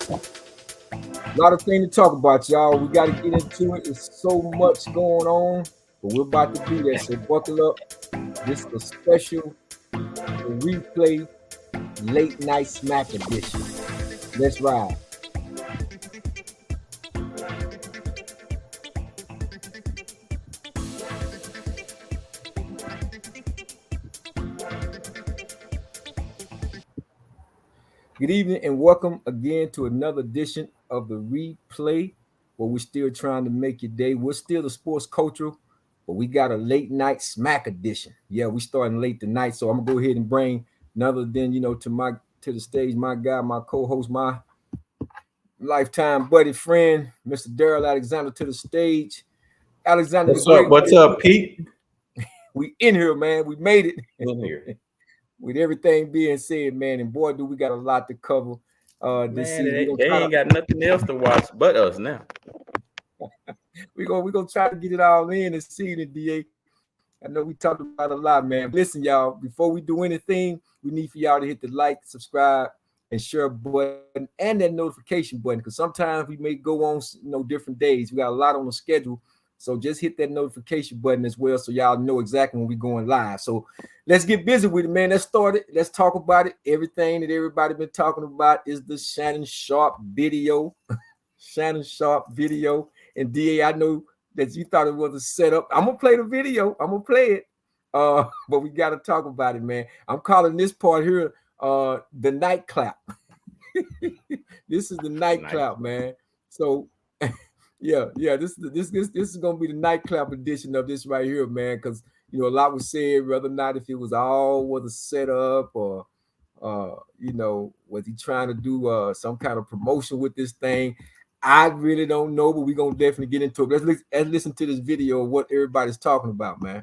A lot of things to talk about, y'all. We got to get into it. There's so much going on, but we're about to do that. So buckle up. This is a special replay late night smack edition. Let's ride. Good evening and welcome again to another edition of the replay where we're still trying to make your day. We're still the sports cultural, but we got a late night smack edition. Yeah, we starting late tonight, so I'm gonna go ahead and bring another then to the stage, my guy, my co-host, my lifetime buddy friend, Mr. Daryl Alexander to the stage. Alexander the What's up? Great. What's up, Pete? We in here, man. We made it. In here. With everything being said, man, and boy, do we got a lot to cover this Man, season. they ain't got nothing else to watch but us now. We're gonna try to get it all in this season, DA. I know we talked about a lot, man. Listen, y'all, before we do anything, we need for y'all to hit the like, subscribe, and share button and that notification button. Because sometimes we may go on different days. We got a lot on the schedule. So just hit that notification button as well so y'all know exactly when we're going live. So let's get busy with it, man. Let's start it. Let's talk about it. Everything that everybody been talking about is the Shannon Sharpe video. Shannon Sharpe video. And DA, I know that you thought it was a setup. I'm gonna play the video. I'm gonna play it. But we gotta talk about it, man. I'm calling this part here the night clap. This is the night clap, man. So yeah, this is gonna be the night clap edition of this right here, man. Because a lot was said whether or not if it was a setup or was he trying to do some kind of promotion with this thing? I really don't know, but we're gonna definitely get into it. Let's listen to this video of what everybody's talking about, man.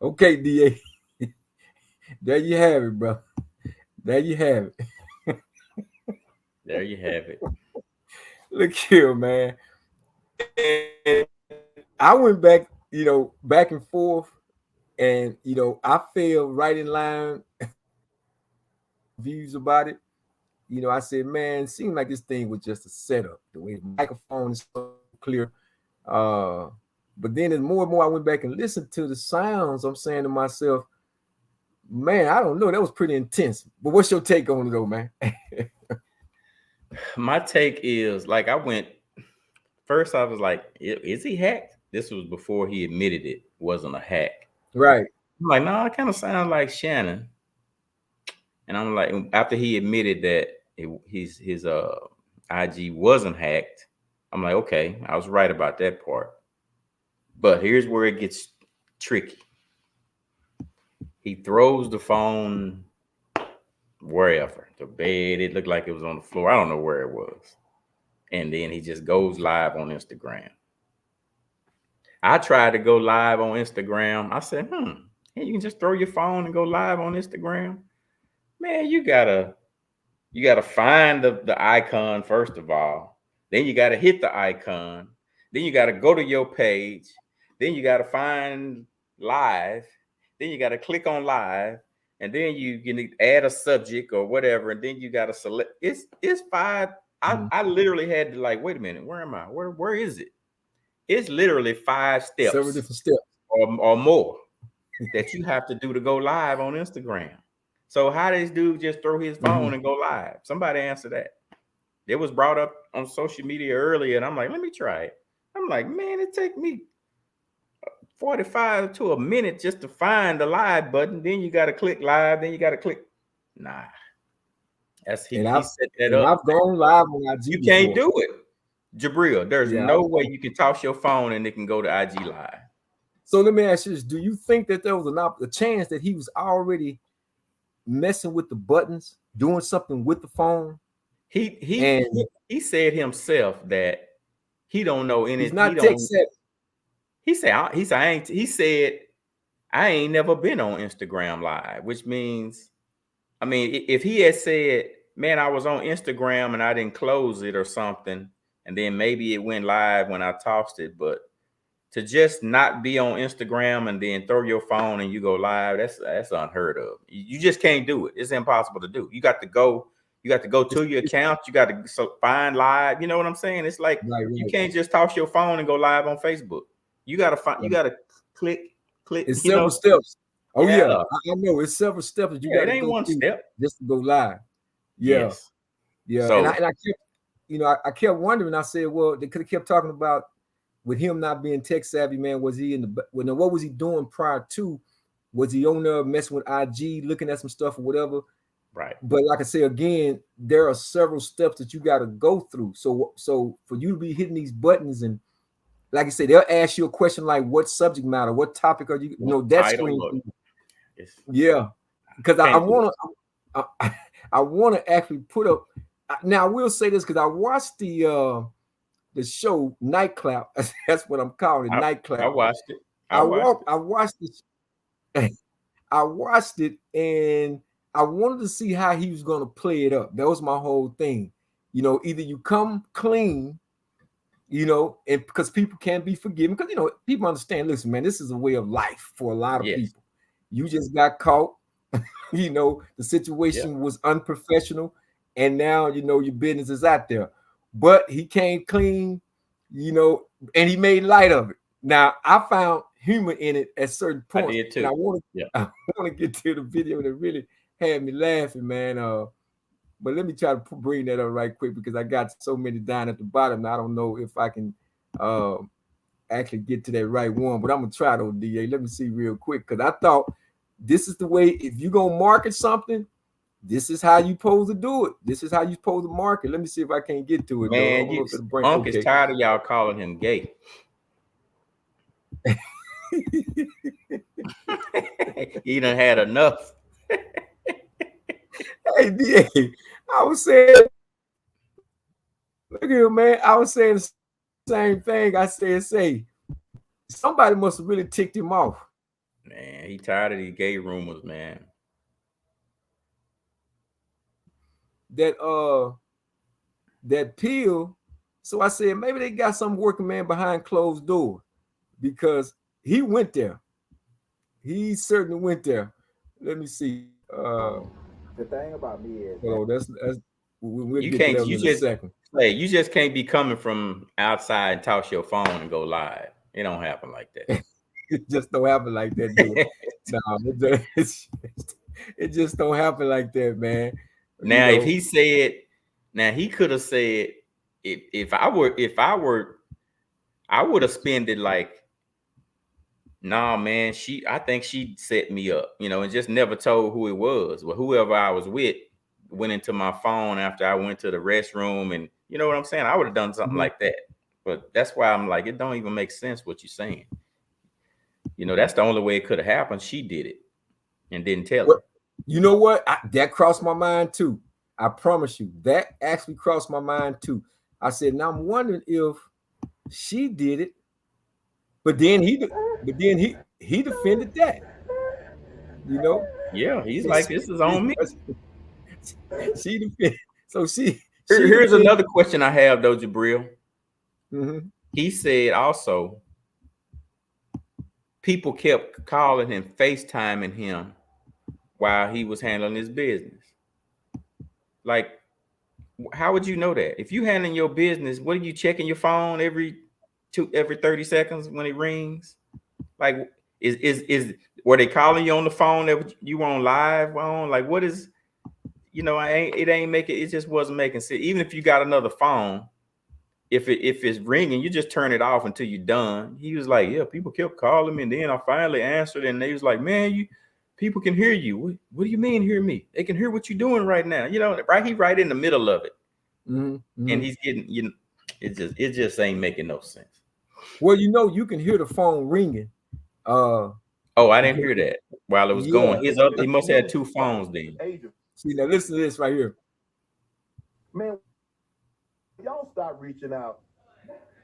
Okay, DA. There you have it, bro. There you have it. There you have it. Look here, man. And I went back, back and forth, and I fell right in line views about it. I said, man, it seemed like this thing was just a setup. The way the microphone is so clear. But then as more and more I went back and listened to the sounds, I'm saying to myself, man, I don't know. That was pretty intense. But what's your take on it, though, man? My take is like I was like, is he hacked? This was before he admitted it wasn't a hack. Right. I'm like, no, it kind of sounds like Shannon. And I'm like, after he admitted that his IG wasn't hacked, I'm like, okay, I was right about that part. But here's where it gets tricky. He throws the phone wherever, the bed. It looked like it was on the floor. I don't know where it was. And then he just goes live on Instagram. I tried to go live on Instagram. I said, hey, you can just throw your phone and go live on Instagram. Man, you gotta find the icon first of all. Then you gotta hit the icon. Then you gotta go to your page. then you got to find live, then you got to click on live, and then you can add a subject or whatever, and then you got to select. It's 5. I literally had to like, wait a minute, where am I? Where is it? It's literally 5 steps, several different steps or more that you have to do to go live on Instagram. So how does dude just throw his phone and go live? Somebody answer that. It was brought up on social media earlier, and I'm like, let me try it. I'm like, man, it take me 45 to a minute just to find the live button. Then you got to click live. Then you got to click. Nah, that's he set that up. I've gone live on IG. You can't do it, Jabril. There's no way you can toss your phone and it can go to IG live. So let me ask you this: do you think that there was a chance that he was already messing with the buttons, doing something with the phone? He said himself that he don't know anything. He's not tech savvy. He said I ain't never been on Instagram Live, which means, I mean, if he had said, man, I was on Instagram and I didn't close it or something, and then maybe it went live when I tossed it, but to just not be on Instagram and then throw your phone and you go live, that's unheard of. You just can't do it. It's impossible to do. You got to go to your account. You got to find live. You know what I'm saying? It's like you can't just toss your phone and go live on Facebook. You got to find. You got to click. It's several steps. Oh yeah, I know. It's several steps that you got to go. It ain't one step just to go live. Yeah, yes. Yeah. So, and I kept, I kept wondering. I said, well, they could have kept talking about with him not being tech savvy, man. Was he what was he doing prior to? Was he on there messing with IG, looking at some stuff or whatever? Right. But like I say again, there are several steps that you got to go through. So for you to be hitting these buttons and like I said, they'll ask you a question like, what subject matter, what topic are you? That screen. Yeah, because I want to actually put up. Now I will say this because I watched the show Nightclap. That's what I'm calling it, Nightclap. I watched it. I watched it. I watched it and I wanted to see how he was going to play it up. That was my whole thing. Either you come clean, and because people can't be forgiven, because people understand. Listen, man, this is a way of life for a lot of people. You just got caught. The situation was unprofessional, and now your business is out there. But he came clean, and he made light of it. Now I found humor in it at certain points. I did too. And I want to get to the video that really had me laughing, man. But let me try to bring that up right quick because I got so many down at the bottom. I don't know if I can actually get to that right one, but I'm gonna try though, DA. Let me see real quick because I thought this is the way. If you're gonna market something, this is how you supposed to do it. This is how you supposed to market. Let me see if I can get to it. Man, Unc is tired of y'all calling him gay. He done had enough. Hey, DA, I was saying, look here, man. I was saying the same thing. I say, somebody must have really ticked him off. Man, he tired of these gay rumors, man. That pill. So I said maybe they got some working man behind closed door because he went there. He certainly went there. Let me see. The thing about me is, that's we'll you get can't. to that in a second. You just can't be coming from outside and toss your phone and go live. It don't happen like that. It just don't happen like that, dude. No, it just don't happen like that, man. Now, if he said, he could have said, if I would have spent it like, nah, man, I think she set me up, and just never told who it was. Well, whoever I was with went into my phone after I went to the restroom, and you know what I'm saying? I would have done something like that. But that's why I'm like, it don't even make sense what you're saying. That's the only way it could have happened. She did it and didn't tell him. You know what? That crossed my mind too. I promise you, that actually crossed my mind too. I said, now I'm wondering if she did it, but then he defended that. Yeah, he's like, this is on me. She defended. So here's another question I have though, Jabril. Mm-hmm. He said also people kept calling him, FaceTiming him while he was handling his business. Like, how would you know that? If you handling your business, what are you checking your phone every 30 seconds when it rings? Like, is were they calling you on the phone that you were on live on? Like, what is, it ain't making, it just wasn't making sense. Even if you got another phone, if it's ringing, you just turn it off until you're done. He was like, yeah, people kept calling me, and then I finally answered, and they was like, man, people can hear you. What do you mean hear me? They can hear what you're doing right now. Right? He right in the middle of it. Mm-hmm. And he's getting, it just ain't making no sense. Well, you can hear the phone ringing. Oh, I didn't hear that while it was going. He must have had two phones then. See, now listen to this right here. Man, y'all stop reaching out.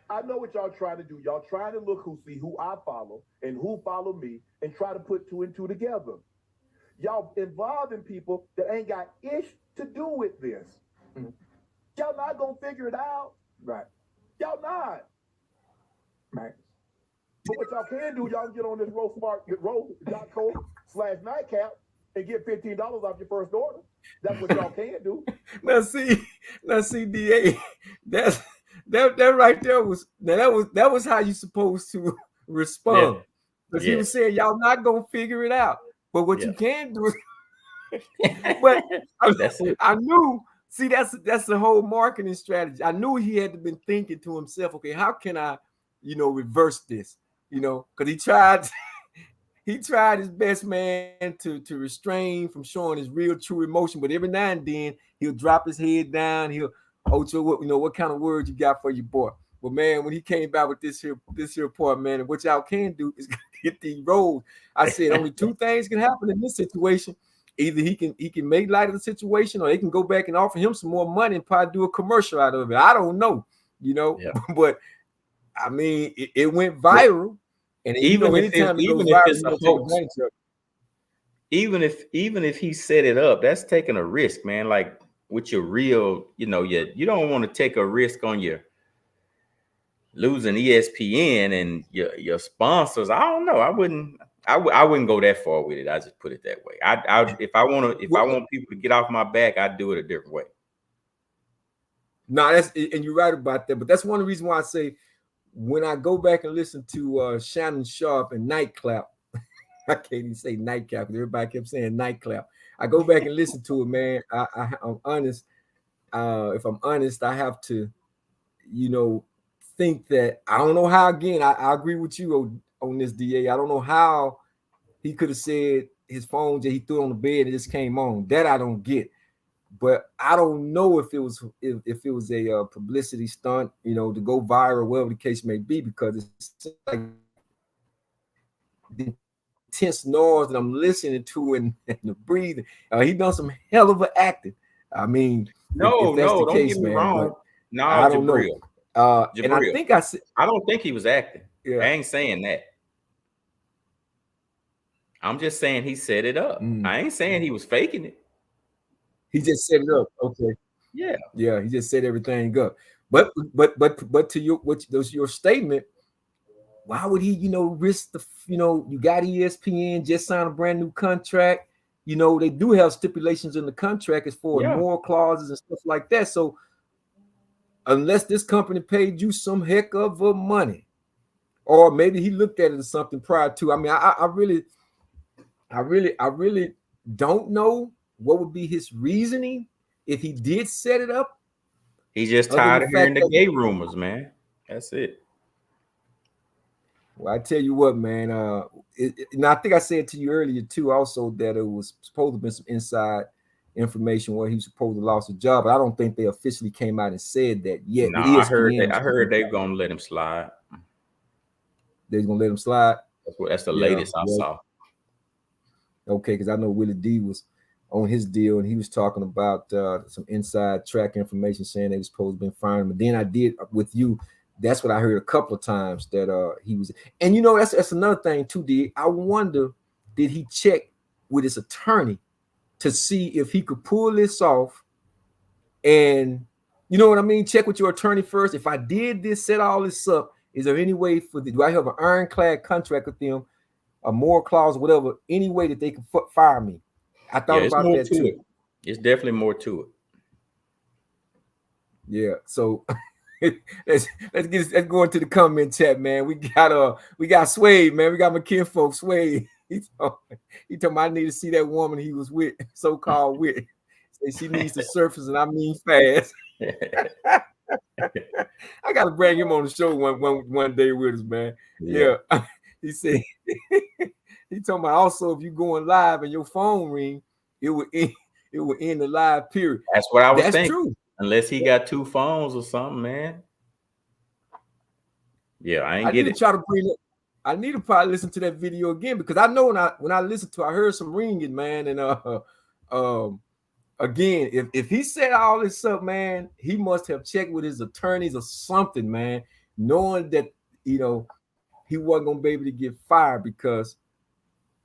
I know what y'all trying to do. Y'all trying to look who I follow and who follow me and try to put two and two together. Y'all involving people that ain't got ish to do with this. Mm-hmm. Y'all not gonna figure it out. Right. Y'all not. Right. But what y'all can do, y'all can get on this row.co/nightcap and get $15 off your first order. That's what y'all can do. Now see, DA, that right there was that was how you supposed to respond. Because he was saying y'all not gonna figure it out. But what you can do is but I knew, see, that's the whole marketing strategy. I knew he had to been thinking to himself, okay, how can I, reverse this? Because he tried his best, man, to restrain from showing his real true emotion. But every now and then he'll drop his head down. He'll, Ocho, what kind of words you got for your boy? But man, when he came back with this here part, man, and what y'all can do is get these roles. I said only two things can happen in this situation. Either he can make light of the situation, or they can go back and offer him some more money and probably do a commercial out of it. I don't know, but I mean, it went viral. And even if it's a hoax, even if he set it up, that's taking a risk, man. Like with your real, you don't want to take a risk on your losing ESPN and your sponsors. I don't know. I wouldn't go that far with it. I just put it that way. If I want people to get off my back, I'd do it a different way. No, and you're right about that. But that's one of the reasons why I say, when I go back and listen to Shannon Sharp and Nightclap, I can't even say Nightclap because everybody kept saying Nightclap. I go back and listen to it, man. I'm honest. If I'm honest, I have to, think that I don't know how. Again, I agree with you on this, DA. I don't know how he could have said his phone that he threw on the bed and just came on. That I don't get. But I don't know if it was a publicity stunt, to go viral, whatever the case may be, because it's like the intense noise that I'm listening to and the breathing. He done some hell of an acting. I mean, if that's the case, man. Wrong. No, I don't know. And I think I don't think he was acting. Yeah. I ain't saying that. I'm just saying he set it up. I ain't saying he was faking it. He just set it up. Okay. Yeah. Yeah. He just set everything up. But to your statement, why would he, risk the, you got ESPN, just signed a brand new contract. They do have stipulations in the contract as far as moral clauses and stuff like that. So unless this company paid you some heck of a money, or maybe he looked at it as something prior to. I mean, I really don't know what would be his reasoning if he did set it up. He's just tired of hearing the gay rumors, man. That's it. Well, I tell you what, man. And I think I said to you earlier too, also, that it was supposed to be some inside information where he was supposed to lost a job, but I don't think they officially came out and said that yet. No, I heard they're gonna let him slide. They're gonna let him slide. That's the latest I saw. Okay, because I know Willie D was on his deal, and he was talking about some inside track information saying they was supposed to be firing him. But then I did with you. That's what I heard a couple of times, that he was. And that's another thing too, D. I wonder, did he check with his attorney to see if he could pull this off? And you know what I mean? Check with your attorney first. If I did this, set all this up, is there any way do I have an ironclad contract with them a moral clause, whatever, any way that they can fire me. I thought it's about more that to too. it. It's definitely more to it. Yeah. So let's go into the comment chat, man. We got Sway, man. We got my kinfolk Sway. He told me I need to see that woman he was with, so-called with. Say she needs to surface, and I mean fast. I gotta bring him on the show one day with us, man. Yeah. He said he told me also, if you going live and your phone ring, it will end the live period. That's what I was That's thinking. true. Unless he got two phones or something, man. Yeah, I need to try to bring it. I need to probably listen to that video again, because I know when I listened to it, I heard some ringing, man. And again, if he said all this stuff, man, he must have checked with his attorneys or something, man, knowing that he wasn't gonna be able to get fired, because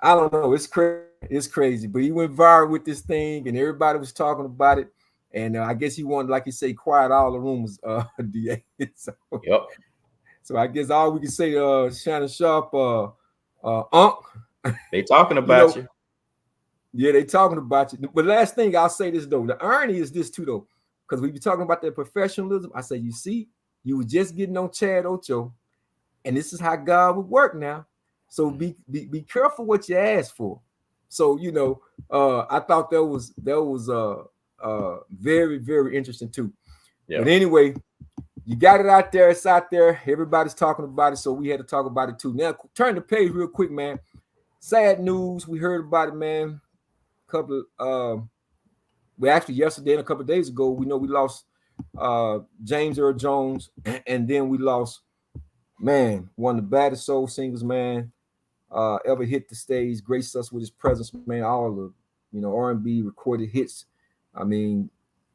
I don't know, it's crazy. But he went viral with this thing, and everybody was talking about it. And I guess he wanted, like you say, quiet all the rumors, DA. So I guess all we can say, Shannon Sharp, Unc. They talking about you. Yeah, they talking about you. But last thing I'll say this though, the irony is this too though, because we be talking about that professionalism. I say, you see, you were just getting on Chad Ocho, and this is how God would work now. So be careful what you ask for. So I thought that was very, very interesting too. But anyway, you got it out there. It's out there. Everybody's talking about it, so we had to talk about it too. Now, turn the page real quick, man. Sad news. We heard about it, man. Actually yesterday and a couple of days ago, we know we lost James Earl Jones, and then we lost, man, one of the baddest soul singers, man, ever hit the stage, graced us with his presence, man. All the R&B recorded hits. I mean,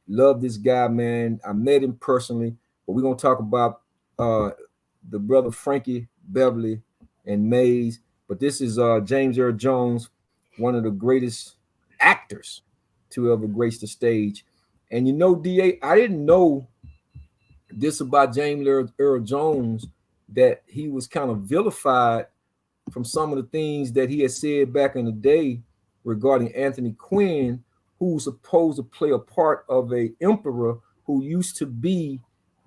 love this guy, man. I met him personally, but we're gonna talk about the brother Frankie Beverly and Mays. But this is James Earl Jones, one of the greatest actors to ever grace the stage. And DA, I didn't know this about James Earl Jones, that he was kind of vilified from some of the things that he had said back in the day regarding Anthony Quinn, who was supposed to play a part of a emperor who used to be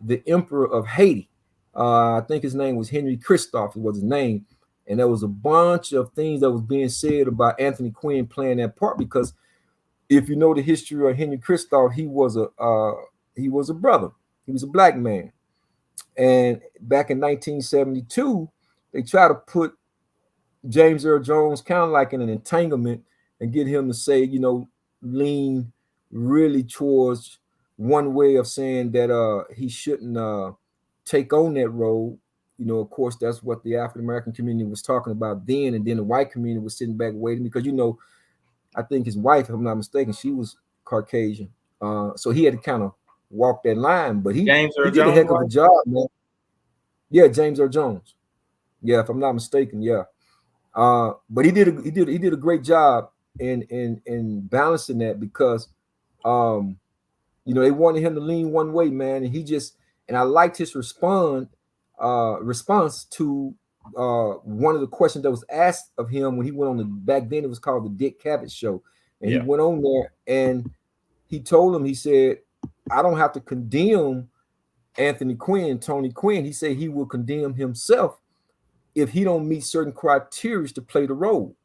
the emperor of Haiti. I think his name was Henry Christophe, was his name. And there was a bunch of things that was being said about Anthony Quinn playing that part, because if you know the history of Henry Christophe, he was a brother. He was a black man. And back in 1972, they tried to put James Earl Jones kind of like in an entanglement and get him to say, lean really towards one way of saying that he shouldn't take on that role. Of course, that's what the African American community was talking about then, and then the white community was sitting back waiting, because I think his wife, if I'm not mistaken, she was Caucasian, so he had to kind of walk that line. But he did a heck of a job, man. Yeah, James Earl Jones. Yeah, if I'm not mistaken, yeah. But he did a great job in balancing that, because they wanted him to lean one way, man, and I liked his response to one of the questions that was asked of him when he went on back then it was called the Dick Cavett Show, and he went on there and he told him, he said, I don't have to condemn Anthony Quinn, Tony Quinn. He said he will condemn himself if he don't meet certain criteria to play the role.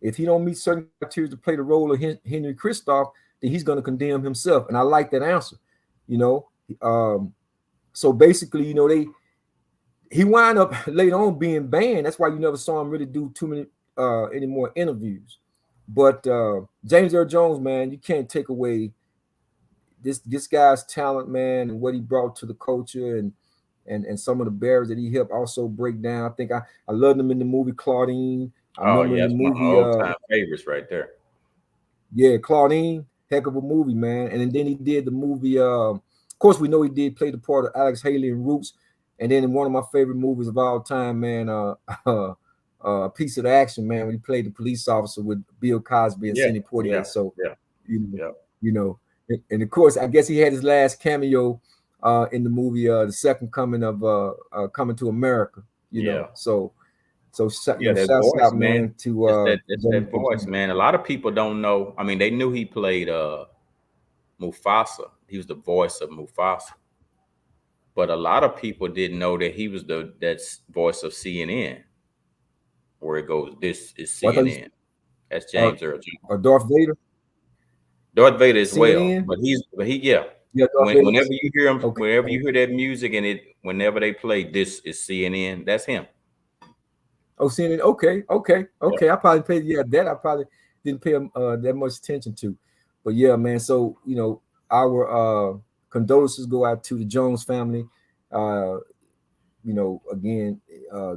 If he don't meet certain criteria to play the role of Henry Christophe, then he's going to condemn himself. And I like that answer, so basically, he wound up later on being banned. That's why you never saw him really do too many any more interviews. But James Earl Jones, man, you can't take away this guy's talent, man, and what he brought to the culture, and some of the barriers that he helped also break down. I think I loved him in the movie Claudine. I remember in the movie, all-time favorites right there. Yeah, Claudine, heck of a movie, man. And then he did the movie. Of course, we know he did play the part of Alex Haley in Roots. And then in one of my favorite movies of all time, man, A Piece of the Action, man, when he played the police officer with Bill Cosby and Sidney Poitier. So, and of course, I guess he had his last cameo in the movie, The Second Coming of Coming to America. So So Yeah, that shouts voice, out, man. man, to It's that voice, man. A lot of people don't know. I mean, they knew he played Mufasa. He was the voice of Mufasa. But a lot of people didn't know that he was that's voice of CNN, where it goes, this is what are you, CNN. That's James Earl Jones. Darth Vader, Darth Vader as well. CNN. But he yeah. Yeah, Darth Vader. Whenever you hear him, Okay. whenever you hear that music and whenever they play this is CNN, that's him. Oh, CNN. Okay. Yeah. I probably paid. Yeah, that I probably didn't pay that much attention to. But yeah, man. So our condolences go out to the Jones family. Again,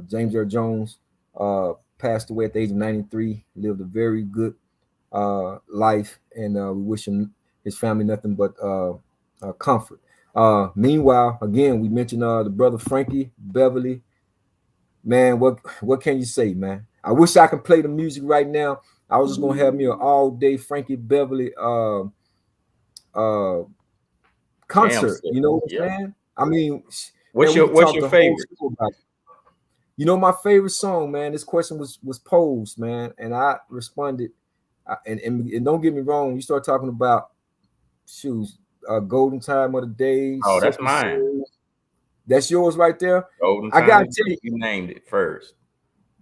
James Earl Jones passed away at the age of 93. Lived a very good life, and we wish him, his family, nothing but comfort. Meanwhile, again, we mentioned the brother Frankie Beverly. Man, what can you say, man? I wish I could play the music right now. I was just gonna have me an all day Frankie Beverly uh concert. You know what I'm saying? I mean, man, we could what's talk your the whole favorite? school about it. My favorite song, man. This question was posed, man, and I responded. And don't get me wrong, you start talking about shoes, golden time of the day, Oh, that's silky mine. soul. That's yours right there. Golden I gotta time. tell You named it first.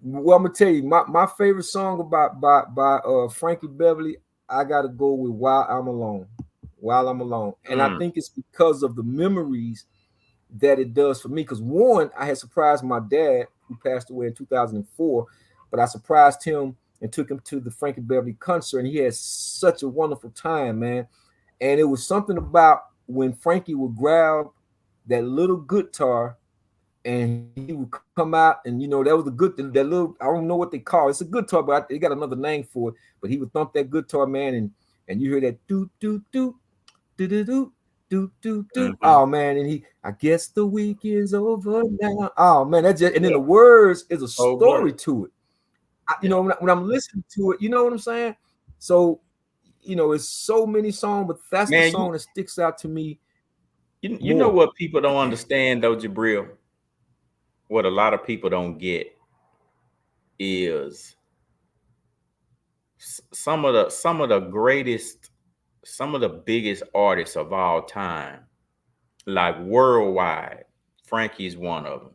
Well, I'm gonna tell you my favorite song by Frankie Beverly. I gotta go with While I'm Alone. While I'm Alone. And I think it's because of the memories that it does for me. Because one, I had surprised my dad, who passed away in 2004, but I surprised him and took him to the Frankie Beverly concert, and he had such a wonderful time, man. And it was something about when Frankie would grab that little guitar and he would come out, and that was the good that little, I don't know what they call it. It's a guitar, but they got another name for it. But he would thump that guitar, man, and you hear that do do do do do do do do do. Oh man, and I guess the weekend's over now. Oh man, that's just, and then the words is a story to it. When I'm listening to it, you know what I'm saying? So it's so many songs, but that's the song that sticks out to me. You know what people don't understand though, Jabril? What a lot of people don't get is some of the greatest, some of the biggest artists of all time, like worldwide. Frankie's one of them.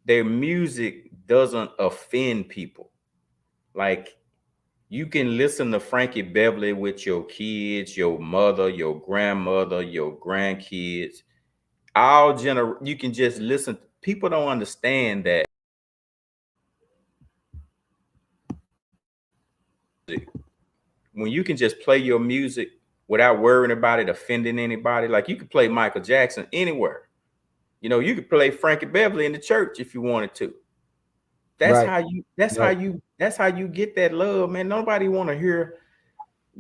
Their music doesn't offend people. Like, you can listen to Frankie Beverly with your kids, your mother, your grandmother, your grandkids. You can just listen. People don't understand that when you can just play your music without worrying about it offending anybody. Like, you could play Michael Jackson anywhere. You could play Frankie Beverly in the church if you wanted to. That's how you get that love, man. Nobody want to hear,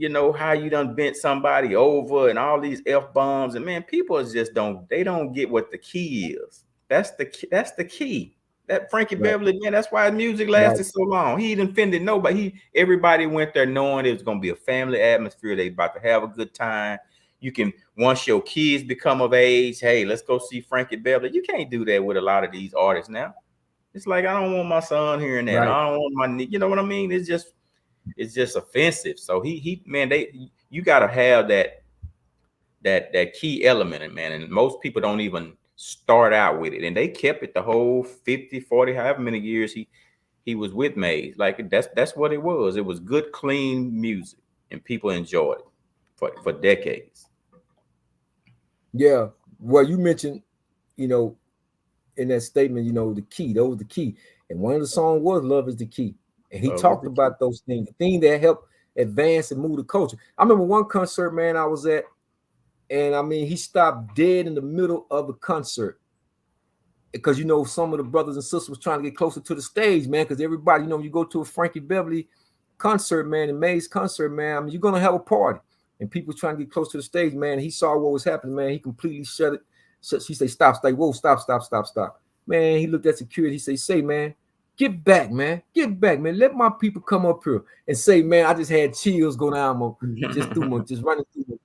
how you done bent somebody over and all these F-bombs. And man, people just don't get what the key is. That's the key. That Frankie Beverly, man, that's why his music lasted so long. He didn't offended nobody. Everybody went there knowing it was gonna be a family atmosphere. They about to have a good time. You can, once your kids become of age, hey, let's go see Frankie Beverly. You can't do that with a lot of these artists now. It's like, I don't want my son hearing that. I don't want you know what I mean? It's just offensive. So you gotta have that key element, man. And most people don't even start out with it. And they kept it the whole 50, 40, however many years he was with Maze. Like, that's what it was. It was good, clean music, and people enjoyed it for decades. Yeah. Well, you mentioned, in that statement, the key. That was the key. And one of the songs was "Love Is the Key." And he talked about those things, the thing that helped advance and move the culture. I remember one concert, man, I was at, and I mean, he stopped dead in the middle of the concert because some of the brothers and sisters was trying to get closer to the stage, man. Because everybody, you go to a Frankie Beverly concert, man, and Maze concert, man. I mean, you're gonna have a party, and people trying to get close to the stage, man. He saw what was happening, man. He completely shut it. She say, "Stop!" Like, "Whoa, stop!" Man, he looked at security. He say, man, get back, man. Get back, man. Let my people come up here and say, man, I just had chills go down just running through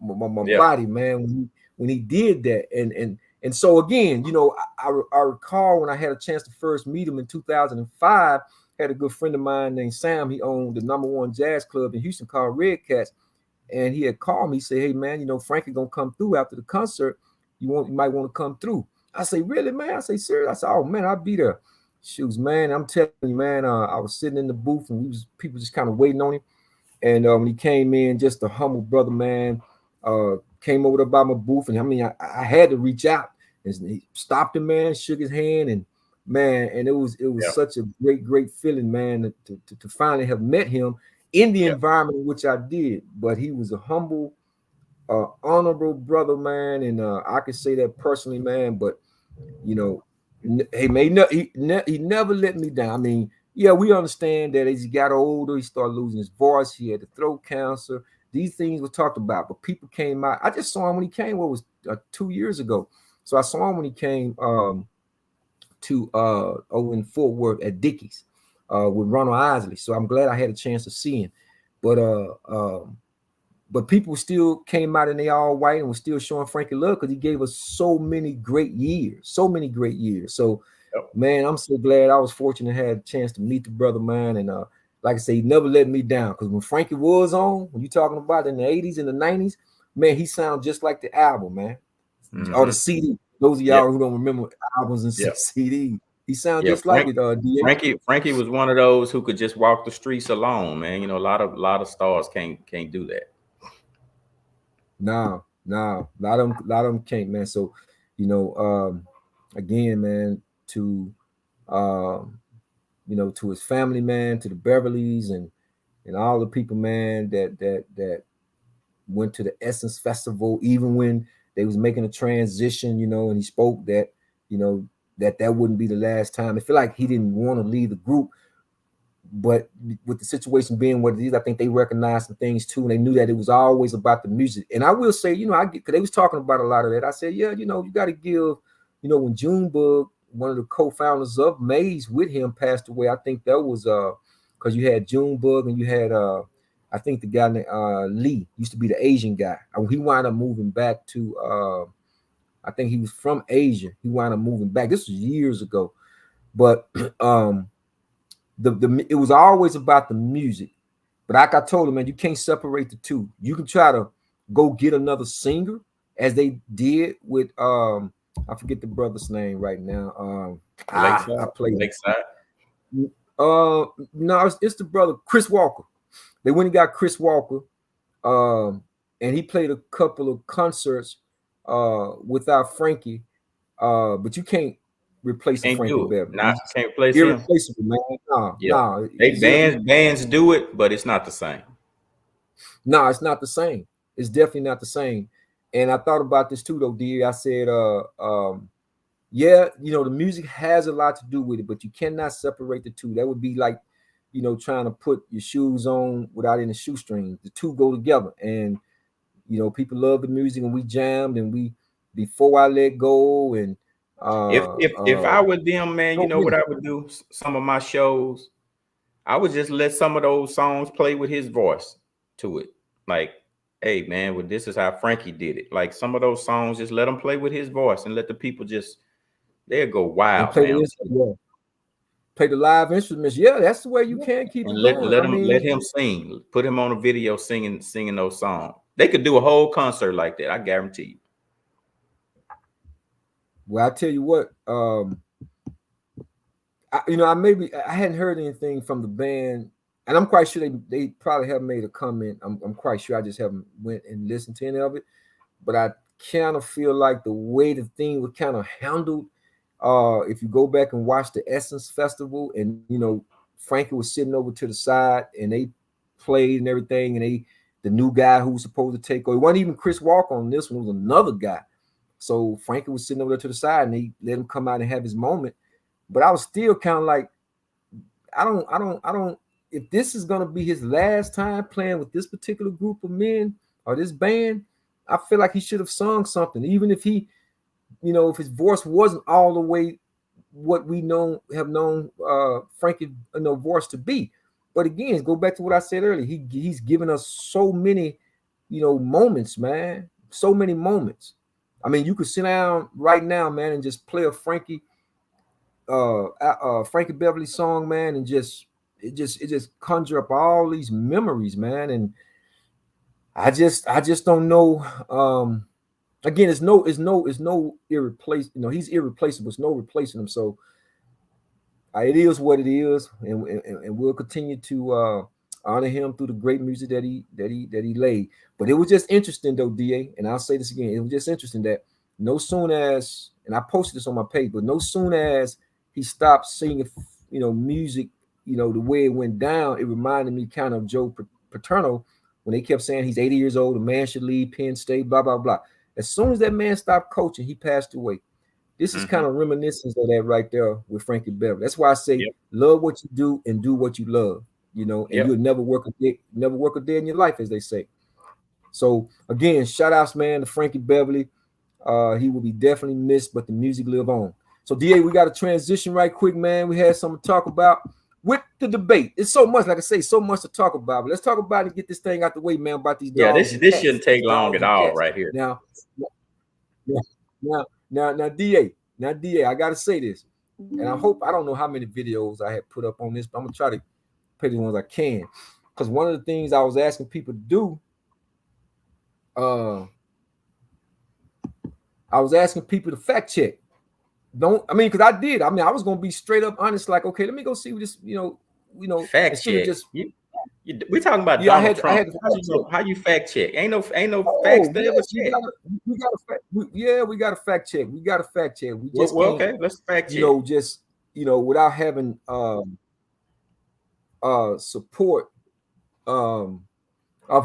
my body, man. When he did that, and And so again, you know, I recall when I had a chance to first meet him in 2005. Had a good friend of mine named Sam. He owned the #1 jazz club in Houston called Red Cats, and he had called me. He said, "Hey man, you know Frankie gonna come through after the concert. You might want to come through." I say, "Really, man?" I say, "Serious?" I said, "Oh man, I'll be there." Shoes, man. I'm telling you, man. I was sitting in the booth, and people just kind of waiting on him. And when he came in, just a humble brother, man, came over to by my booth, and I mean, I had to reach out, and he stopped him, man, shook his hand, and man, and it was such a great feeling, man, to finally have met him in the environment in which I did. But he was a humble, honorable brother, man, and I can say that personally, man. But you know, he never let me down. I mean, yeah, we understand that as he got older, he started losing his voice. He had the throat cancer. These things were talked about, but people came out. I just saw him when he came. What was 2 years ago? So I saw him when he came to over in Fort Worth at Dickey's with Ronald Isley. So I'm glad I had a chance to see him. But people still came out and they all white and was still showing Frankie love because he gave us so many great years. So, man, I'm so glad I was fortunate to have a chance to meet the brother, man. And like I say, he never let me down because when Frankie was on, when you're talking about in the 80s and the 90s, man, he sounded just like the album, man, or the CD. Those of y'all who don't remember albums and CDs, he sounded just like it. Frankie was one of those who could just walk the streets alone, man. You know, a lot of stars can't do that. No, a lot of them can't, man. So, you know, again, man, to you know, to his family, man, to the Beverleys and all the people, man, that went to the Essence Festival, even when they was making a transition, you know, and he spoke that, you know, that wouldn't be the last time. I feel like he didn't want to leave the group. But with the situation being what it is, I think they recognized some things too, and they knew that it was always about the music. And I will say, you know, because they was talking about a lot of that. I said, yeah, you know, you got to give, you know, when Junebug, one of the co-founders of Maze with him, passed away. I think that was because you had Junebug and you had I think the guy named Lee used to be the Asian guy. He wound up moving back to I think he was from Asia. He wound up moving back. This was years ago, but it was always about the music. But like I told him, man, you can't separate the two. You can try to go get another singer, as they did with I forget the brother's name right now. I played Lakeside. No, it's the brother Chris Walker. They went and got Chris Walker, and he played a couple of concerts without Frankie. But you can't replace Frankie Beverly. Can't replace irreplaceable, man. No. Bands do it, but it's not the same. No, it's not the same. It's definitely not the same. And I thought about this too, though, dear. I said, yeah, you know, the music has a lot to do with it, but you cannot separate the two. That would be like, you know, trying to put your shoes on without any shoestrings. The two go together. And, you know, people love the music, and we jammed, and we Before I Let Go, and if I were them, man, you know what I would do? Some of my shows, I would just let some of those songs play with his voice to it. Like, hey, man, well, this is how Frankie did it. Like some of those songs, just let him play with his voice and let the people they'll go wild, man. Play the live instruments. Yeah, that's the way you can keep it going. Let him sing. Put him on a video singing those songs. They could do a whole concert like that. I guarantee you. Well, I tell you what, I hadn't heard anything from the band, and I'm quite sure they probably have made a comment. I'm quite sure. I just haven't went and listened to any of it, but I kind of feel like the way the thing was kind of handled. If you go back and watch the Essence Festival, and you know, Frankie was sitting over to the side, and they played and everything, and the new guy who was supposed to take over, it wasn't even Chris Walker on this one, it was another guy. So Frankie was sitting over there to the side, and they let him come out and have his moment. But I was still kind of like, I don't. If this is gonna be his last time playing with this particular group of men or this band, I feel like he should have sung something, even if he, you know, if his voice wasn't all the way what we have known Frankie, you know, voice to be. But again, go back to what I said earlier. He's given us so many, you know, moments, man. So many moments. I mean, you could sit down right now, man, and just play a Frankie Beverly song, man, and it just conjure up all these memories, man. And I just don't know. Again, it's no irreplaceable. He's irreplaceable. There's no replacing him. So it is what it is, and we'll continue to honor him through the great music that he laid. But it was just interesting though, DA, and I'll say this again. It was just interesting that no soon as, and I posted this on my page, but no soon as he stopped singing, music, the way it went down, it reminded me kind of Joe Paterno when they kept saying he's 80 years old, a man should leave Penn State, blah, blah, blah. As soon as that man stopped coaching, he passed away. This is kind of reminiscence of that right there with Frankie Beverly. That's why I say love what you do and do what you love, and you'll never work a day in your life, as they say. So again, shout outs, man, to Frankie Beverly. He will be definitely missed, but the music live on. So DA, we got to transition right quick, man. We had something to talk about with the debate. It's so much, like I say, so much to talk about. But let's talk about it and get this thing out the way, man, about these dogs. This shouldn't take long at all right here. Now, DA, I gotta say this, and I don't know how many videos I had put up on this, but I'm gonna try to pay the ones I can, because one of the things I was asking people to do, I was asking people to fact check. Because I did. I was gonna be straight up honest, like, okay, let me go see what this, fact check. We're talking about Donald Trump. How you fact check? Ain't no facts to ever check. We got to fact check. We got to fact check. We just okay, let's fact check. Without having support of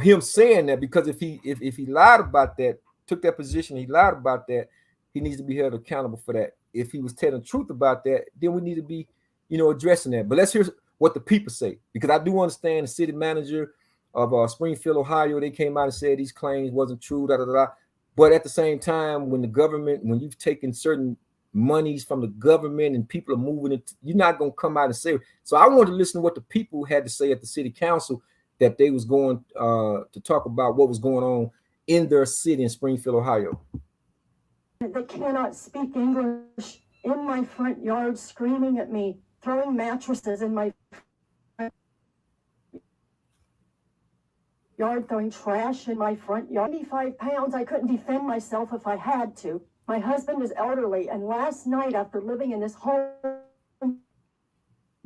him saying that, because if he lied about that, took that position, he lied about that, he needs to be held accountable for that. If he was telling the truth about that, then we need to be, addressing that. But let's hear what the people say, because I do understand the city manager of Springfield, Ohio, they came out and said these claims wasn't true, But at the same time, when you've taken certain monies from the government and people are moving it, you're not going to come out and say it. So I wanted to listen to what the people had to say at the city council, that they was going to talk about what was going on in their city in Springfield, Ohio. They cannot speak English in my front yard, screaming at me, throwing mattresses in my yard, throwing trash in my front yard. 85 pounds, I couldn't defend myself if I had to. My husband is elderly, and last night, after living in this home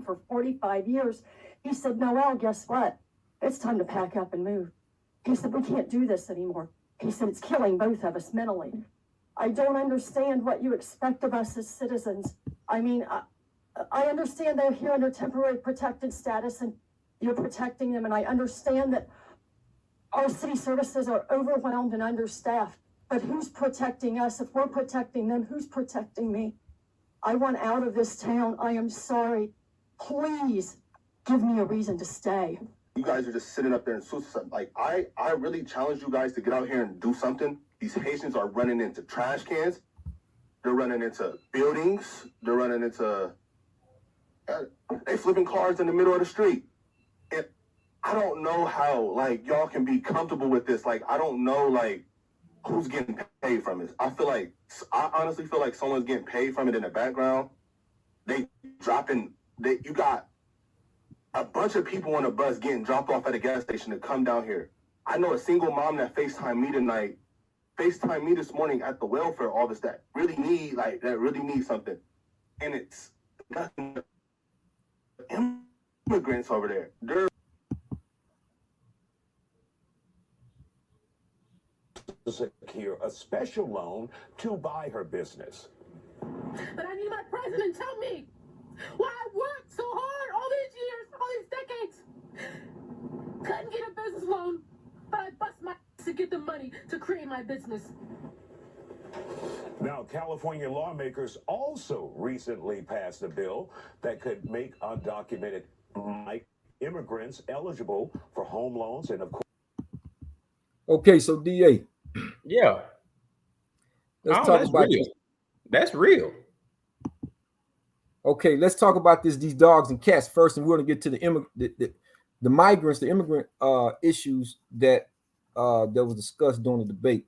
for 45 years, he said, Noelle, guess what? It's time to pack up and move. He said, we can't do this anymore. He said, it's killing both of us mentally. I don't understand what you expect of us as citizens. I understand they're here under temporary protected status and you're protecting them. And I understand that our city services are overwhelmed and understaffed. But who's protecting us? If we're protecting them, who's protecting me? I want out of this town. I am sorry. Please give me a reason to stay. You guys are just sitting up there and suicide. Like, I really challenge you guys to get out here and do something. These Haitians are running into trash cans. They're running into buildings. They're running into... they flipping cars in the middle of the street. And I don't know how, y'all can be comfortable with this. I don't know, who's getting paid from this. I honestly feel like someone's getting paid from it in the background. You got a bunch of people on a bus getting dropped off at a gas station to come down here. I know a single mom that FaceTimed me tonight, FaceTimed me this morning at the welfare office that really need something. And it's nothing. Immigrants over there. They're secure a special loan to buy her business. But I need my president to tell me why I worked so hard all these years, all these decades. Couldn't get a business loan, but I bust my ass to get the money to create my business. Now, California lawmakers also recently passed a bill that could make undocumented immigrants eligible for home loans and, of course. Okay, so DA. Yeah. Let's talk about real. That's real. Okay, let's talk about these dogs and cats first, and we're going to get to the migrants, the immigrant issues that was discussed during the debate.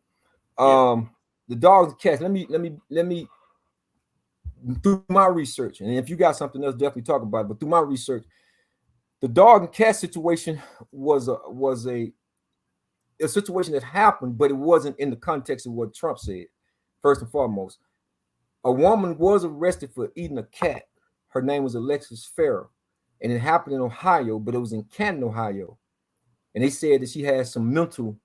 the dogs and cats. Let me through my research, and if you got something else, definitely talk about it. But through my research, the dog and cat situation was a situation that happened, but it wasn't in the context of what Trump said. First and foremost, a woman was arrested for eating a cat. Her name was Alexis Farrell, and it happened in Ohio, but it was in Canton, Ohio. And they said that she had some mental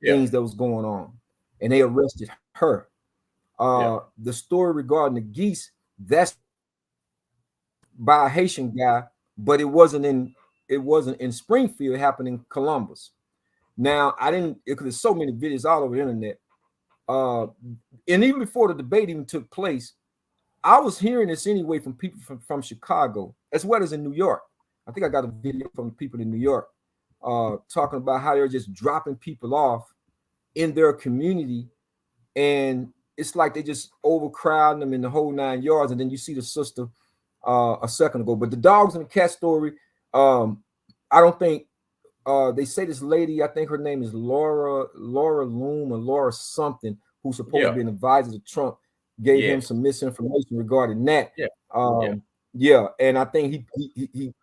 things that was going on, and they arrested her. The story regarding the geese, that's by a Haitian guy, but it wasn't in Springfield, it happened in Columbus. Now I didn't because there's so many videos all over the internet. Uh, and even before the debate even took place, I was hearing this anyway from people from Chicago as well as in New York. I think I got a video from people in New York talking about how they're just dropping people off in their community, and it's like they just overcrowding them in the whole 9 yards. And then you see the sister a second ago. But the dogs and the cat story, I don't think they say this lady, I think her name is Laura Loom or Laura something, who's supposed to be an advisor to Trump, gave him some misinformation regarding that. And I think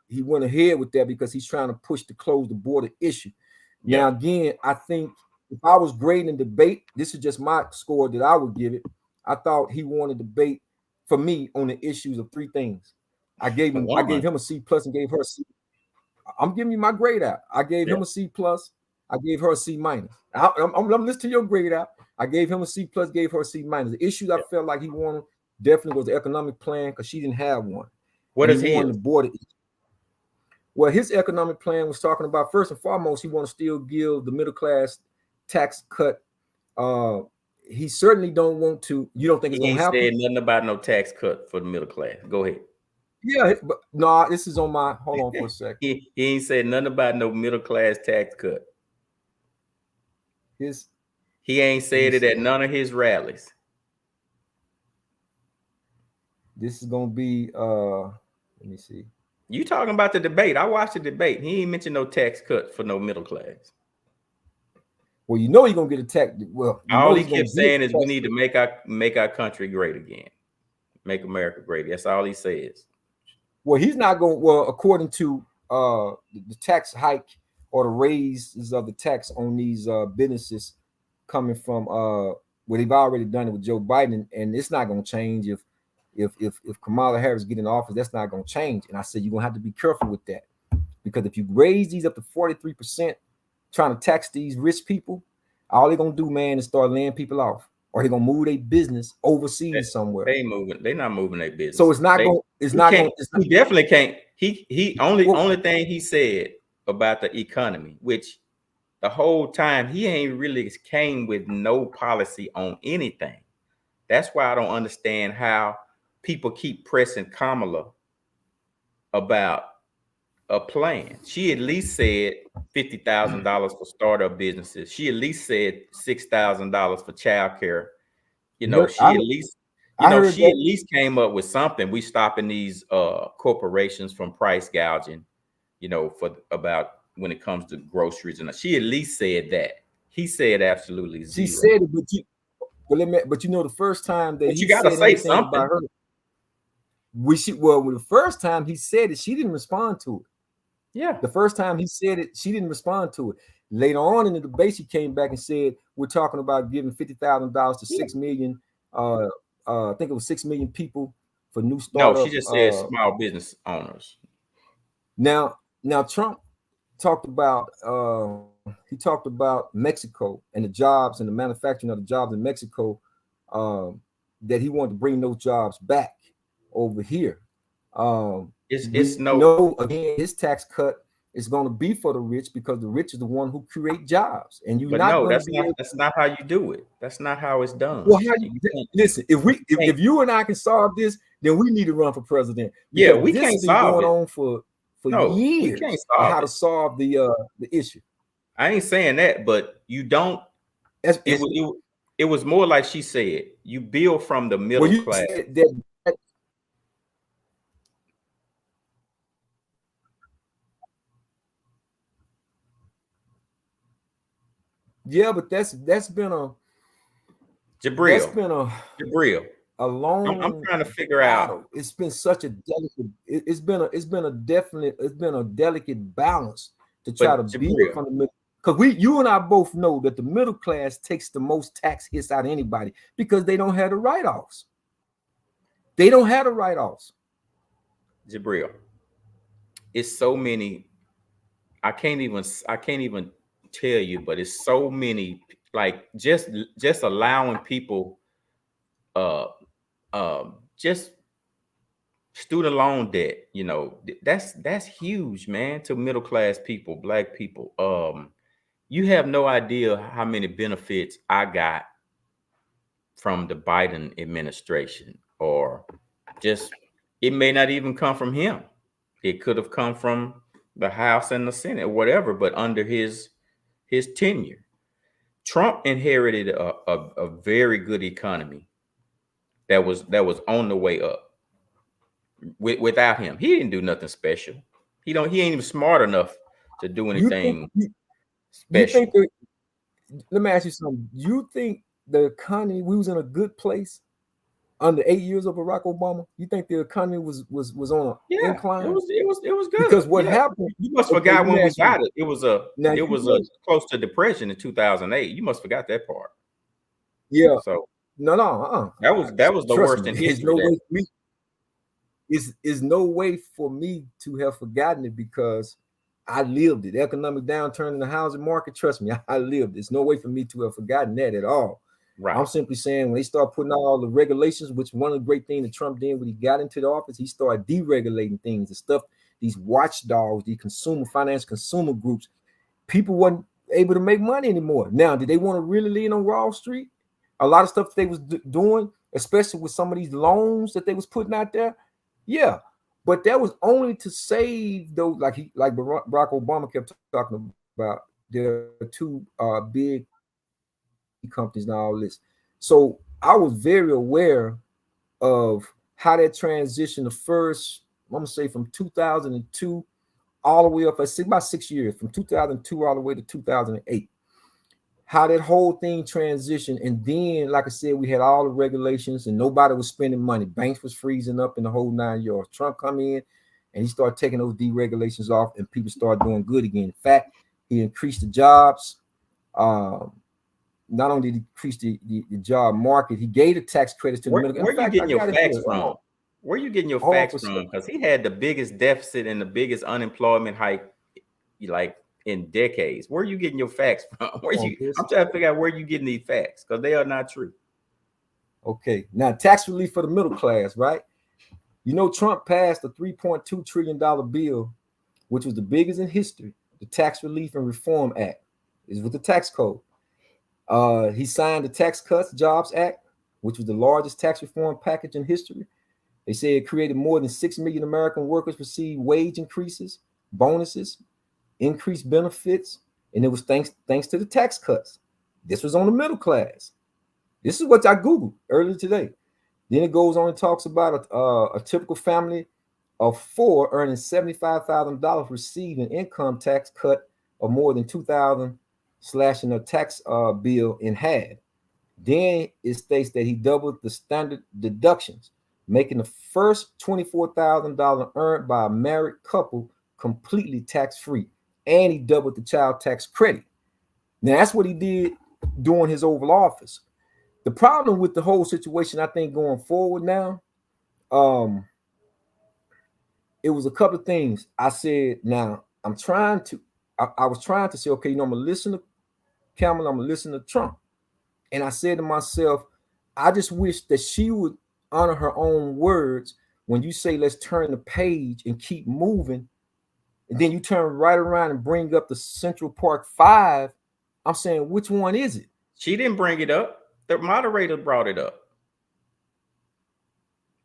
he went ahead with that because he's trying to push to close the border issue. Now, again, I think if I was grading a debate, this is just my score that I would give it. I thought he won a debate for me on the issues of three things. I gave him a C plus and gave her a C. I'm giving you my grade out. I gave him a C plus. I gave her a C minus. I'm listening to your grade out. I gave him a C plus, gave her a C minus. The issue I felt like he wanted definitely was the economic plan because she didn't have one. What is he? The border. Well, his economic plan was talking about, first and foremost, he want to still give the middle class tax cut. He certainly don't want to. You don't think it's going to happen? He ain't said nothing about no tax cut for the middle class. Go ahead. Yeah, but no, this is on my. Hold on for a second. He ain't said nothing about no middle class tax cut. He ain't said it at none of his rallies. This is gonna be. Let me see. You talking about the debate? I watched the debate. He ain't mentioned no tax cut for no middle class. Well, you know he's gonna get attacked. Well, all he kept saying is we need to make our country great again, make America great. That's all he says. Well, he's not going. Well, according to the tax hike or the raises of the tax on these businesses coming from well, they've already done it with Joe Biden, and it's not going to change if Kamala Harris get in office. That's not going to change. And I said you're going to have to be careful with that because if you raise these up to 43%, trying to tax these rich people, all they're going to do, man, is start laying people off. Or they're gonna move their business overseas somewhere. They moving. They're not moving their business. So it's not going. It's not going. He definitely can't. He only thing he said about the economy, which the whole time he ain't really came with no policy on anything. That's why I don't understand how people keep pressing Kamala about a plan. She at least said $50,000 for startup businesses. She at least said $6,000 for childcare. You know, she at least came up with something. We stopping these corporations from price gouging, you know, for about when it comes to groceries. And she at least said that. He said absolutely zero. She said it, but you know, the first time that you gotta say something about her, the first time he said it, she didn't respond to it. Yeah. The first time he said it, she didn't respond to it. Later on in the debate, she came back and said, we're talking about giving $50,000 to 6 million. I think it was 6 million people for new startups. No, she just said small business owners. Now Trump talked about Mexico and the jobs and the manufacturing of the jobs in Mexico, that he wanted to bring those jobs back over here. Again, his tax cut is going to be for the rich because the rich is the one who create jobs, and that's not how you do it. That's not how it's done. Well, listen, if you and I can solve this, then we need to run for president. Yeah, we can't solve it. On for years. We can't solve how to solve the issue. I ain't saying that, but you don't. It was more like she said, you build from the middle class. Yeah, but that's been That's Jabril. been Jabril. a long I'm trying to figure battle. out. It's been such a delicate. It's been a delicate balance to try to But build Jabril, from the middle. Because you and I both know that the middle class takes the most tax hits out of anybody because they don't have the write-offs. They don't have the write-offs. Jabril, it's so many. I can't even tell you, but it's so many. Like just allowing people, uh, just student loan debt. You know, that's huge, man. To middle class people, black people. You have no idea how many benefits I got from the Biden administration, or just it may not even come from him. It could have come from the House and the Senate, whatever. But under his tenure, Trump inherited a very good economy that was on the way up. Without him, he didn't do nothing special. He ain't even smart enough to do You think anything you think special. that, let me ask you something. You think the economy, we was in a good place under 8 years of Barack Obama? You think the economy was on an Yeah, incline? it was Because good. what Yeah, happened? you must Okay, forgot let me when we ask you. got it. It was Now a close to depression in 2008. You must forgot that part. yeah, So no, that was the trust worst me. in There's history. no That way for me. Is no way for me to have forgotten it because I lived it. Economic downturn in the housing market. Trust me, I lived it. There's no way for me to have forgotten that at all. I'm right. simply saying when they start putting out all the regulations, which one of the great things that Trump did when he got into the office, he started deregulating things, the stuff, these watchdogs, the consumer groups. People wasn't able to make money anymore. Now, did they want to really lean on Wall Street? A lot of stuff that they was doing, especially with some of these loans that they was putting out there. Yeah, but that was only to save those, like Barack Obama kept talking about. There are two big companies and all this. So I was very aware of how that transition, the first, I'm gonna say from 2002 all the way up, I see about 6 years, from 2002 all the way to 2008, how that whole thing transitioned. And then, like I said, we had all the regulations and nobody was spending money. Banks was freezing up in the whole 9 yards. Trump come in and he started taking those deregulations off and people started doing good again. In fact, he increased the jobs. Not only did he increase the job market, he gave the tax credits to the middle. In Where you fact, I getting your got it facts here. from? Where you getting your Hold on facts for a second. from? Because he had the biggest deficit and the biggest unemployment hike like in decades. Where are you getting your facts from? I'm trying to figure out where you getting these facts because they are not true. Okay, now tax relief for the middle class, right? You know, Trump passed a $3.2 trillion bill, which was the biggest in history. The Tax Relief and Reform Act is with the tax code. He signed the Tax Cuts Jobs Act, which was the largest tax reform package in history. They say it created more than 6 million American workers received wage increases, bonuses, increased benefits, and it was thanks to the tax cuts. This was on the middle class. This is what I Googled earlier today. Then it goes on and talks about a typical family of four earning $75,000 receive an income tax cut of more than $2,000, slashing a tax bill in half. Then it states that he doubled the standard deductions, making the first $24,000 earned by a married couple completely tax-free. And he doubled the child tax credit. Now, that's what he did during his Oval Office. The problem with the whole situation, I think, going forward now, it was a couple of things. I said, now, I was trying to say, okay, I'm going to listen to Kamala, I'm going to listen to Trump. And I said to myself, I just wish that she would honor her own words when you say, let's turn the page and keep moving. And then you turn right around and bring up the Central Park 5. I'm saying, which one is it? She didn't bring it up. The moderator brought it up.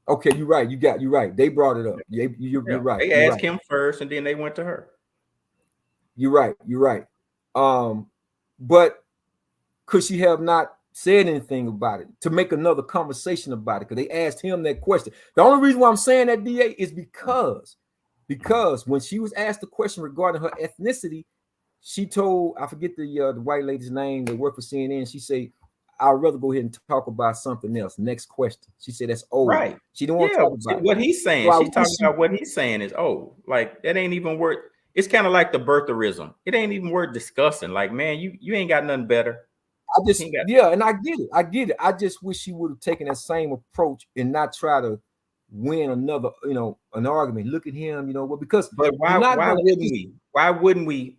Okay, you're right. You're right. They brought it up. You're right. They asked him first, and then they went to her. You're right. You're right. But could she have not said anything about it to make another conversation about it? Because they asked him that question. The only reason why I'm saying that, DA, is because when she was asked the question regarding her ethnicity, she told, I forget the white lady's name that worked for CNN. She said, I'd rather go ahead and talk about something else. Next question. She said that's old. Right. She didn't want to talk about what he's saying. So She's talking about what he's saying is like that ain't even worth. It's kind of like the birtherism. It ain't even worth discussing. Like, man, you ain't got nothing better. And I get it. I just wish she would have taken that same approach and not try to win another, an argument. Look at him, because but why wouldn't we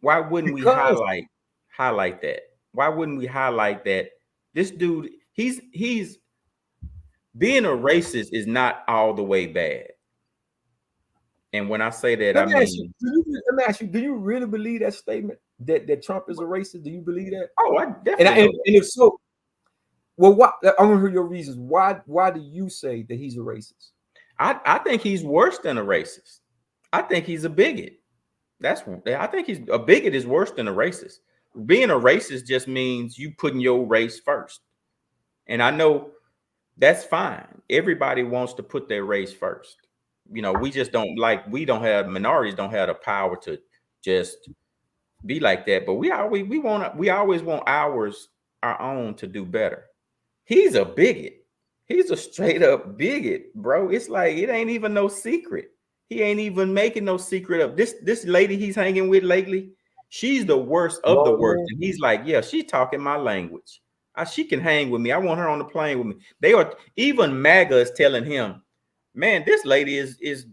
highlight that? Why wouldn't we highlight that this dude, he's being a racist is not all the way bad. And when I say that, let me ask you, do you really believe that statement that Trump is a racist? Do you believe that? Oh, I definitely. And if so, well, what I want to hear your reasons. Why do you say that he's a racist? I think he's worse than a racist. I think he's a bigot. I think he's a bigot is worse than a racist. Being a racist just means you putting your race first. And I know that's fine. Everybody wants to put their race first. We just don't minorities don't have the power to just be like that. But we always want our own to do better. He's a bigot. He's a straight up bigot, bro. It's like it ain't even no secret. He ain't even making no secret of this lady he's hanging with lately. She's the worst of the worst. And he's like, yeah, she's talking my language. She can hang with me. I want her on the plane with me. Even MAGA is telling him, man, this lady is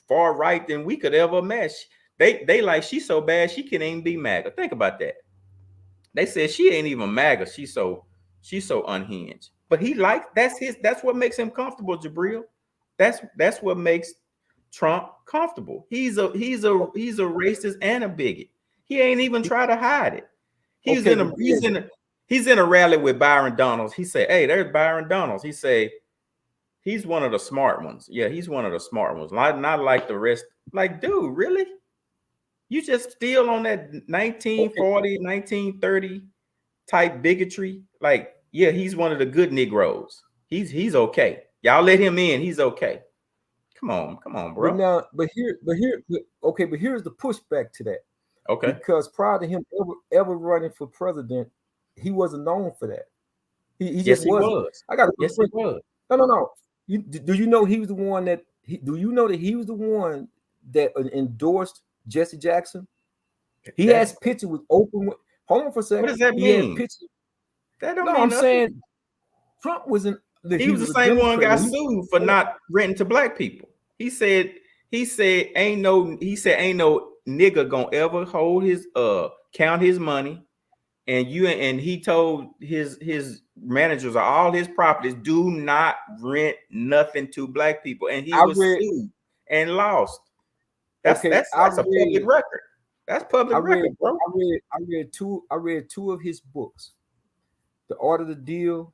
far right than we could ever imagine. They like she's so bad she can't even be MAGA. Think about that. They said she ain't even MAGA. She's so unhinged. But that's what makes him comfortable, Jabril. That's what makes Trump comfortable. He's a racist and a bigot. He ain't even try to hide it. He's in a rally with Byron Donalds. He said, hey, there's Byron Donalds. He said, he's one of the smart ones. Yeah, he's one of the smart ones. Not like the rest. Like, dude, really? You just still on that 1940, 1930 type bigotry? Like, yeah, he's one of the good Negroes. He's okay. Y'all let him in. He's okay. Come on, bro. But here's the pushback to that. Okay. Because prior to him ever running for president, he wasn't known for that. He just wasn't. Was. I got yes, he was. No. Do you know he was the one that? Do you know that he was the one that endorsed Jesse Jackson? He has pictures with open. Hold on for a second. What does that mean? That don't mean I'm nothing. Saying Trump wasn't. He was the same one got sued for not renting to black people. He said ain't no nigga gonna ever hold his count his money, and he told his managers of all his properties, do not rent nothing to black people, and he was sued and lost. That's a public record. That's public record, bro. I read two of his books, The Art of the Deal,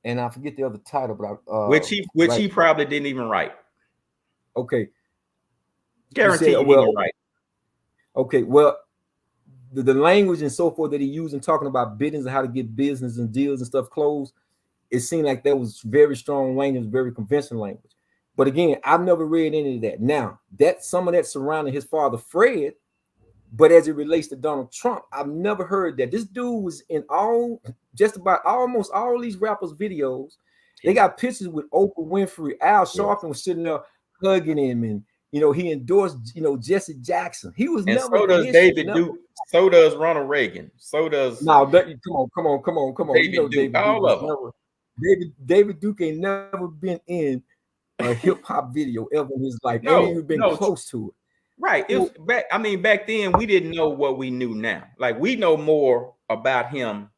and I forget the other title, but which he probably didn't even write. Okay, guarantee you didn't write. Okay, well, the language and so forth that he used in talking about biddings and how to get business and deals and stuff closed, it seemed like that was very strong language, very conventional language. But again, I've never read any of that. Now, that's some of that surrounding his father, Fred. But as it relates to Donald Trump, I've never heard that. This dude was in just about almost all these rappers' videos. They got pictures with Oprah Winfrey. Al Sharpton was sitting there hugging him, and he endorsed Jesse Jackson. He was never. So does David Duke. So does Ronald Reagan. So does come on. David Duke. All of them. David Duke ain't never been in a hip hop video ever in his life. Ain't even been close to it. Right. It was back then we didn't know what we knew now. Like we know more about him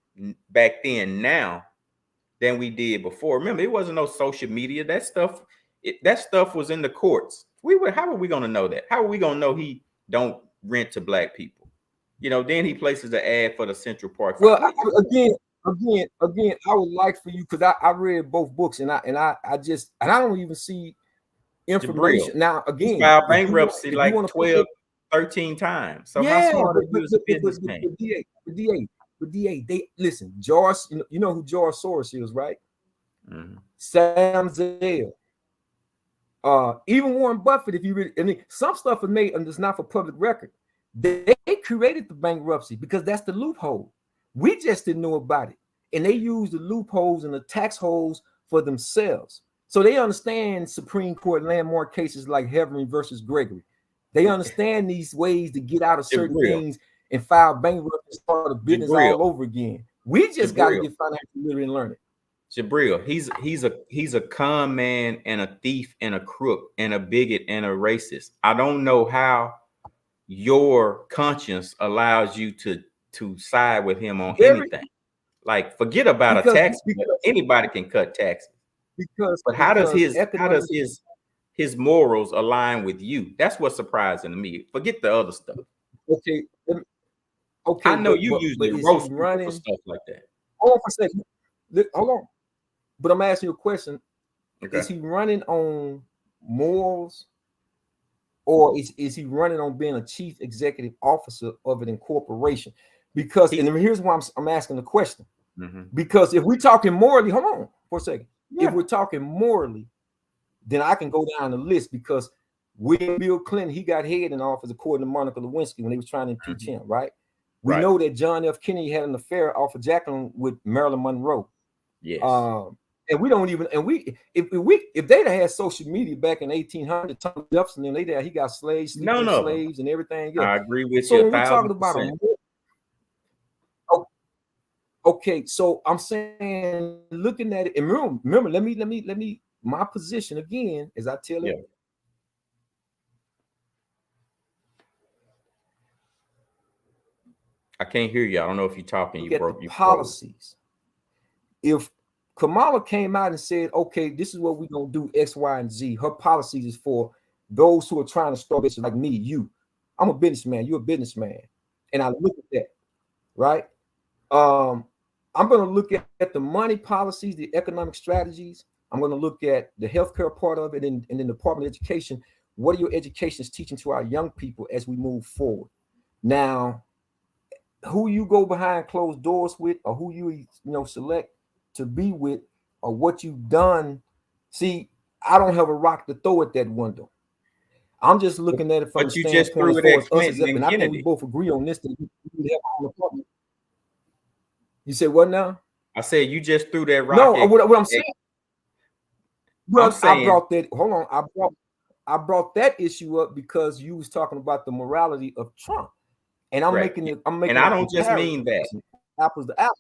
back then now than we did before. Remember, it wasn't no social media. That stuff was in the courts. How are we going to know that? How are we going to know he don't rent to black people? Then he places the ad for the Central Park. Well, again, I would like for you, because I read both books and I don't even see information. Now again, filed bankruptcy like 12, 13 times. So how smart are you as a businessman? But DA, they listen, George, you know who George Soros is, right? Mm-hmm. Sam Zell. Even Warren Buffett, if you really, some stuff is made and it's not for public record. They created the bankruptcy because that's the loophole. We just didn't know about it. and they use the loopholes and the tax holes for themselves. So they understand Supreme Court landmark cases like Heavenly versus Gregory. They understand these ways to get out of certain things and file bankruptcy and start a business all over again. We just got to get financial literacy and learn it. Jabril, he's a con man and a thief and a crook and a bigot and a racist. I don't know how your conscience allows you to side with him on anything. Like, forget about a tax. Anybody can cut taxes. But how does his morals align with you? That's what's surprising to me. Forget the other stuff. Okay. I know you usually roast people for stuff like that. Hold on for a second. Hold on. But I'm asking you a question. Okay. Is he running on morals, or is he running on being a chief executive officer of an incorporation? Because, and here's why I'm asking the question. Mm-hmm. Because if we're talking morally, hold on for a second. Yeah. If we're talking morally, then I can go down the list, because William Bill Clinton, he got head in office according to Monica Lewinsky when they was trying to impeach him, right? We know that John F. Kennedy had an affair off of Jacqueline with Marilyn Monroe. Yes. And we don't even, and if they'd have had social media back in 1800, Thomas Jefferson, and he got slaves, slaves and everything else. I agree with you. So when we're talking about okay, so I'm saying, looking at it, and remember, let me my position again, as I tell it. I can't hear you. I don't know if you're talking. You broke your policies. If Kamala came out and said, okay, this is what we're going to do, X, Y, and Z. Her policies is for those who are trying to start business like me, you. I'm a businessman. You're a businessman. And I look at that, right? I'm going to look at the money policies, the economic strategies. I'm going to look at the healthcare part of it, and then the Department of Education. What are your educations teaching to our young people as we move forward? Now, who you go behind closed doors with, or who you select to be with, or what you've done. See, I don't have a rock to throw at that window. I'm just looking at it from the standpoint as far as us, and I think we both agree on this. You said what now? I said you just threw that rock. No, what I'm saying. Well, I brought that. Hold on, I brought that issue up because you was talking about the morality of Trump, and I'm making it. And I don't just mean that apples to apples.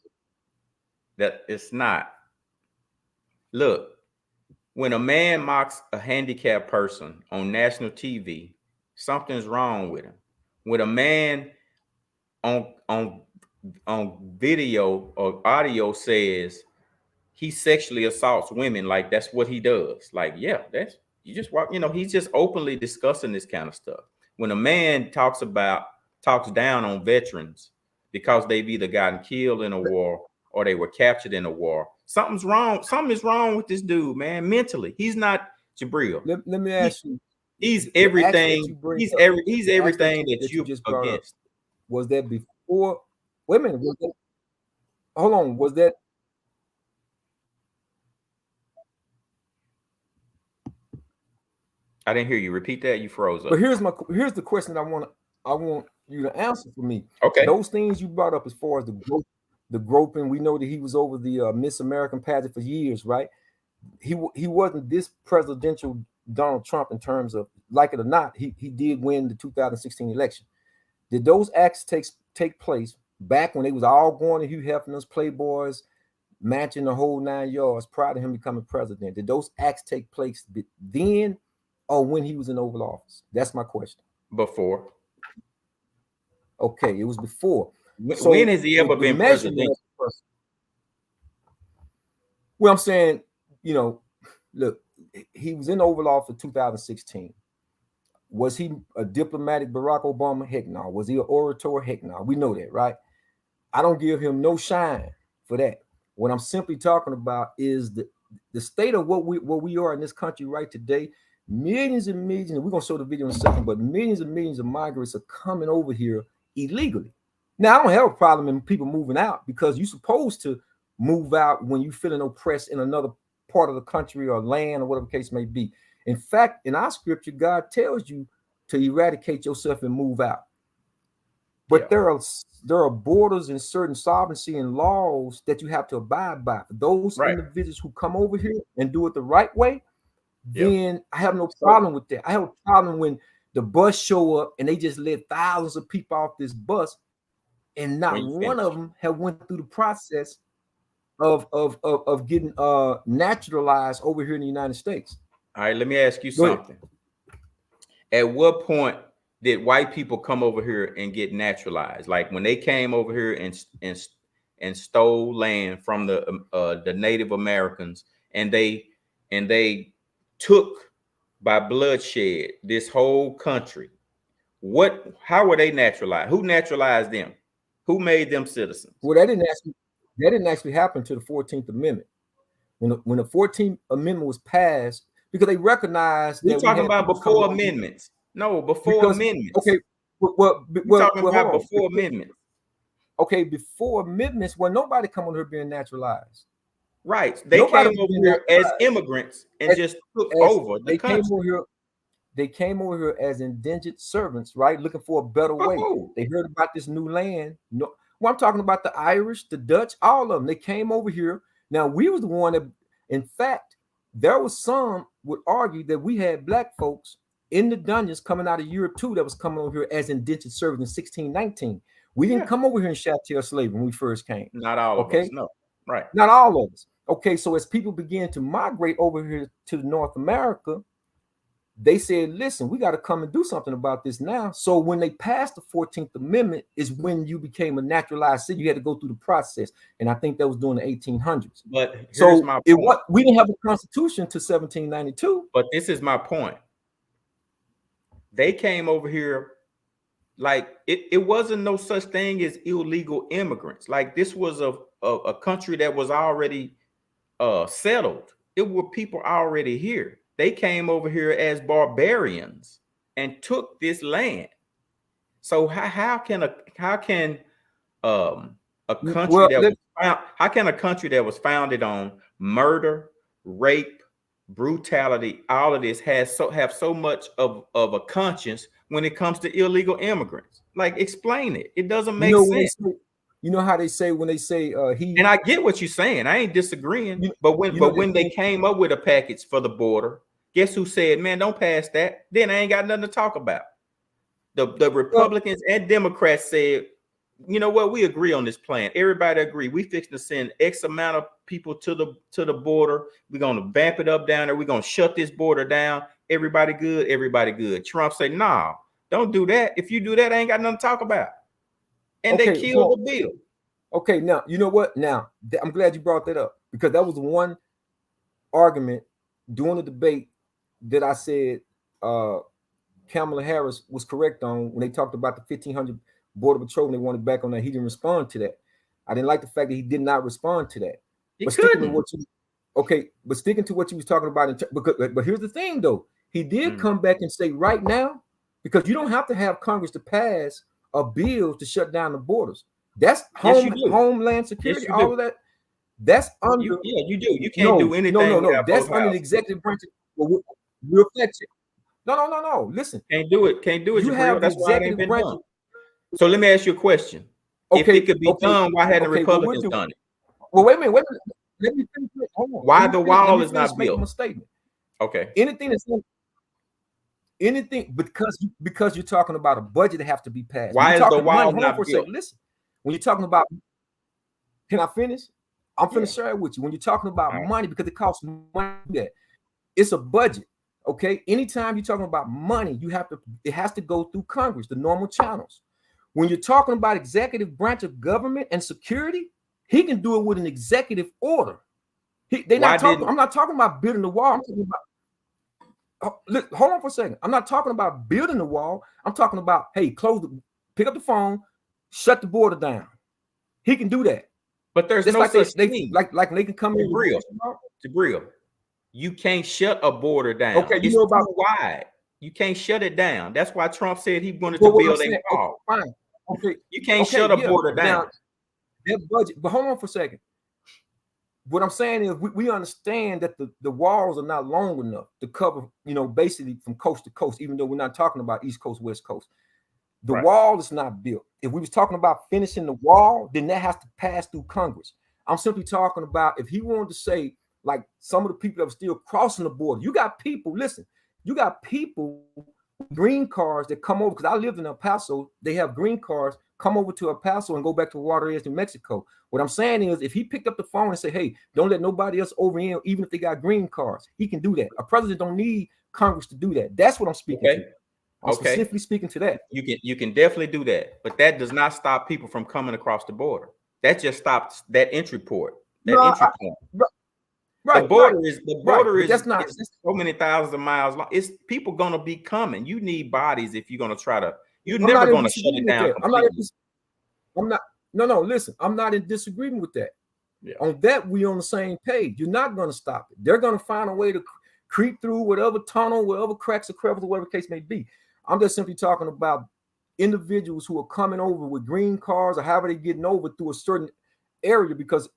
That it's not. Look, when a man mocks a handicapped person on national TV, something's wrong with him. When a man on video or audio says he sexually assaults women, like that's what he does. Like, yeah, that's you just walk. He's just openly discussing this kind of stuff. When a man talks down on veterans because they've either gotten killed in a war or they were captured in a war, something's wrong. Something is wrong with this dude, man. Mentally, he's not Jabril. Let me ask you. He's everything. He's everything that you just against. Was that before? Wait a minute. Hold on. Was that? I didn't hear you. Repeat that. You froze up. But here's the question I want you to answer for me. Okay. Those things you brought up as far as the groping, we know that he was over the Miss American pageant for years, right? He wasn't this presidential Donald Trump in terms of, like it or not, he did win the 2016 election. Did those acts take place back when they was all going to Hugh Hefner's Playboys, matching the whole 9 yards prior to him becoming president? Did those acts take place then, or when he was in Oval Office? That's my question. Before. Okay, it was before. So when has he ever been president? Well, I'm saying, look, he was in Oval Office for 2016. Was he a diplomatic Barack Obama? Heck no. Was he an orator? Heck no. We know that, right? I don't give him no shine for that. What I'm simply talking about is the state of what we are in this country right today. Millions and millions, and we're going to show the video in a second, but millions and millions of migrants are coming over here illegally. Now, I don't have a problem in people moving out, because you're supposed to move out when you're feeling oppressed in another part of the country or land or whatever the case may be. In fact, in our scripture, God tells you to eradicate yourself and move out. But there are borders and certain sovereignty and laws that you have to abide by. For those individuals who come over here and do it the right way, then I have no problem with that. I have a problem when the bus show up and they just let thousands of people off this bus, and not one of them have went through the process of getting naturalized over here in the United States. All right, let me ask you something. At what point did white people come over here and get naturalized? Like when they came over here and stole land from the Native Americans, and they took by bloodshed this whole country. How were they naturalized? Who naturalized them? Who made them citizens? Well, that didn't actually happen to the 14th Amendment. When the 14th Amendment was passed, because they recognized we're talking about before amendments. No, before amendments. Okay, we're talking about before amendments. Okay, before amendments, well, nobody come on here being naturalized. Right. They came over here as immigrants and just took over the country. They came over here as indentured servants, right? Looking for a better way. They heard about this new land. No, well, I'm talking about the Irish, the Dutch, all of them. They came over here. Now, we was the one that, in fact, there was some would argue that we had black folks in the dungeons coming out of Europe too that was coming over here as indentured servants in 1619. We didn't come over here in chattel slavery when we first came. Not all of us, no. Right. Not all of us. Okay, so as people began to migrate over here to North America, they said, listen, we got to come and do something about this now. So when they passed the 14th Amendment is when you became a naturalized citizen. You had to go through the process. And I think that was during the 1800s. But here's my point. We didn't have a constitution to 1792. But this is my point. They came over here like it wasn't no such thing as illegal immigrants. Like this was a country that was already settled. It were people already here. They came over here as barbarians and took this land. So how can a country that was founded on murder, rape, brutality, all of this have so much of a conscience when it comes to illegal immigrants? Like, explain it. It doesn't make sense. You know how they say when they say and I get what you're saying. I ain't disagreeing. But when they came up with a package for the border, guess who said, man, don't pass that? Then I ain't got nothing to talk about. The Republicans and Democrats said, you know what, we agree on this plan. Everybody agree. We fixing to send X amount of people to the border. We're gonna vamp it up down there. We're gonna shut this border down. Everybody good, everybody good. Trump said, nah, don't do that. If you do that, I ain't got nothing to talk about. And they killed the bill. Okay, now you know what? Now I'm glad you brought that up, because that was the one argument during the debate that I said Kamala Harris was correct on when they talked about the 1,500 Border Patrol and they wanted back on that. He didn't respond to that. I didn't like the fact that he did not respond to that. But sticking to what you was talking about, but here's the thing though. He did come back and say right now, because you don't have to have Congress to pass a bill to shut down the borders. That's homeland security, all of that. That's under. You do. You can't do anything. No. That's under the executive branch. We'll fix it. No. Listen. Can't do it. You have that's why it ain't been done. So let me ask you a question. If it could be done, why hadn't the Republicans done it? Well, wait a minute. Let me finish it. Hold on. Why the wall is not built? A statement. Okay. Anything because you're talking about a budget that have to be passed. Why is the wall not built? Listen, when you're talking about, can I finish? I'm finna share it with you. When you're talking about money, because it costs money, it's a budget. Okay. Anytime you're talking about money, it has to go through Congress, the normal channels. When you're talking about executive branch of government and security, he can do it with an executive order. I'm not talking about building the wall. I'm talking about. Hold on for a second. I'm not talking about building the wall. I'm talking about, hey, pick up the phone, shut the border down. He can do that. But there's no such thing. Like they can come in. Jabril, you can't shut a border down. Okay, you know about wide. You can't shut it down. That's why Trump said he wanted to build a wall. Fine. Okay. You can't shut a border down. Now, their budget, but hold on for a second. What I'm saying is we understand that the walls are not long enough to cover, basically from coast to coast, even though we're not talking about East Coast, West Coast. The wall is not built. If we was talking about finishing the wall, then that has to pass through Congress. I'm simply talking about if he wanted to say, like some of the people that were still crossing the border, you got people, listen, you got people with green cards that come over, because I lived in El Paso, they have green cards, come over to El Paso and go back to Juarez, New Mexico. What I'm saying is, if he picked up the phone and said, hey, don't let nobody else over in, even if they got green cards, he can do that. A president don't need Congress to do that. That's what I'm speaking to. I'm specifically speaking to that. You can definitely do that, but that does not stop people from coming across the border. That just stops that entry port, entry point. Right, the border is that's not so many thousands of miles long. It's people gonna be coming. You need bodies if you're gonna try to. You're never gonna shut it down completely. Listen, I'm not in disagreement with that. Yeah. On that, we on the same page. You're not gonna stop it. They're gonna find a way to creep through whatever tunnel, whatever cracks or crevices, whatever the case may be. I'm just simply talking about individuals who are coming over with green cars or however they're getting over through a certain area, because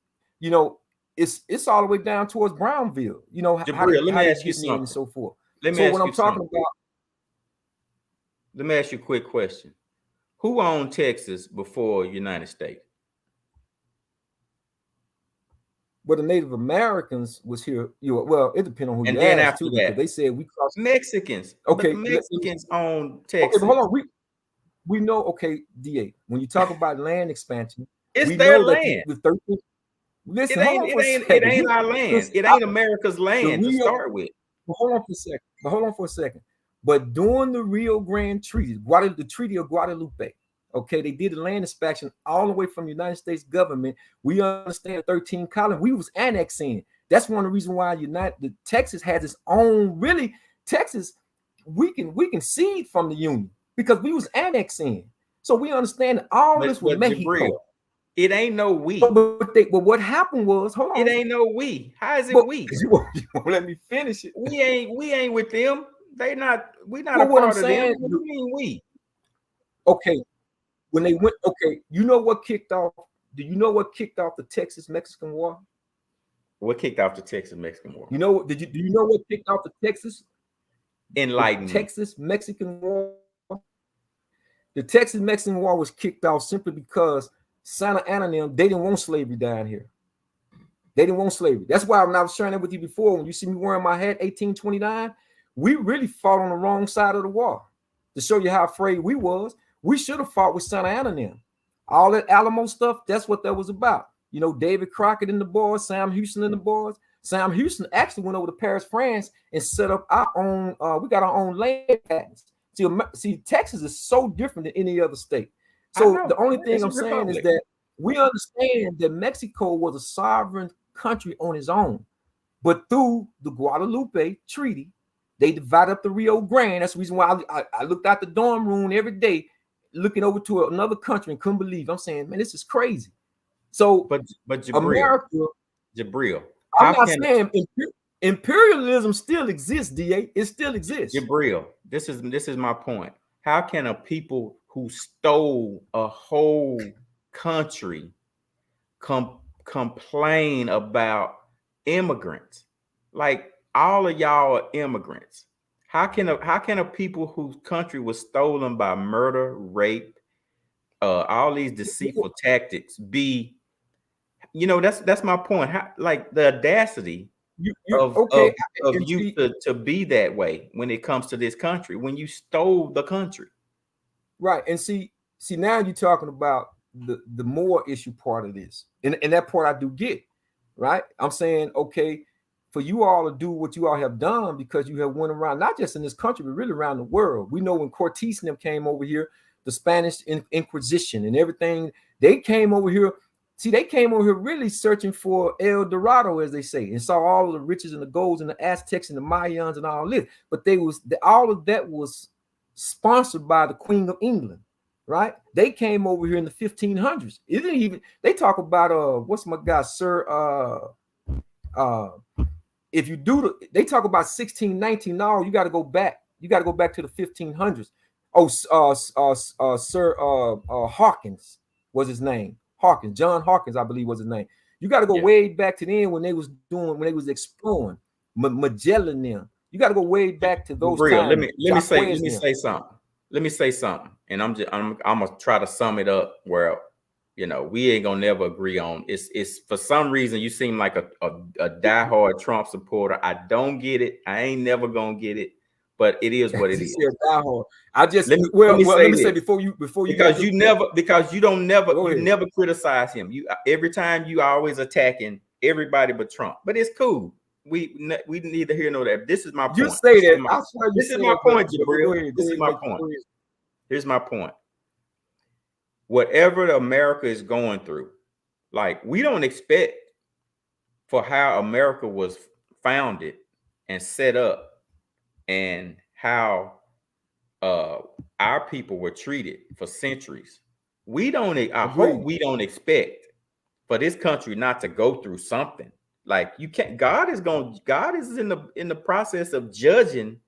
it's all the way down towards Brownville. Jabril, let me ask you something and so forth. Let me ask you a quick question. Who owned Texas before United States? Well, the Native Americans was here. Well, it depends on who and you then ask after too, that, because they said we crossed Mexicans. Okay, the Mexicans own Texas. Okay, but hold on. We know. Okay, DA. When you talk about land expansion, it's we their know land. That with 13. Listen, it ain't our land. It ain't America's land to start with. Hold on for a second. But during the Rio Grande Treaty, the Treaty of Guadalupe, okay, they did a land inspection all the way from the United States government. We understand 13 colonies. We was annexing. That's one of the reasons why Texas has its own. Really, Texas, we can cede from the Union because we was annexing. So we understand all this with Mexico. Jabril, it ain't no we. But what happened was, hold on. It ain't no we. How is it we? You won't let me finish it. We ain't with them. We not a part of them. What do you mean we? Okay. When they went, you know what kicked off? Do you know what kicked off the Texas-Mexican War? What kicked off the Texas-Mexican War? Do you know what kicked off the Texas-Mexican War? The Texas-Mexican War was kicked off simply because Santa Anna and them, they didn't want slavery down here. They didn't want slavery. That's why when I was sharing that with you before, when you see me wearing my hat 1829, we really fought on the wrong side of the war. To show you how afraid we was, we should have fought with Santa Anna and them. All that Alamo stuff, that's what that was about. David Crockett and the boys, Sam Houston and the boys. Sam Houston actually went over to Paris, France, and set up our own, we got our own land patents. See, Texas is so different than any other state. So the only thing I'm saying is that we understand that Mexico was a sovereign country on its own. But through the Guadalupe Treaty, they divided up the Rio Grande. That's the reason why I looked out the dorm room every day, looking over to another country and couldn't believe. I'm saying, man, this is crazy. So, but Jabril, Jabril, I'm not saying imperialism still exists, DA. It still exists. Jabril, this is my point. How can a people who stole a whole country complain about immigrants? Like, all of y'all are immigrants. How can a people whose country was stolen by murder, rape, all these deceitful tactics be? That's my point. How, like, the audacity of you to be that way when it comes to this country, when you stole the country. Right. And see now you're talking about the more issue part of this. And that part I do get, right? I'm saying, okay, for you all to do what you all have done, because you have went around, not just in this country, but really around the world. We know when Cortés and them came over here, the Spanish Inquisition and everything, they came over here. See, they came over here really searching for El Dorado, as they say, and saw all of the riches and the golds and the Aztecs and the Mayans and all this. But all of that was sponsored by the Queen of England, right? They came over here in the 1500s. It didn't even. They talk about what's my guy, Sir? If you do they talk about 1619. No, you got to go back. You got to go back to the 1500s. Sir Hawkins was his name. John Hawkins, I believe was his name. You got to go way back to then when they was exploring Magellan. Them. You got to go way back to those times. Let me say something. let me say something, and I'm gonna try to sum it up where, you know, we ain't gonna never agree on. It's for some reason you seem like a diehard Trump supporter. I don't get it. I ain't never gonna get it, but it is what it You is. said diehard. I just Let me say before you because you never Go ahead. never criticize him. You every time you always attacking everybody but Trump. But it's cool. We neither here nor there. This is my point. You say that. I swear you This is say my it, point, but Jabril. go ahead. This is my point. Here's my point. Whatever America is going through, like, we don't expect for how America was founded and set up and how our people were treated for centuries. I hope we don't expect for this country not to go through something. Like, you can't, God is in the process of judging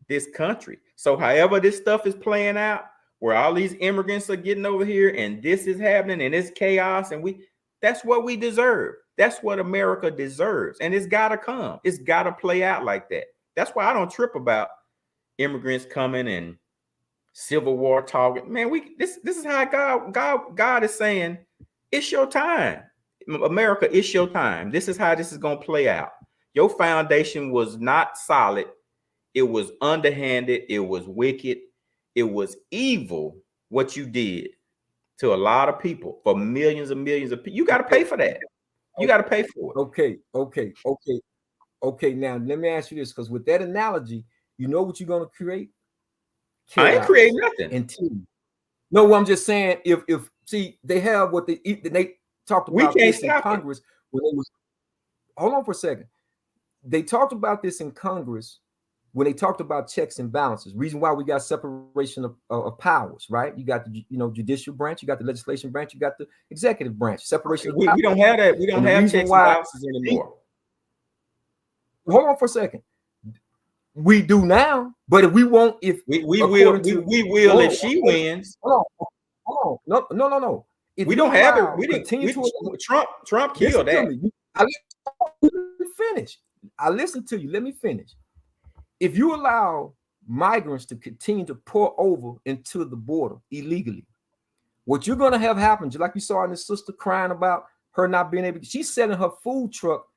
this country. So however this stuff is playing out, where all these immigrants are getting over here and this is happening and it's chaos, and that's what we deserve. That's what America deserves. And it's got to come. It's got to play out like that. That's why I don't trip about immigrants coming and Civil War talk. Man, this is how God is saying, it's your time. America, it's your time. This is how this is going to play out. Your foundation was not solid. It was underhanded. It was wicked. It was evil what you did to a lot of people, for millions and millions of people. You got to pay for that. You got to pay for it. Okay. Now let me ask you this, because with that analogy, you know what you're going to create? Chaos. I ain't creating nothing. And no, I'm just saying, if see, they have what they talked about this in Congress when it was. Hold on for a second. They talked about this in Congress when they talked about checks and balances. Reason why we got separation of powers, right? You got the judicial branch, you got the legislation branch, you got the executive branch. Separation. We don't have that. We don't have checks and balances anymore. Hold on for a second. We do now, but if we won't, if we will if she wins. Hold on. No. If we don't have it. We didn't. Trump killed that. Let me finish. I listened to you. Let me finish. If you allow migrants to continue to pour over into the border illegally, what you're going to have happen, just like you saw in this sister crying about her not being able, she's selling her food truck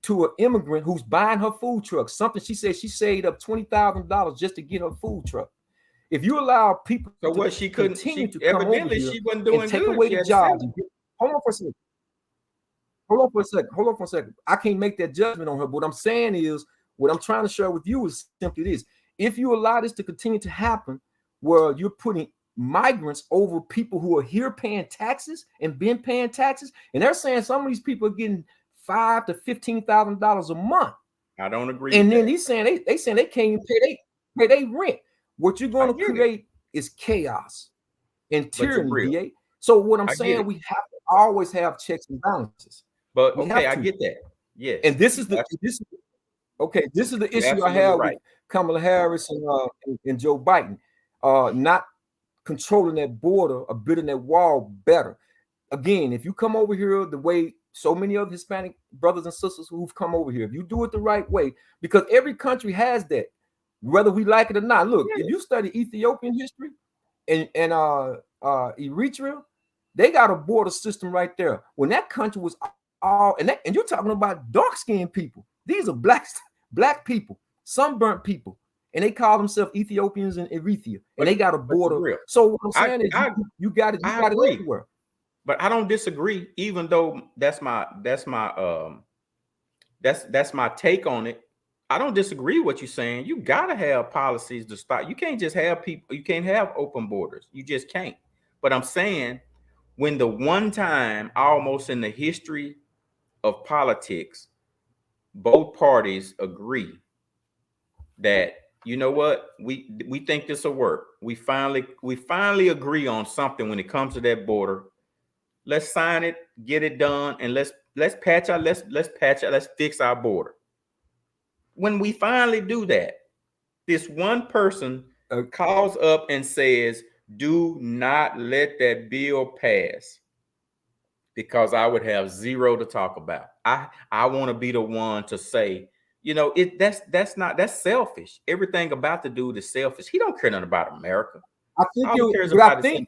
to an immigrant who's buying her food truck. Something she said she saved up $20,000 just to get her food truck. If you allow people she couldn't continue to come over here she wasn't doing and take good. away the jobs. Hold on for a second. I can't make that judgment on her. What I'm saying is, what I'm trying to share with you is simply this. If you allow this to continue to happen, where you're putting migrants over people who are here paying taxes and been paying taxes, and they're saying some of these people are getting $5,000 to $15,000 a month. I don't agree. And then he's saying they saying they can't even pay their rent. What you're going to create is chaos and tyranny, DA. So what I'm saying, we have to always have checks and balances. But okay, I get that. Yeah. And this is the issue I have with Kamala Harris and Joe Biden, not controlling that border or building that wall better. Again, if you come over here the way so many of Hispanic brothers and sisters who've come over here, if you do it the right way, because every country has that, whether we like it or not. Look, if you study Ethiopian history and Eritrea, they got a border system right there. When that country was all, and you're talking about dark-skinned people. These are black people, sunburnt people, and they call themselves Ethiopians and Eritrea, and they got a border. So what I'm saying is, you got it everywhere. But I don't disagree, even though that's my take on it. I don't disagree with what you're saying. You gotta have policies to stop. You can't just have people. You can't have open borders. You just can't. But I'm saying, when the one time almost in the history of politics, both parties agree that, you know what, we think this will work. We finally agree on something when it comes to that border. Let's sign it, get it done, and let's fix our border. When we finally do that, this one person calls up and says, do not let that bill pass, because I would have zero to talk about. I want to be the one to say, you know, that's selfish. Everything about the dude is selfish. He don't care nothing about America. I think All he cares but I about is think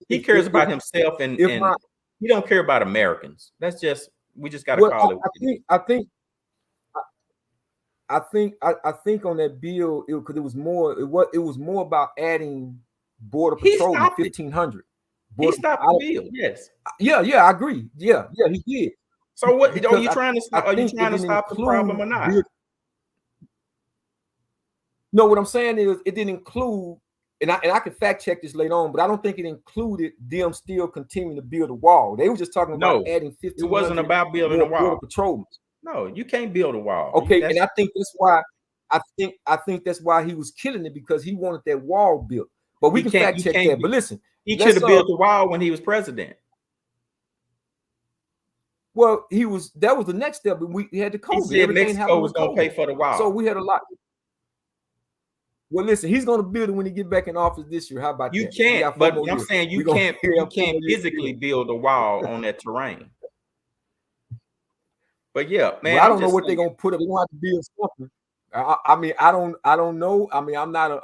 he cares about himself, and my, he don't care about Americans. That's just, we just got to well, call it. I think on that bill, because it was more about adding border He patrolmen, stopped it. 1,500. He stopped the bill. Yes. Yeah, I agree. Yeah, he did. So what are Because you trying to stop? Are you trying to stop the problem or not? No, what I'm saying is it didn't include, and I can fact check this later on, but I don't think it included them still continuing to build a wall. They were just talking about adding 1,500. It wasn't about building a wall. Border patrolmen. No, you can't build a wall. Okay, and I think that's why I think that's why he was killing it, because he wanted that wall built. But we can fact check that. But listen, he should have built a wall when he was president. Well, that was the next step, but we had the COVID. He said Mexico was going to pay for the wall. So we had a lot. Well, listen, he's going to build it when he get back in office this year. How about you that? Can't, but I'm saying you can't physically build a wall on that terrain. But yeah, man, well, I don't know what they're going to put up. They want to build something. I mean, I don't know. I mean, I'm not a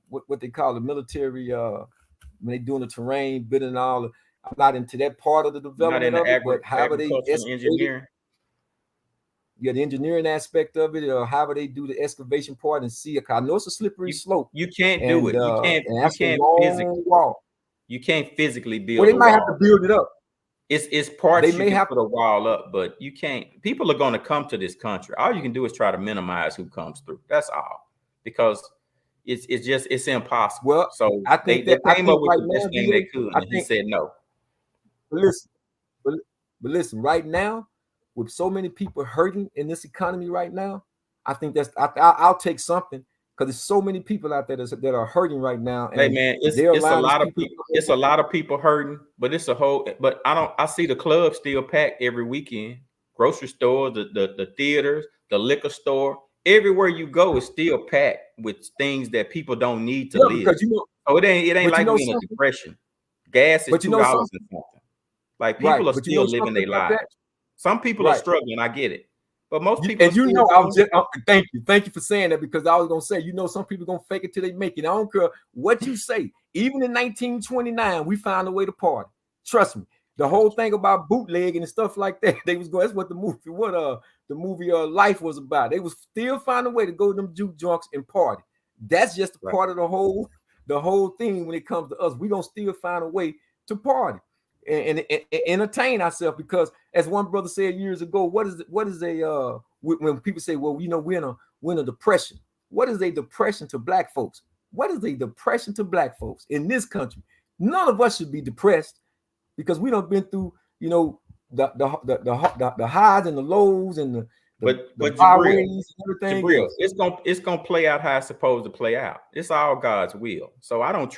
what they call the military when they doing the terrain building and all. I'm not into that part of the development of it, but however they engineering. Yeah, the engineering aspect of it, or however they do the excavation part and see. I know it's a slippery slope. You can't do it. You can't physically build. Well, they might have to build it up. It's parts they may have to put a wall up, but you can't. People are going to come to this country. All you can do is try to minimize who comes through. That's all, because it's impossible. Well, so I think they came up with the best thing they could, and he said no. But listen, right now, with so many people hurting in this economy right now, I think I'll take something, because there's so many people out there that are hurting right now. And hey man, it's a lot of people. It's a lot of people hurting, but it's a whole. But I see the club still packed every weekend. Grocery store, the theaters, the liquor store, everywhere you go is still packed with things that people don't need to live. Because it ain't like we're in a depression. Gas is $2 and something. Like people are still living their lives. Some people are struggling. I get it, but most people. And thank you for saying that, because I was gonna say, some people gonna fake it till they make it. I don't care what you say. Even in 1929, we found a way to party. Trust me. The whole thing about bootlegging and stuff like that, they was going. That's what the movie Life was about. They was still finding a way to go to them juke joints and party. That's just a part of the whole thing. When it comes to us, we gonna still find a way to party and entertain ourselves, because as one brother said years ago, what is when people say, well, we're in a depression. What is a depression to black folks? What is a depression to black folks in this country? None of us should be depressed, because we done been through the highs and the lows and the highways and everything. It's gonna play out how it's supposed to play out. It's all God's will. So I don't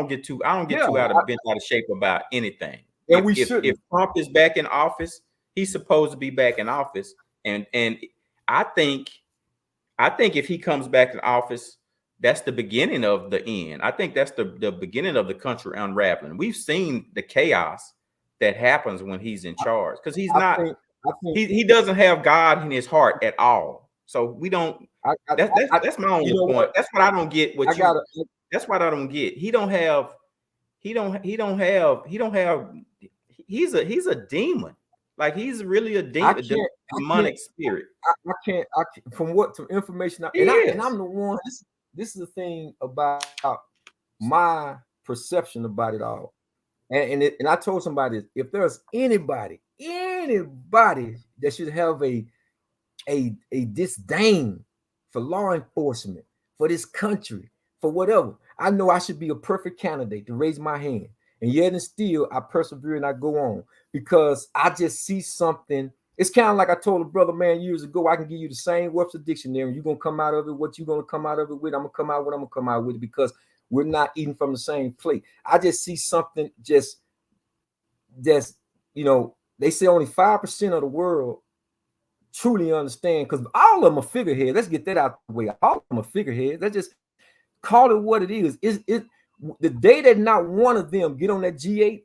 get too out of shape about anything. And if Trump is back in office, he's supposed to be back in office. And I think if he comes back in office, that's the beginning of the end. I think that's the beginning of the country unraveling. We've seen the chaos that happens when he's in charge, because he doesn't have God in his heart at all. So we don't. That's my only point. That's what I don't get. That's what I don't get. He's a demon. Like, he's really a demon, demonic spirit. I can't. From information, and I'm the one. This is the thing about my perception about it all. And I told somebody, if there's anybody that should have a disdain for law enforcement, for this country, for whatever, I know I should be a perfect candidate to raise my hand. And yet and still, I persevere and I go on, because I just see something. It's kind of like I told a brother, man, years ago, I can give you the same Webster dictionary. You're going to come out of it what you're going to come out of it with. I'm going to come out with it, because we're not eating from the same plate. I just see something just they say only 5% of the world truly understand, because all of them are figureheads. Let's get that out the way. All of them are figureheads. Let's just call it what it is. The day that not one of them get on that G8,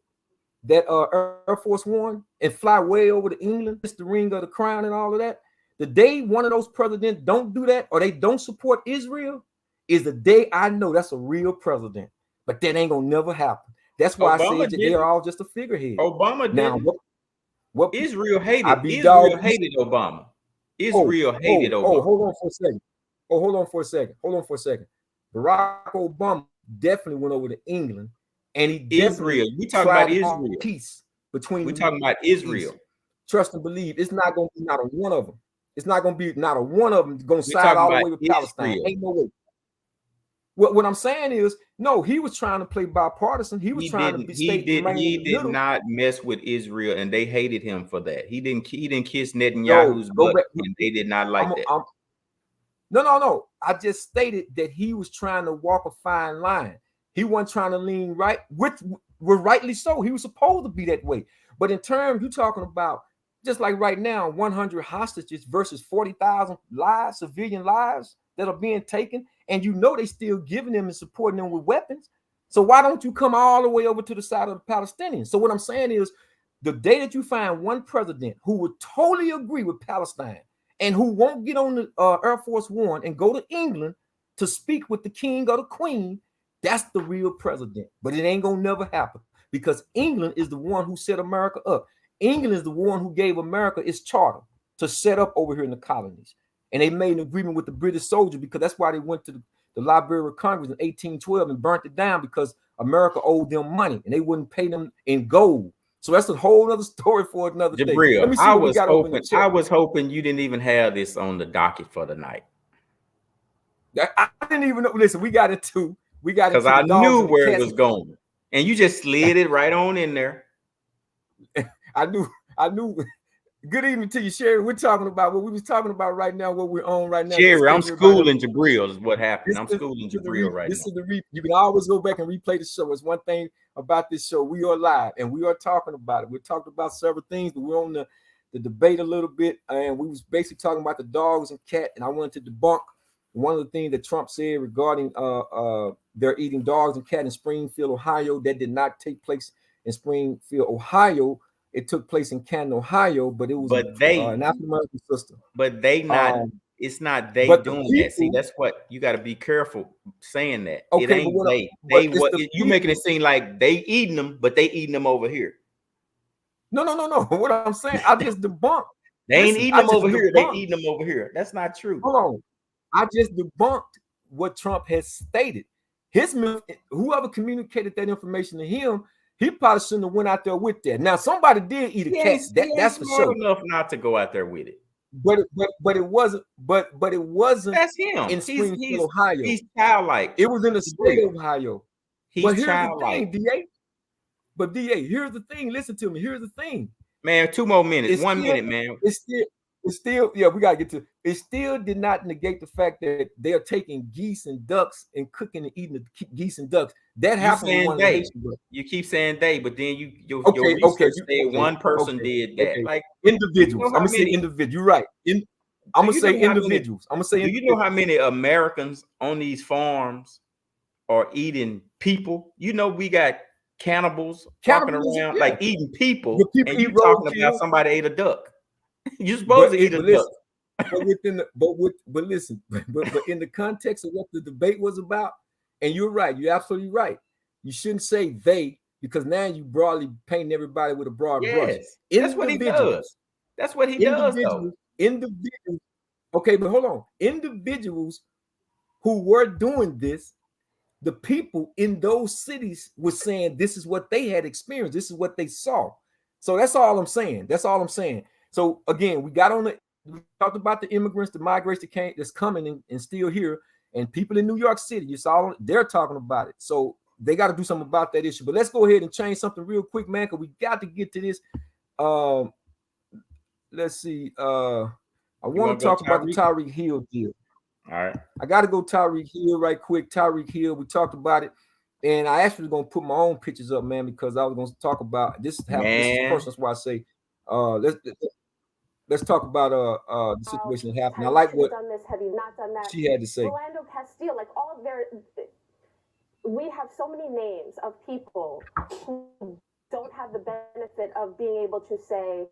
that Air Force One, and fly way over to England, just the ring of the crown and all of that, the day one of those presidents don't do that or they don't support Israel is the day I know that's a real president. But that ain't gonna never happen. That's why Obama I said that they didn't. are all just a figurehead. Obama Now, didn't. what Israel I hated. be Israel dog. hated Obama. Israel hated Obama. Hold on for a second. Hold on for a second. Barack Obama definitely went over to England, and he definitely Israel. We talking about tried to have Israel. peace between. We talking about Israel. Trust and believe. It's not gonna be not a one of them. It's not gonna be not a one of them gonna We side talking all the about way with Israel. Palestine. Ain't no way. What I'm saying is, no, he was trying to play bipartisan. He was trying to be state He did not mess with Israel, and they hated him for that. He didn't kiss Netanyahu's butt, and they did not like that. No. I just stated that he was trying to walk a fine line. He wasn't trying to lean right, which were rightly so. He was supposed to be that way. But in terms, you're talking about just like right now, 100 hostages versus 40,000 lives, civilian lives that are being taken, and you know they still giving them and supporting them with weapons. So why don't you come all the way over to the side of the Palestinians? So what I'm saying is, the day that you find one president who would totally agree with Palestine and who won't get on the Air Force One and go to England to speak with the king or the queen, that's the real president. But it ain't gonna never happen because England is the one who set America up. England is the one who gave America its charter to set up over here in the colonies. And they made an agreement with the British soldier because that's why they went to the Library of Congress in 1812 and burnt it down because America owed them money and they wouldn't pay them in gold. So that's a whole other story for another day. Let me see what we got over in the chat. I was hoping you didn't even have this on the docket for the night. I didn't even know. Listen, we got it too. We got it because I knew where it was going, and you just slid it right on in there. I knew. Good evening to you, Sherry. We're talking about what we was talking about right now. What we're on right now. Sherry, I'm schooling Jabril. Is what happened. I'm schooling Jabril right now. This is you can always go back and replay the show. It's one thing about this show. We are live and we are talking about it. We talked about several things, but we're on the debate a little bit, and we was basically talking about the dogs and cat. And I wanted to debunk one of the things that Trump said regarding they're eating dogs and cat in Springfield, Ohio. That did not take place in Springfield, Ohio. It took place in Canton, Ohio, but it was an African American system. But they not. It's not they doing that. See, that's what you got to be careful saying that. Okay, it ain't they. What you making it seem like they eating them, but they eating them over here. No. What I'm saying, I just debunked. They ain't eating them over here. They eating them over here. That's not true. Hold on. I just debunked what Trump has stated. Whoever communicated that information to him, he probably shouldn't have went out there with that. Now, somebody did eat a cat. That's for sure. Enough not to go out there with it. But it wasn't. But it wasn't. That's him. In Springfield, Ohio. He's childlike. It was in the state of Ohio. He's childlike. DA. But DA, here's the thing. Listen to me. Here's the thing. Man, 2 more minutes. 1 minute, man. It's still, yeah, we gotta get to it. Still did not negate the fact that they are taking geese and ducks and cooking and eating the geese and ducks. That happened. You keep saying they, but then your research said one person did that. Like individuals. I'm gonna say individuals. You're right. I'm gonna say individuals. I'm gonna say. Do you know how many Americans on these farms are eating people? You know, we got cannibals walking around like eating people, and you talking about somebody ate a duck. You're supposed to eat a duck. But listen, in the context of what the debate was about, and you're right, you're absolutely right. You shouldn't say they, because now you broadly paint everybody with a broad brush. That's what he does. That's what he does. Individuals. Okay, but hold on. Individuals who were doing this, the people in those cities were saying this is what they had experienced. This is what they saw. So that's all I'm saying. So again, we talked about the immigrants, the migrants that's coming and still here, and people in New York City. You saw they're talking about it. So they got to do something about that issue. But let's go ahead and change something real quick, man, because we got to get to this. Let's see. I want to talk about the Tyreek Hill deal. All right. I got to go Tyreek Hill right quick. Tyreek Hill, we talked about it. And I actually was going to put my own pictures up, man, because I was going to talk about this. This is personal. That's why I say, let's talk about the situation that happened. I like what have you not done that? She had to say. Rolando Castillo, like all of we have so many names of people who don't have the benefit of being able to say,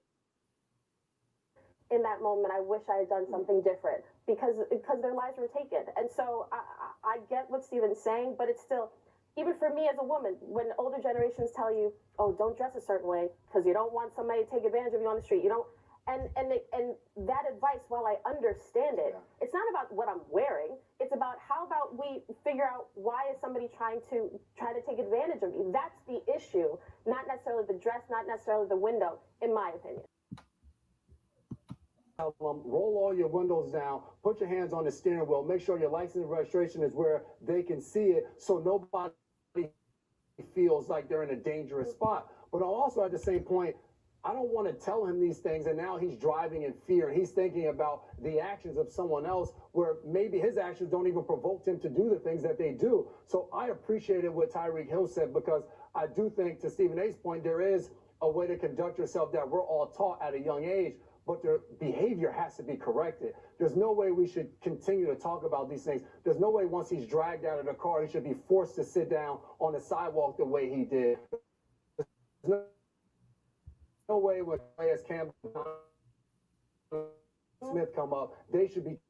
in that moment, I wish I had done something different because their lives were taken. And so I get what Steven's saying, but it's still, even for me as a woman, when older generations tell you, oh, don't dress a certain way because you don't want somebody to take advantage of you on the street. You don't, and that advice, while I understand it, it's not about what I'm wearing. It's about how about we figure out why is somebody trying to take advantage of me. That's the issue, not necessarily the dress, not necessarily the window, in my opinion. Roll all your windows down, put your hands on the steering wheel, make sure your license and registration is where they can see it so nobody feels like they're in a dangerous spot. But also at the same point, I don't want to tell him these things and now he's driving in fear. He's thinking about the actions of someone else where maybe his actions don't even provoke him to do the things that they do. So I appreciated what Tyreek Hill said because I do think, to Stephen A's point, there is a way to conduct yourself that we're all taught at a young age, but their behavior has to be corrected. There's no way we should continue to talk about these things. There's no way once he's dragged out of the car, he should be forced to sit down on the sidewalk the way he did. There's no way when Players Campbell Smith come up, they should be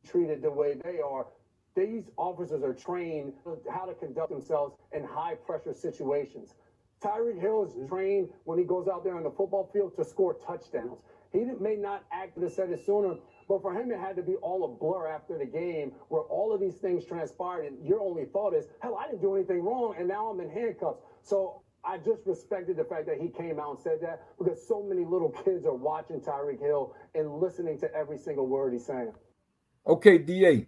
treated the way they are. These officers are trained how to conduct themselves in high pressure situations. Tyreek Hill is trained when he goes out there on the football field to score touchdowns. He may not act to said it sooner, but for him, it had to be all a blur after the game where all of these things transpired. And your only thought is, hell, I didn't do anything wrong. And now I'm in handcuffs. So I just respected the fact that he came out and said that because so many little kids are watching Tyreek Hill and listening to every single word he's saying. Okay, DA,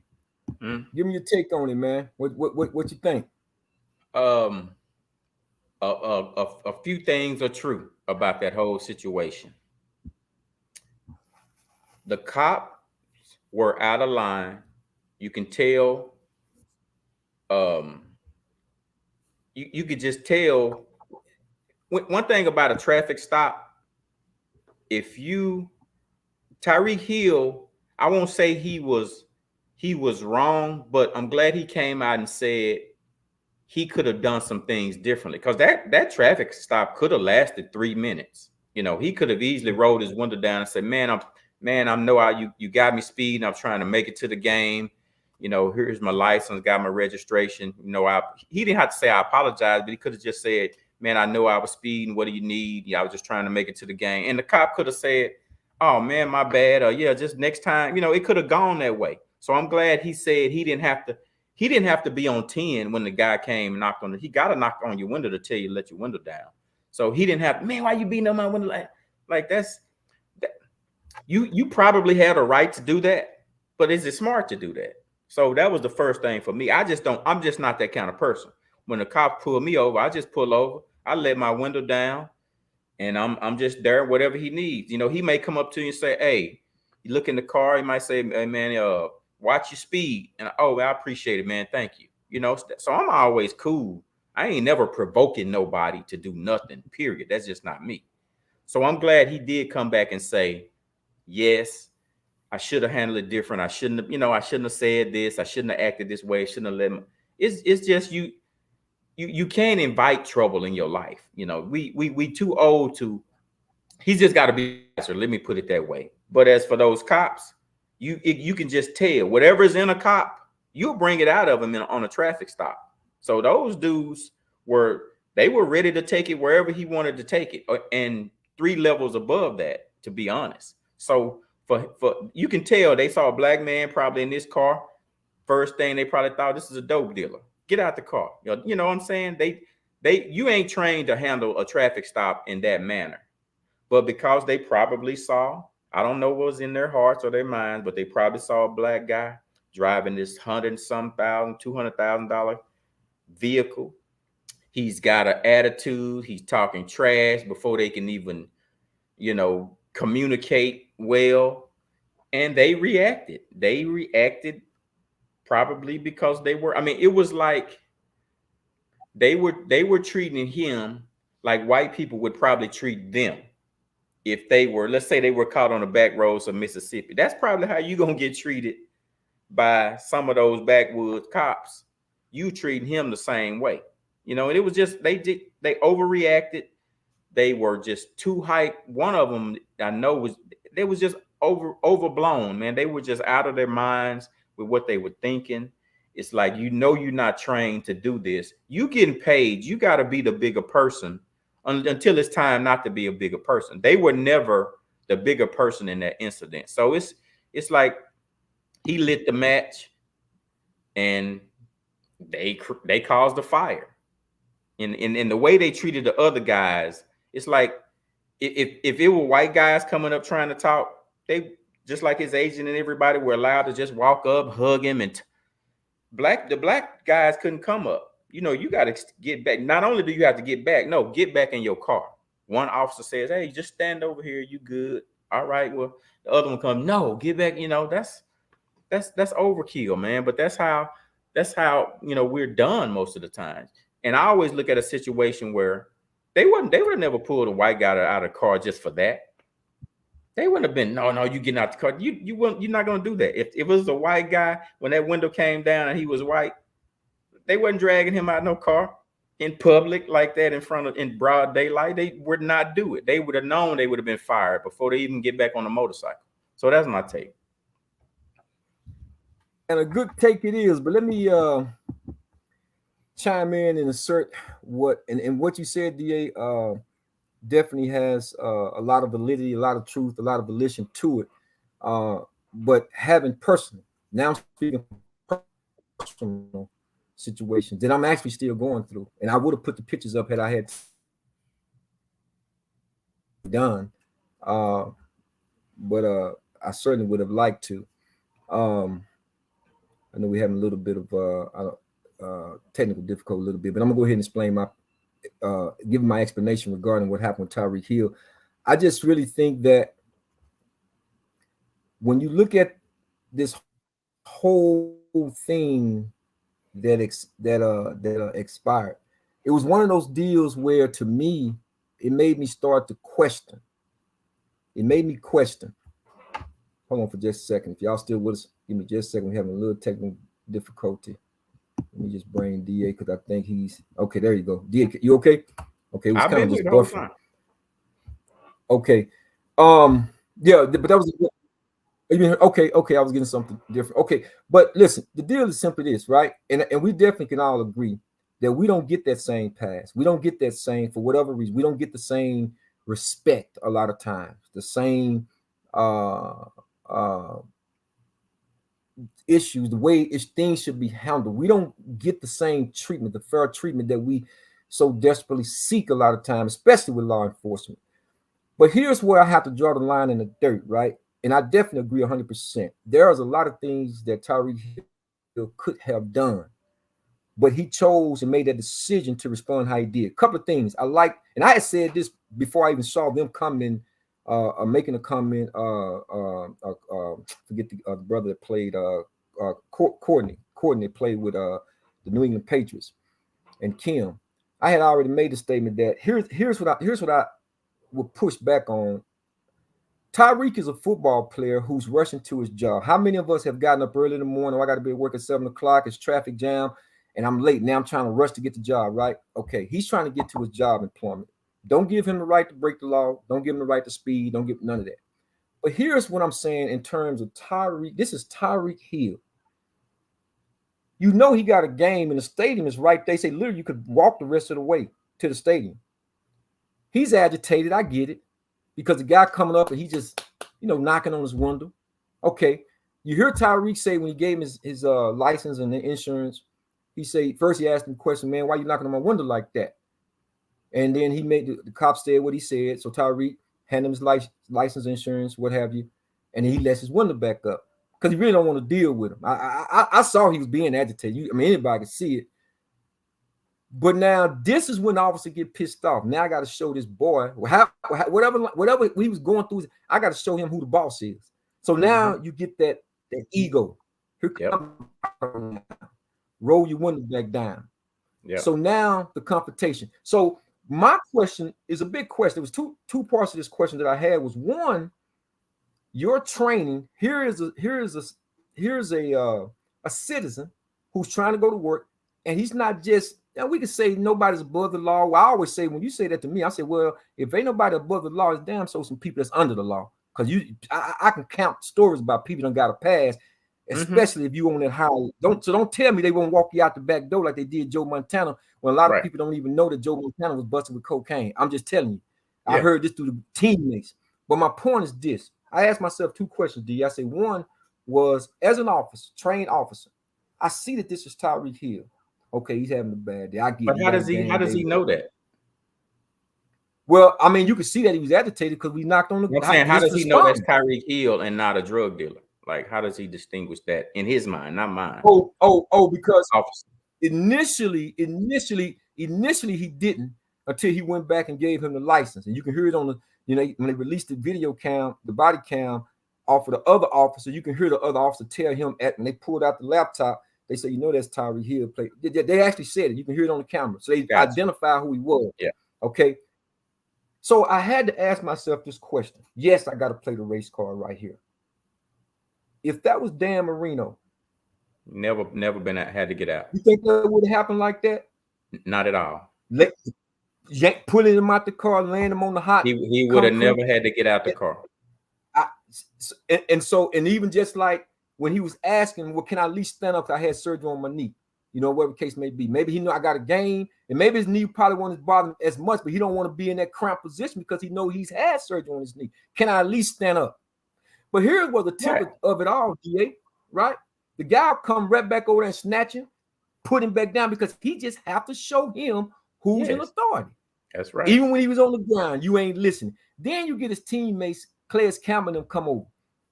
give me your take on it, man. What you think? A few things are true about that whole situation. The cops were out of line. You can tell. You could just tell. One thing about a traffic stop, if you Tyreek Hill, I won't say he was wrong, but I'm glad he came out and said he could have done some things differently because that traffic stop could have lasted 3 minutes. You know, he could have easily rolled his window down and said, man, I know you got me speeding. I'm trying to make it to the game. You know, here's my license, got my registration. You know, he didn't have to say I apologize, but he could have just said, man, I know I was speeding. What do you need? Yeah, I was just trying to make it to the game. And the cop could have said, oh man, my bad. Or yeah, just next time. You know, it could have gone that way. So I'm glad he said he didn't have to be on 10 when the guy came and knocked on it. He got to knock on your window to tell you to let your window down. So he didn't have, man, why you beating on my window? Like that's you probably had a right to do that, but is it smart to do that? So that was the first thing for me. I'm just not that kind of person. When the cop pull me over, I just pull over. I let my window down and I'm just there, whatever he needs. You know, he may come up to you and say, hey, you look in the car, he might say, hey man, watch your speed. And oh, I appreciate it, man. Thank you. You know, so I'm always cool. I ain't never provoking nobody to do nothing, period. That's just not me. So I'm glad he did come back and say, yes, I should have handled it different. I shouldn't have said this. I shouldn't have acted this way. I shouldn't have let him. It's just you can't invite trouble in your life. You know, we too old to. He's just got to be nicer. Let me put it that way. But as for those cops, you can just tell whatever's in a cop, you'll bring it out of him on a traffic stop. So those dudes were ready to take it wherever he wanted to take it, and 3 levels above that, to be honest. So for you can tell they saw a black man probably in this car. First thing they probably thought, this is a dope dealer. Get out the car. You know what I'm saying? You ain't trained to handle a traffic stop in that manner. But because they probably saw, I don't know what was in their hearts or their minds, but they probably saw a black guy driving this $200,000 vehicle. He's got an attitude. He's talking trash before they can even, communicate well. And they reacted. They reacted probably because it was like they were treating him like white people would probably treat them if they were, let's say they were caught on the back roads of Mississippi. That's probably how you gonna get treated by some of those backwoods cops. You treating him the same way, and it was just they overreacted. They were just too hyped. One of them I know was just overblown, man. They were just out of their minds with what they were thinking. It's like, you're not trained to do this. You getting paid. You got to be the bigger person until it's time not to be a bigger person. They were never the bigger person in that incident. So it's like he lit the match, and they caused the fire. In the way they treated the other guys, it's like if it were white guys coming up trying to talk, they just like his agent and everybody were allowed to just walk up, hug him, and the black guys couldn't come up. You got to get back. Not only do you have to get back, no, get back in your car. One officer says, "Hey, just stand over here. You good? All right." Well, the other one comes, "No, get back." That's overkill, man. But that's how we're done most of the time. And I always look at a situation where they would have never pulled a white guy out of the car just for that. They wouldn't have been, no, you getting out the car. You're not gonna do that. If it was a white guy, when that window came down and he was white, they wasn't dragging him out of no car in public like that in broad daylight. They would not do it. They would have known they would have been fired before they even get back on the motorcycle. So that's my take. And a good take it is, but let me chime in and assert what you said, DA, definitely has a lot of validity, a lot of truth, a lot of volition to it. But having personal, now I'm speaking personal situations that I'm actually still going through, and I would have put the pictures up had I had done, but I certainly would have liked to. I know we're having a little bit of technical difficulty a little bit, but I'm gonna go ahead and explain give my explanation regarding what happened with Tyreek Hill. I just really think that when you look at this whole thing that expired, it was one of those deals where, to me, it made me start to question. It made me question. Hold on for just a second. If y'all still with us, give me just a second. We're having a little technical difficulty. Let me just bring DA because I think he's okay. There you go. DA, you okay? Okay, it was kind of just buffering. Okay. Yeah, but that was okay. I was getting something different. Okay, but listen, the deal is simply this, right? And we definitely can all agree that we don't get that same pass. We don't get that same, for whatever reason, we don't get the same respect a lot of times, the same issues, the way things should be handled. We don't get the same treatment, the fair treatment that we so desperately seek a lot of times, especially with law enforcement. But here's where I have to draw the line in the dirt, right? And I definitely agree 100%. There's a lot of things that Tyreek Hill could have done, but he chose and made that decision to respond how he did. A couple of things I like, and I had said this before I even saw them coming, making a comment. Forget the brother that played Courtney played with the New England Patriots, and Kim. I had already made a statement that here's what I would push back on. Tyreek is a football player who's rushing to his job. How many of us have gotten up early in the morning? I got to be at work at 7 o'clock. It's traffic jam, and I'm late. Now I'm trying to rush to get the job, right? Okay, he's trying to get to his job employment. Don't give him the right to break the law. Don't give him the right to speed. Don't give none of that. But here's what I'm saying in terms of Tyreek. This is Tyreek Hill. You know he got a game, and the stadium is right there. They say literally you could walk the rest of the way to the stadium. He's agitated. I get it. Because the guy coming up and he just, knocking on his window. Okay. You hear Tyreek say when he gave him his license and the insurance, he asked him a question, man, why you knocking on my window like that? And then he made the cop say what he said. So Tyreek handed him his license, insurance, what have you. And then he lets his window back up because he really don't want to deal with him. I saw he was being agitated. Anybody could see it. But now this is when the officer get pissed off. Now I got to show this boy whatever he was going through. I got to show him who the boss is. So now you get that ego. Here comes roll your window back down. Yep. So now the confrontation. So my question is a big question. There was two parts of this question that I had. Was one, your training. Here's a citizen who's trying to go to work, and he's not just. Now we can say nobody's above the law. Well, I always say when you say that to me, I say, well, if ain't nobody above the law, it's damn so some people that's under the law. because I can count stories about people that got a pass, especially if you on that high. Don't tell me they won't walk you out the back door like they did Joe Montana, when a lot of people don't even know that Joe Montana was busted with cocaine. I'm just telling you. I heard this through the teammates. But my point is this. I asked myself two questions, D. I say one was, as an officer, trained officer, I see that this is Tyreek Hill. Okay, he's having a bad day. I get it. But how does he know that? Well, I mean, you can see that he was agitated because we knocked on the. I'm saying, how does he know that's Tyreek Hill and not a drug dealer? Like, how does he distinguish that in his mind, not mine? Because officer. Initially he didn't until he went back and gave him the license, and you can hear it on the, when they released the video cam, the body cam off of the other officer, you can hear the other officer tell him when they pulled out the laptop, they say, that's Tyreek Hill. They actually said it. You can hear it on the camera, so they identify who he was. Yeah. Okay. So I had to ask myself this question. Yes, I got to play the race card right here. If that was Dan Marino, never been had to get out. You think that would have happened like that? Not at all. Pulling him out the car, laying him on the hot. He would have never had to get out the car. And even just like when he was asking, well, can I at least stand up? I had surgery on my knee. Whatever the case may be. Maybe he know I got a game, and maybe his knee probably won't bother him as much, but he don't want to be in that cramped position because he know he's had surgery on his knee. Can I at least stand up? But here was the tip of it all, DA, right? The guy will come right back over there and snatch him, put him back down because he just have to show him who's in authority. That's right. Even when he was on the ground, you ain't listening. Then you get his teammates, Clayus Campbell, and them come over.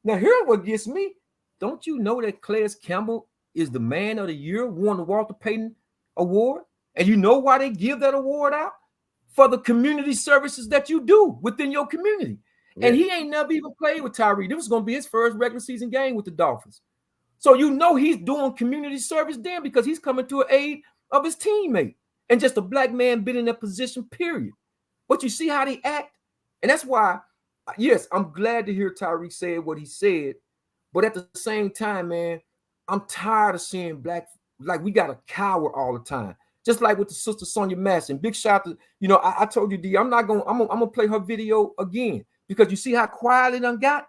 Now, here's what gets me. Don't you know that Clayus Campbell is the man of the year, won the Walter Payton Award? And you know why they give that award out? For the community services that you do within your community. Yeah. And he ain't never even played with Tyreek. This was going to be his first regular season game with the Dolphins. So he's doing community service then because he's coming to the aid of his teammate and just a black man been in that position, period. But you see how they act? And that's why, yes, I'm glad to hear Tyreek say what he said. But at the same time, man, I'm tired of seeing black, like we got to cower all the time. Just like with the sister Sonia Masson. Big shout to, I told you, D, I'm gonna play her video again because you see how quiet it done got.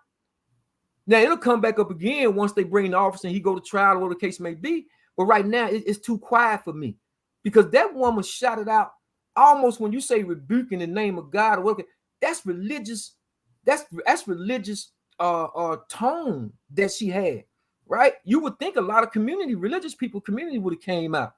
Now it'll come back up again once they bring the officer and he go to trial or whatever the case may be. But right now it's too quiet for me because that woman shouted out almost when you say rebuke in the name of God or whatever. That's religious. That's religious tone that she had. Right? You would think a lot of religious people would have came out.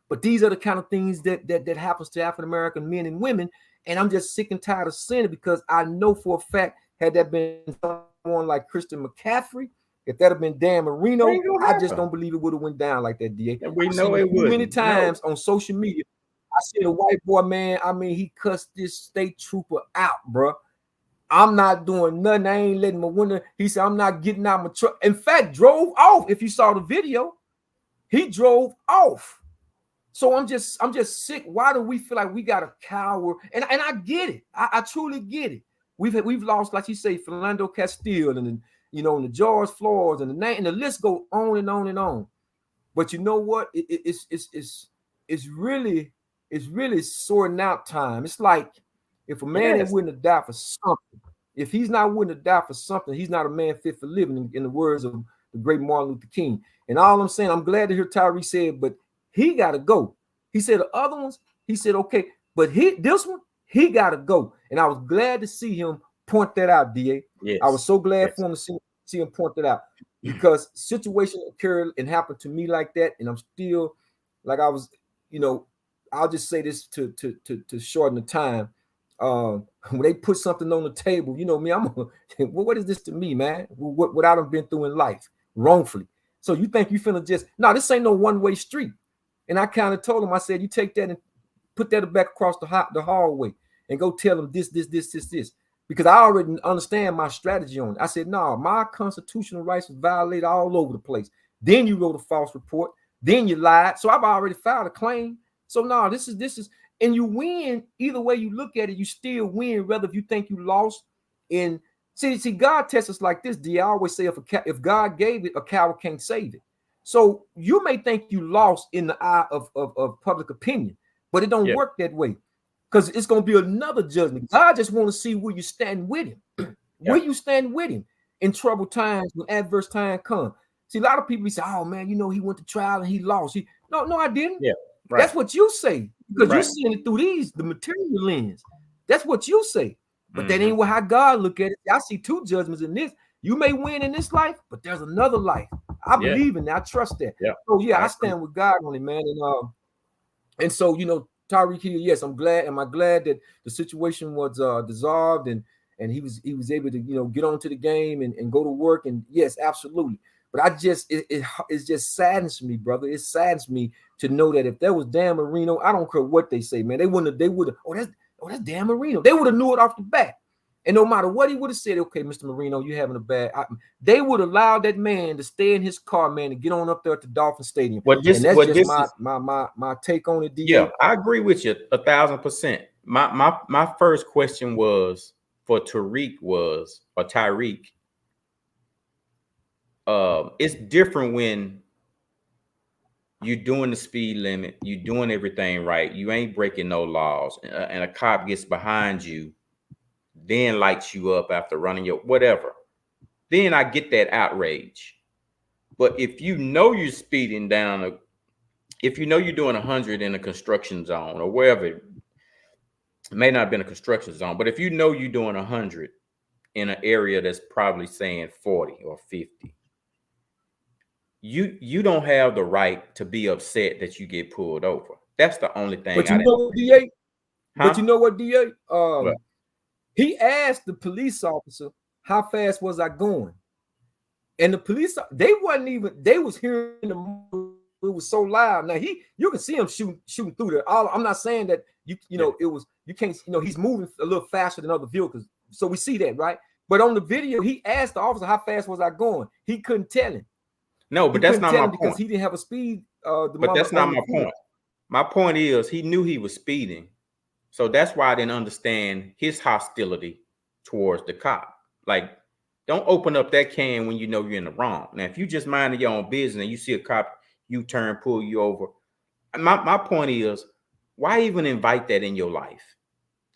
But these are the kind of things that happens to African-American men and women. And I'm just sick and tired of seeing it because I know for a fact, had that been someone like Christian McCaffrey, if that had been Dan Marino, I just don't believe it would have went down like that, DA. We know it would. Many times on social media, I see a white boy, man, I mean, he cussed this state trooper out, bro. I'm not doing nothing. I ain't letting my window. He said, I'm not getting out my truck. In fact, drove off. If you saw the video, he drove off. So I'm just sick. Why do we feel like we got to cower? And I get it. I truly get it. We've lost, like you say, Philando Castile and and the George Floyds and the list go on and on and on. But you know what? It's really sorting out time. It's like if a man is willing to die for something, if he's not willing to die for something, he's not a man fit for living, in the words of the great Martin Luther King. And all I'm saying, I'm glad to hear Tyreek said, but he got to go. He said the other ones, he said, okay, but this one, he got to go. And I was glad to see him point that out, DA. Yes. I was so glad for him to see him point that out because situation occurred and happened to me like that. And I'm still like I was, I'll just say this to shorten the time. When they put something on the table, me, what is this to me, man? What I've been through in life wrongfully. So you think you finna this ain't no one-way street. And I kind of told him, I said, you take that and put that back across the hallway and go tell them this, because I already understand my strategy on it. I said, no, my constitutional rights was violated all over the place. Then you wrote a false report. Then you lied. So I've already filed a claim. So no, this is, and you win either way you look at it. You still win, whether if you think you lost in. See, God tests us like this. I always say, if God gave it, a coward can't save it. So you may think you lost in the eye of public opinion, but it don't work that way because it's going to be another judgment. God just want to see where you stand with him. Will you stand with him in troubled times when adverse time come? See, a lot of people say, "Oh man, you know he went to trial and he lost." No, I didn't. Yeah, right. That's what you say because Right. you're seeing it through the material lens. That's what you say, but that Mm-hmm. ain't how God look at it. I see two judgments in this. You may win in this life, but there's another life. I believe in that. I trust that. Yeah. So yeah, I stand with God on it, man. And so Tyreek Hill, yes, I'm glad. Am I glad that the situation was dissolved and he was able to get on to the game and go to work? And yes, absolutely. But it just saddens me, brother. It saddens me to know that if that was Dan Marino, I don't care what they say, man. They would have. Oh, that's Dan Marino. They would have knew it off the bat. And no matter what he would have said, okay, Mr. Marino, you having a bad. They would allow that man to stay in his car, man, and get on up there at the Dolphin Stadium. And that's just my take on it, DA. Yeah, I agree with you 1,000%. My first question was for Tyreek it's different when you're doing the speed limit, you're doing everything right, you ain't breaking no laws, and a cop gets behind you, then lights you up after running your whatever. Then I get that outrage. But if you know you're speeding down, if you know you're doing 100 in a construction zone or wherever, it may not have been a construction zone, but if you know you're doing 100 in an area that's probably saying 40 or 50, you don't have the right to be upset that you get pulled over. That's the only thing. But you know what, DA? Huh? But you know what, DA? What? He asked the police officer, how fast was I going? And the police, they was hearing it was so loud. Now you can see him shooting through there. I'm not saying that it was, you can't, he's moving a little faster than other vehicles. So we see that, right? But on the video, he asked the officer, how fast was I going? He couldn't tell him. No, but that's not my point. Because he didn't have a speed. But that's not my point. My point is he knew he was speeding. So that's why I didn't understand his hostility towards the cop. Like, don't open up that can when you know you're in the wrong. Now, if you just minding your own business and you see a cop, you turn, pull you over. My point is, why even invite that in your life?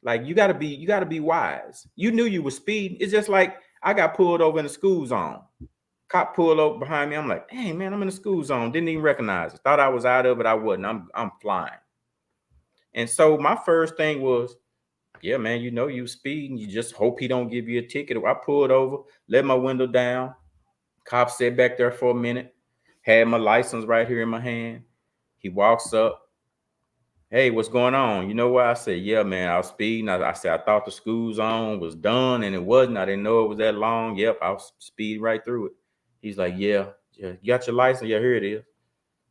Like, you gotta be wise. You knew you were speeding. It's just like I got pulled over in the school zone. Cop pulled over behind me. I'm like, hey man, I'm in the school zone. Didn't even recognize it. Thought I was out of it. I wasn't. I'm flying. And so my first thing was, yeah, man, you speeding. You just hope he don't give you a ticket. I pulled over, let my window down. Cop sat back there for a minute, had my license right here in my hand. He walks up. Hey, what's going on? You know what? I said, yeah, man, I was speeding. I said, I thought the school zone was done and it wasn't. I didn't know it was that long. Yep, I was speeding right through it. He's like, yeah, you got your license? Yeah, here it is.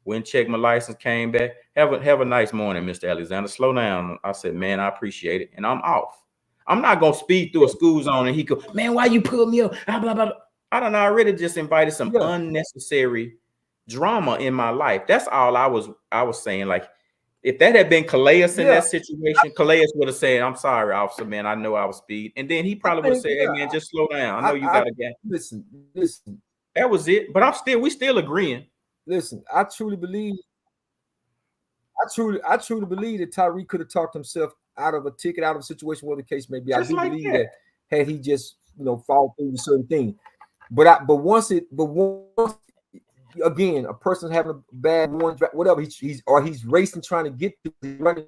Went checked my license, came back. Have a nice morning, Mr. Alexander. Slow down. I said, man, I appreciate it. And I'm off. I'm not going to speed through a school zone and he go, man, why you pull me up? Blah, blah, blah. I don't know. I really just invited some unnecessary drama in my life. That's all I was saying. Like, if that had been Calais in that situation, Calais would have said, I'm sorry, officer, man. I know I was speeding. And then he probably would have said, hey, man, just slow down. I know you got a gas. Listen. That was it. But we still agreeing. Listen, I truly believe that Tyreek could have talked himself out of a ticket, out of a situation, whatever the case may be. Just I do like believe that had he just fall through certain things. But once again, a person having a bad one, whatever, he's racing trying to get to,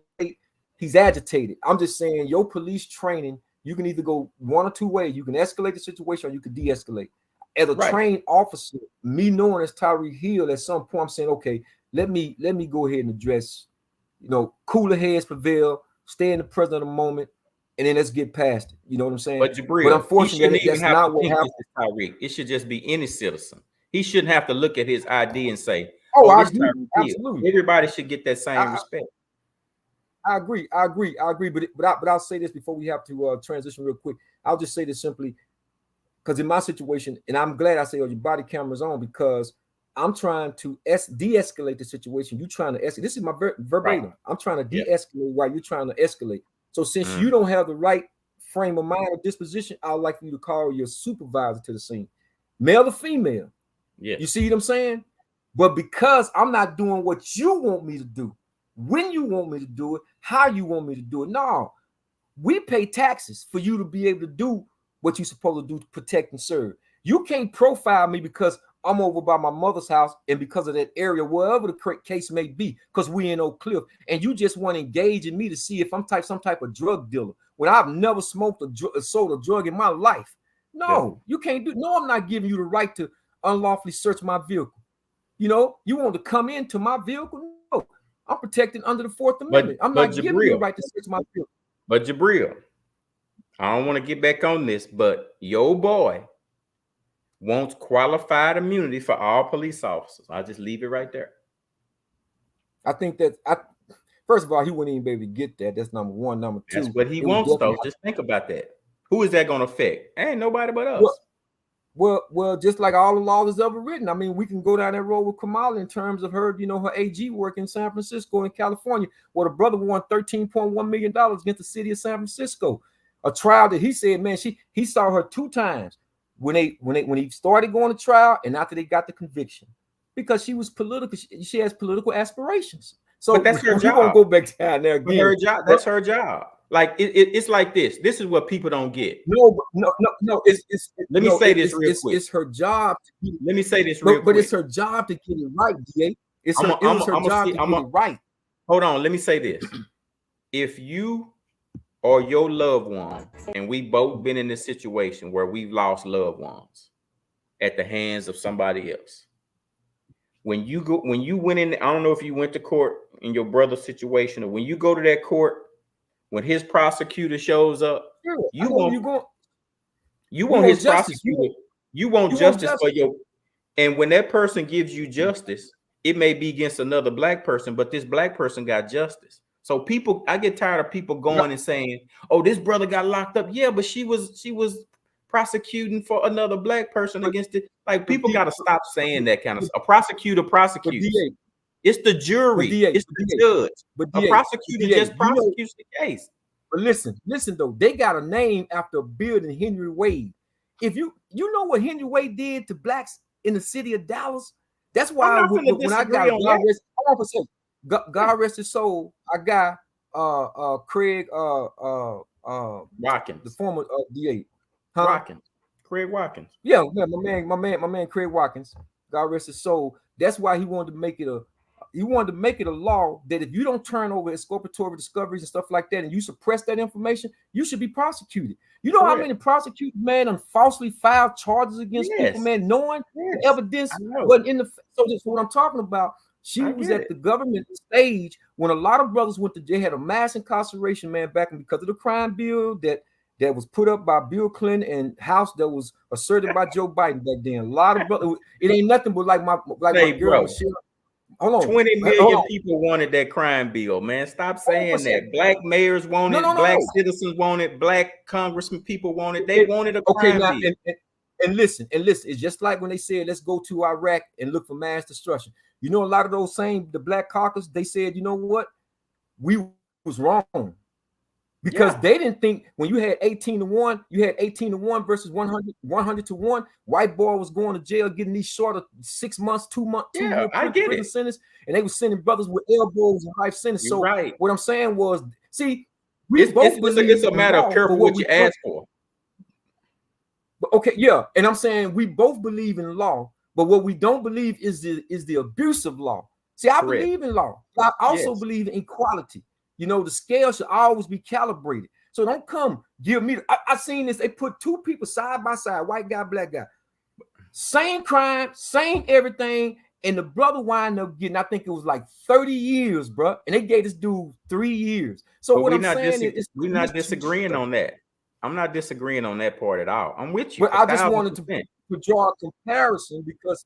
he's agitated. I'm just saying, your police training, you can either go one or two ways. You can escalate the situation or you can de-escalate. As a trained officer, me knowing as Tyreek Hill, at some point I'm saying, okay, let me go ahead and address, cooler heads prevail, stay in the present of the moment, and then let's get past it. You know what I'm saying? But Jabril, unfortunately, that's not what happened. Tyreek. It should just be any citizen. He shouldn't have to look at his ID and say, I agree. Absolutely. Everybody should get that same respect. I agree. But I'll say this before we have to transition real quick. I'll just say this simply, because in my situation, and I'm glad I say, your body camera's on, because I'm trying to de-escalate the situation. You're trying to escalate. This is my verbatim. Right. I'm trying to de-escalate while you're trying to escalate. So since you don't have the right frame of mind or disposition, I'd like you to call your supervisor to the scene, male or female. Yeah. You see what I'm saying? But because I'm not doing what you want me to do, when you want me to do it, how you want me to do it. No, we pay taxes for you to be able to do what you're supposed to do to protect and serve. You can't profile me because I'm over by my mother's house and because of that area, wherever the case may be, because we in Oak Cliff, and you just want to engage in me to see if I'm some type of drug dealer when I've never smoked sold a drug in my life. No, you can't do. No, I'm not giving you the right to unlawfully search my vehicle. You know, you want to come into my vehicle? No, I'm protected under the Fourth Amendment. I'm not giving you the right to search my vehicle. But Jabril, I don't want to get back on this, but your boy wants qualified immunity for all police officers. I'll just leave it right there. I think that first of all, he wouldn't even be able to get that. That's number one. Number two, that's what he wants, though. Just think about that. Who is that going to affect? Ain't nobody but us. Well, just like all the laws is ever written. I mean, we can go down that road with Kamala in terms of her, her AG work in San Francisco and California, where the brother won $13.1 million against the city of San Francisco. A trial that he said, man, he saw her 2 times when he started going to trial and after they got the conviction, because she was political. She has political aspirations. So but that's her job. You won't go back down there again. Her job. That's her job. Like it's like this. This is what people don't get. No. Let me say this real quick. It's her job. Let me say this real quick. But it's her job to get it right, DA. It's her job to get it right. Hold on. Let me say this. If you or your loved one, and we both been in this situation where we've lost loved ones at the hands of somebody else. When you went in, I don't know if you went to court in your brother's situation, or when you go to that court, when his prosecutor shows up, you want his prosecutor. You want justice for your. And when that person gives you justice, it may be against another black person, but this black person got justice. So I get tired of people going and saying, "Oh, this brother got locked up." Yeah, but she was prosecuting for another black person against it. Like, people got to stop saying that kind of stuff. A prosecutor prosecutes. It's the jury. It's the judge. But a prosecutor just prosecutes the case. But listen though, they got a name after building Henry Wade. If you know what Henry Wade did to blacks in the city of Dallas, that's why when I got God rest his soul, I got Craig Watkins, the former DA. Craig Watkins. Yeah, my man Craig Watkins. God rest his soul. That's why he wanted to make it a law that if you don't turn over exculpatory discoveries and stuff like that, and you suppress that information, you should be prosecuted. You know how many prosecutors, man, and falsely filed charges against people, man, knowing the evidence wasn't in the. So that's what I'm talking about. She was at the government stage when a lot of brothers went to jail, had a mass incarceration, man, back because of the crime bill that was put up by Bill Clinton and House that was asserted by Joe Biden back then. A lot of brothers, it ain't nothing but like my girl Michelle. Hold on. 20 million people wanted that crime bill, man. Stop saying that. Black mayors wanted, black citizens wanted, black congressmen people wanted. They wanted a crime bill. And listen, it's just like when they said, let's go to Iraq and look for mass destruction. You know, a lot of those the black caucus, they said, you know what? We was wrong. Because they didn't think when you had 18-1, you had 18-1 versus 100-1. White boy was going to jail, getting these shorter 6 months, 2 months, 2 year prison sentence, and they were sending brothers with elbows and life sentence. So what I'm saying was, see, it's a matter of careful what you ask for. But and I'm saying we both believe in law, but what we don't believe is the abuse of law. See, I believe in law. I also believe in equality. You know, the scale should always be calibrated. So don't come give me. I seen this. They put 2 people side by side, white guy, black guy, same crime, same everything, and the brother wound up getting, I think it was like 30 years, bro. And they gave this dude 3 years. So but what I'm saying is, we're not disagreeing on that. I'm not disagreeing on that part at all. I'm with you. But I just wanted to draw a comparison because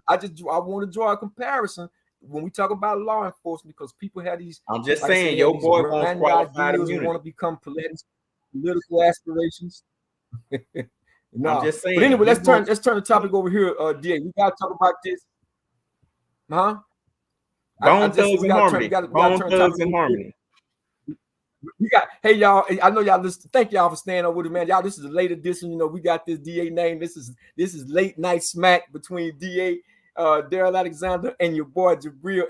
I want to draw a comparison. When we talk about law enforcement, because people have these, I'm just saying, your boy wants qualified immunity. Want to become political aspirations. No, I'm just saying. But anyway, let's turn the topic over here, DA. We gotta talk about this, huh? Bone Thugs and Harmony. Bone Thugs and Harmony. We got, hey y'all, I know y'all listen. Thank y'all for staying over with it, man. Y'all, this is a late edition. You know, we got this DA name. This is late night smack between DA. Daryl Alexander and your boy Jabril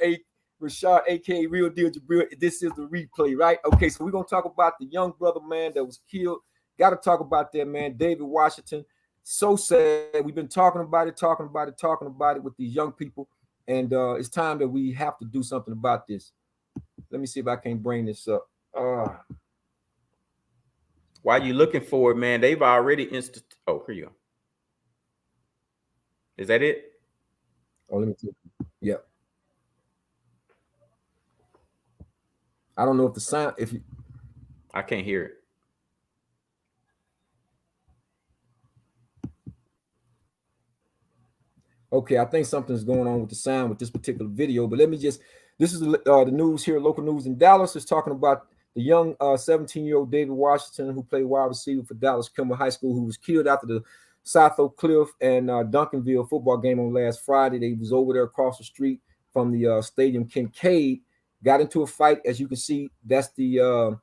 Rashad, aka Real Deal Jabril. This is the replay, right? Okay, so we're gonna talk about the young brother, man, that was killed Got to talk about that, man. David Washington. So sad. We've been talking about it with these young people. And it's time that we have to do something about this. Let me see if I can bring this up. While you looking for it, man, they've already Oh, here you go. Is that it? Oh, let me see. Yep. I don't know if the sound, I can't hear it. Okay, I think something's going on with the sound with this particular video, but let me just, this is the news here, local news in Dallas is talking about the young 17-year-old David Washington, who played wide receiver for Dallas Kimball High School, who was killed after the South Oak Cliff and Duncanville football game on last Friday. They was over there across the street from the stadium. Kincaid got into a fight. As you can see, that's the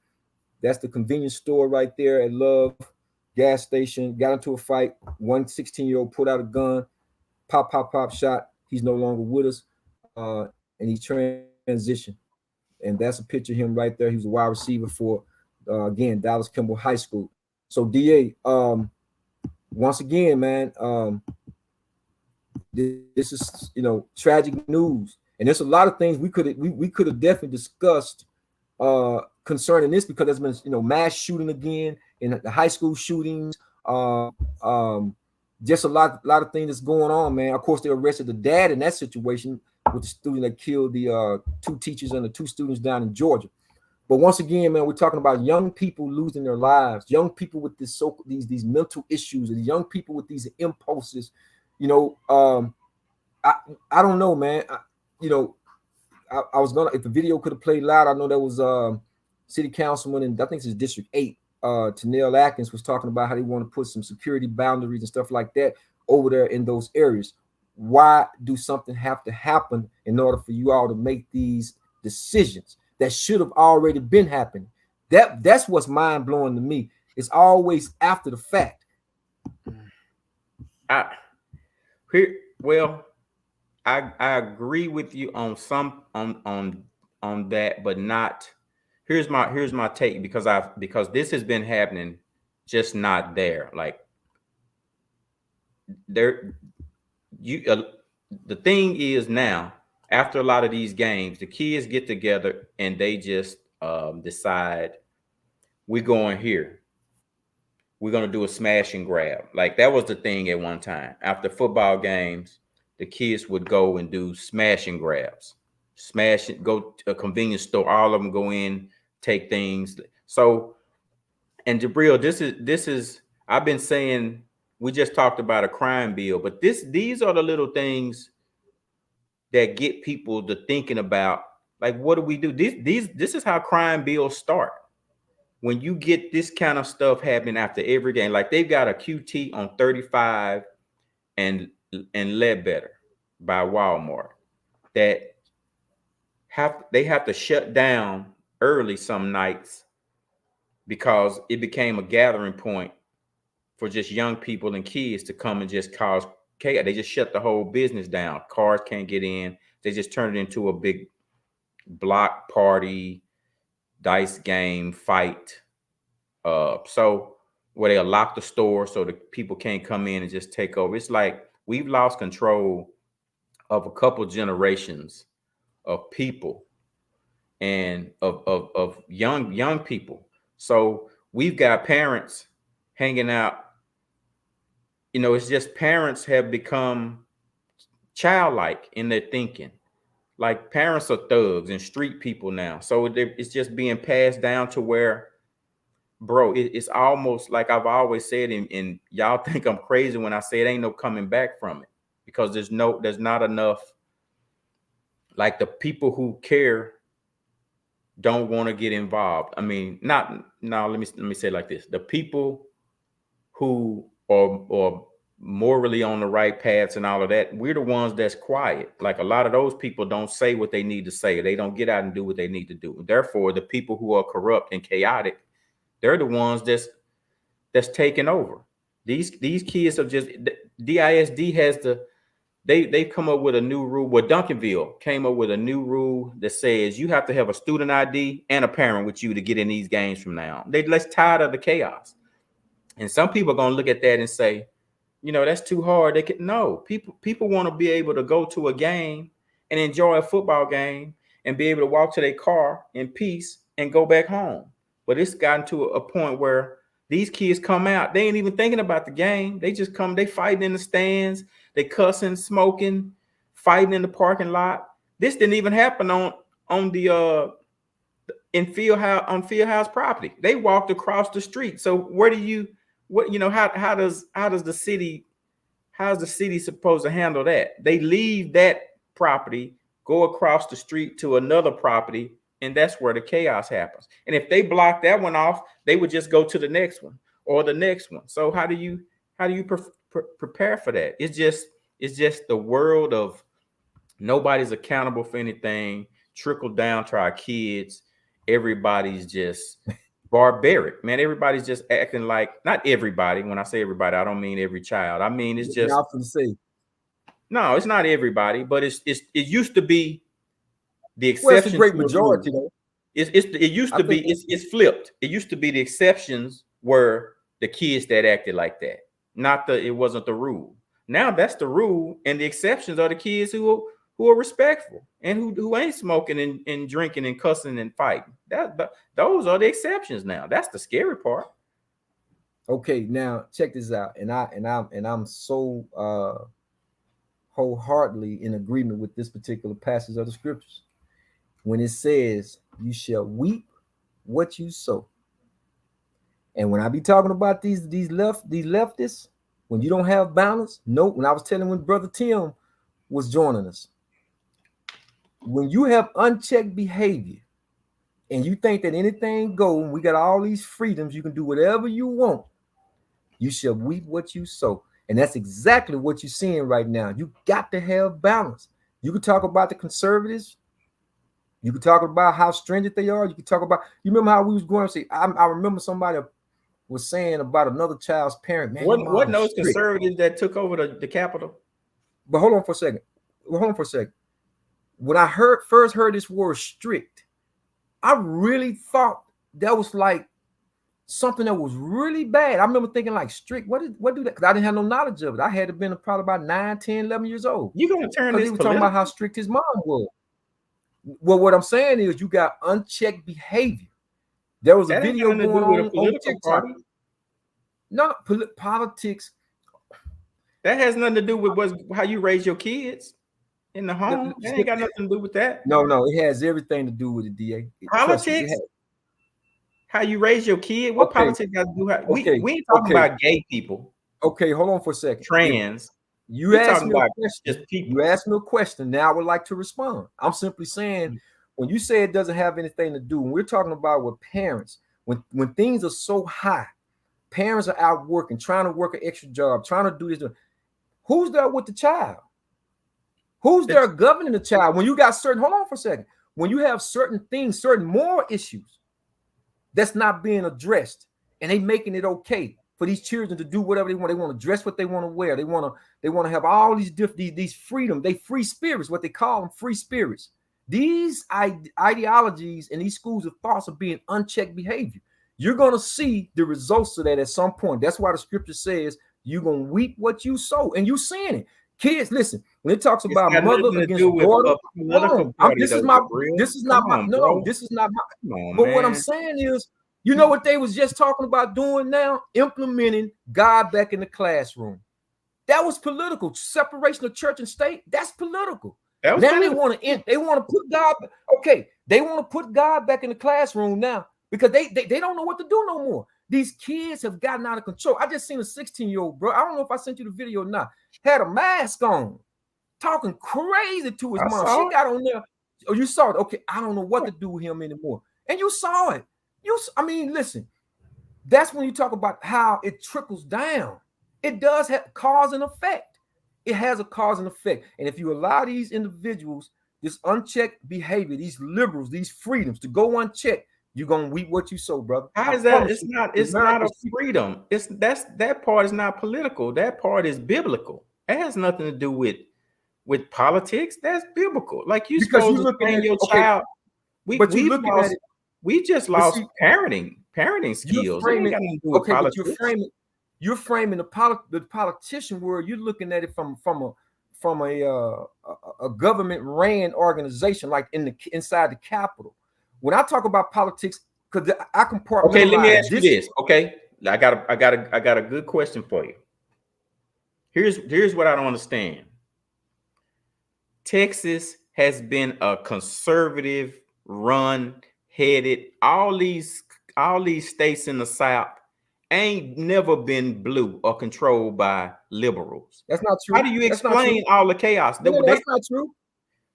convenience store right there at Love gas station. Got into a fight. One 16-year-old put out a gun. Pop shot. He's no longer with us, and he transitioned. And that's a picture of him right there. He was a wide receiver for, again, Dallas Kimball High School. So, DA, once again, man, this is, tragic news. And there's a lot of things we could have definitely discussed concerning this, because there's been, mass shooting again in the high school shootings. Just a lot of things that's going on, man. Of course, they arrested the dad in that situation with the student that killed the 2 teachers and the 2 students down in Georgia. But once again, man, we're talking about young people losing their lives, young people with these mental issues, and young people with these impulses. I don't know, man. I was gonna, if the video could have played loud. I know there was city councilman, and I think it's District 8. Tanel Atkins was talking about how they want to put some security boundaries and stuff like that over there in those areas. Why do something have to happen in order for you all to make these decisions that should have already been happening? That's what's mind blowing to me. It's always after the fact. I agree with you on some on that, but not. Here's my take, because this has been happening, just not there. Like there, the thing is now, after a lot of these games, the kids get together and they just decide we're going here. We're going to do a smash and grab. Like that was the thing at one time. After football games, the kids would go and do smash and grabs. Smash it, go to a convenience store. All of them go in, take things. So, and Jabril, this is I've been saying, we just talked about a crime bill, but these are the little things that get people to thinking about, like, what do we do? This is how crime bills start. When you get this kind of stuff happening after every game, like they've got a QT on 35 and Ledbetter by Walmart that they have to shut down early some nights because it became a gathering point for just young people and kids to come and just cause chaos. They just shut the whole business down. Cars can't get in. They just turned it into a big block party, dice game, fight. So where they'll lock the store so the people can't come in and just take over. It's like we've lost control of a couple generations of people and of young people. So we've got parents hanging out. It's just parents have become childlike in their thinking. Like parents are thugs and street people now. So it's just being passed down to where, bro, it's almost like I've always said, and y'all think I'm crazy when I say it ain't no coming back from it, because there's not enough. Like the people who care don't want to get involved. I mean, let me say it like this. The people who are morally on the right paths and all of that, we're the ones that's quiet. Like a lot of those people don't say what they need to say. They don't get out and do what they need to do. Therefore, the people who are corrupt and chaotic, they're the ones that's taking over. These kids have just, DISD has they've come up with a new rule. Well, Duncanville came up with a new rule that says you have to have a student ID and a parent with you to get in these games from now on. They're less tired of the chaos. And some people are gonna look at that and say, that's too hard. No, people want to be able to go to a game and enjoy a football game and be able to walk to their car in peace and go back home. But it's gotten to a point where these kids come out, they ain't even thinking about the game. They just come, they fighting in the stands, they cussing, smoking, fighting in the parking lot. This didn't even happen on the Fieldhouse property. They walked across the street. So where do you how does the city, how's the city supposed to handle that? They leave that property, go across the street to another property, and that's where the chaos happens. And if they block that one off, they would just go to the next one or the next one. So how do you prepare for that? It's just the world of nobody's accountable for anything, trickle down to our kids. Everybody's just barbaric, man. Everybody's just acting like, not everybody. When I say everybody, I don't mean every child. I mean, it's just, no, it's not everybody, but it used to be the exception. Well, it's a great majority, though. It used to be, it's flipped. It used to be the exceptions were the kids that acted like that. It wasn't the rule. Now that's the rule, and the exceptions are the kids who are respectful and who ain't smoking and drinking and cussing and fighting. Those are the exceptions now. That's the scary part. Okay, now check this out, and I'm so wholeheartedly in agreement with this particular passage of the scriptures when it says, "You shall weep what you sow." And when I be talking about these leftists, when you don't have balance, when I was telling when Brother Tim was joining us, when you have unchecked behavior and you think that anything goes, and we got all these freedoms, you can do whatever you want, you shall reap what you sow. And that's exactly what you're seeing right now. You got to have balance. You can talk about the conservatives. You can talk about how stringent they are. You can talk about, you remember how we was going to say, I remember somebody was saying about another child's parent. Man, what those conservatives that took over the Capitol? But hold on for a second. When I first heard this word strict, I really thought that was like something that was really bad. I remember thinking like strict, what do that? Because I didn't have no knowledge of it. I had to been probably about 9, 10, 11 years old. You're going to turn this he was talking about how strict his mom was. Well, what I'm saying is you got unchecked behavior. There was a video going on TikTok. No, politics. That has nothing to do with how you raise your kids in the home. That ain't got nothing to do with that. No, it has everything to do with it, DA. Politics? How you raise your kid? What politics got to do? We ain't talking about gay people. Okay, hold on for a second. Trans. You asked me a question. You asked me a question. Now I would like to respond. I'm simply saying, when you say it doesn't have anything to do, when we're talking about with parents, when things are so high, parents are out working, trying to work an extra job, trying to do this. Who's there with the child? Who's there governing the child? When you got hold on for a second. When you have certain things, certain moral issues that's not being addressed, and they making it okay for these children to do whatever they want. They want to dress what they want to wear. They want to have all these freedom. They free spirits, what they call them, free spirits. These ideologies and these schools of thoughts are being unchecked behavior. You're going to see the results of that at some point. That's why the scripture says you're going to reap what you sow, and you're seeing it. Kids, listen, when it talks about mother against daughter, this is not my. But what I'm saying is, you know what they was just talking about doing now? Implementing God back in the classroom. That was political. Separation of church and state. That's political. Now they want to put God. Okay, they want to put God back in the classroom now because they don't know what to do no more. These kids have gotten out of control. I just seen a 16-year-old, bro. I don't know if I sent you the video or not. Had a mask on, talking crazy to his mom. She got on there. Oh, you saw it. Okay, I don't know what to do with him anymore. And you saw it. I mean, listen, that's when you talk about how it trickles down. It does have cause and effect. It has a cause and effect. And if you allow these individuals, this unchecked behavior, these liberals, these freedoms to go unchecked, you're gonna reap what you sow, brother. How is that? It's not a freedom. That part is not political. That part is biblical. It has nothing to do with politics. That's biblical. Like you supposed to train your child. We just lost parenting skills. It ain't got nothing to do with politics. you're framing the politician world. You're looking at it from a government ran organization, like inside the Capitol. When I talk about politics, because I compartmentalize. Okay, let me ask you this. Okay, I got a good question for you. Here's what I don't understand. Texas has been a conservative run headed. All these states in the South ain't never been blue or controlled by liberals. That's not true. How do you explain all the chaos? No, that's not true.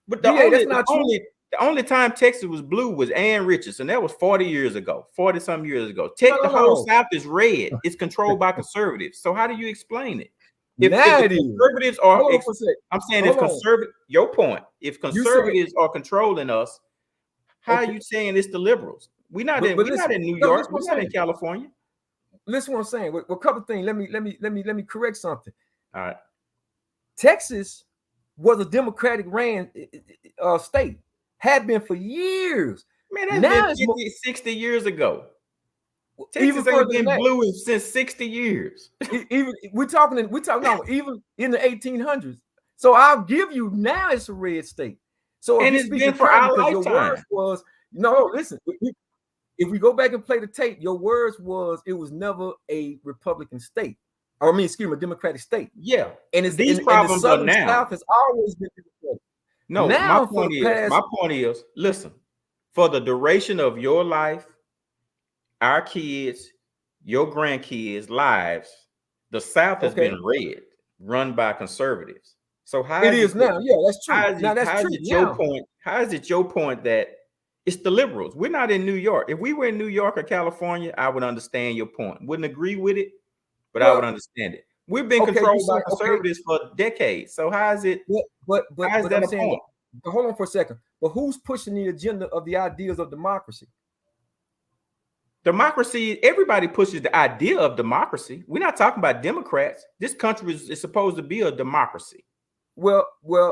But the only time Texas was blue was Ann Richardson. That was 40 years ago, 40-some years ago. The whole South is red. It's controlled by conservatives. So how do you explain it? If conservatives are, I'm saying if conservative, your point, if conservatives are controlling us, how are you saying it's the liberals? We're not in New York. We're not in California. Listen, what I'm saying. Well, a couple of things. Let me correct something. All right. Texas was a Democratic ran state, had been for years. Man, that's been 50, 60 years ago. Texas ain't been blue since 60 years. Even we're talking even in the 1800s. So I'll give you now it's a red state. So and it's been for our lifetime. Your words was listen. If we go back and play the tape, your words was it was never a Republican state. Or a Democratic state. Yeah, and it's these problems and the are now. South has always been Democratic. No, now, my point is, listen, for the duration of your life, our kids, your grandkids' lives, the South has been red, run by conservatives. So how it is now? Yeah, that's true. How is it your point that it's the liberals? We're not in New York. If we were in New York or California, I would understand your point. Wouldn't agree with it, but I would understand it. We've been controlled by conservatives for decades. So how is it? But I'm saying, hold on for a second. But who's pushing the agenda of the ideas of democracy? Democracy, everybody pushes the idea of democracy. We're not talking about Democrats. This country is supposed to be a democracy. Well,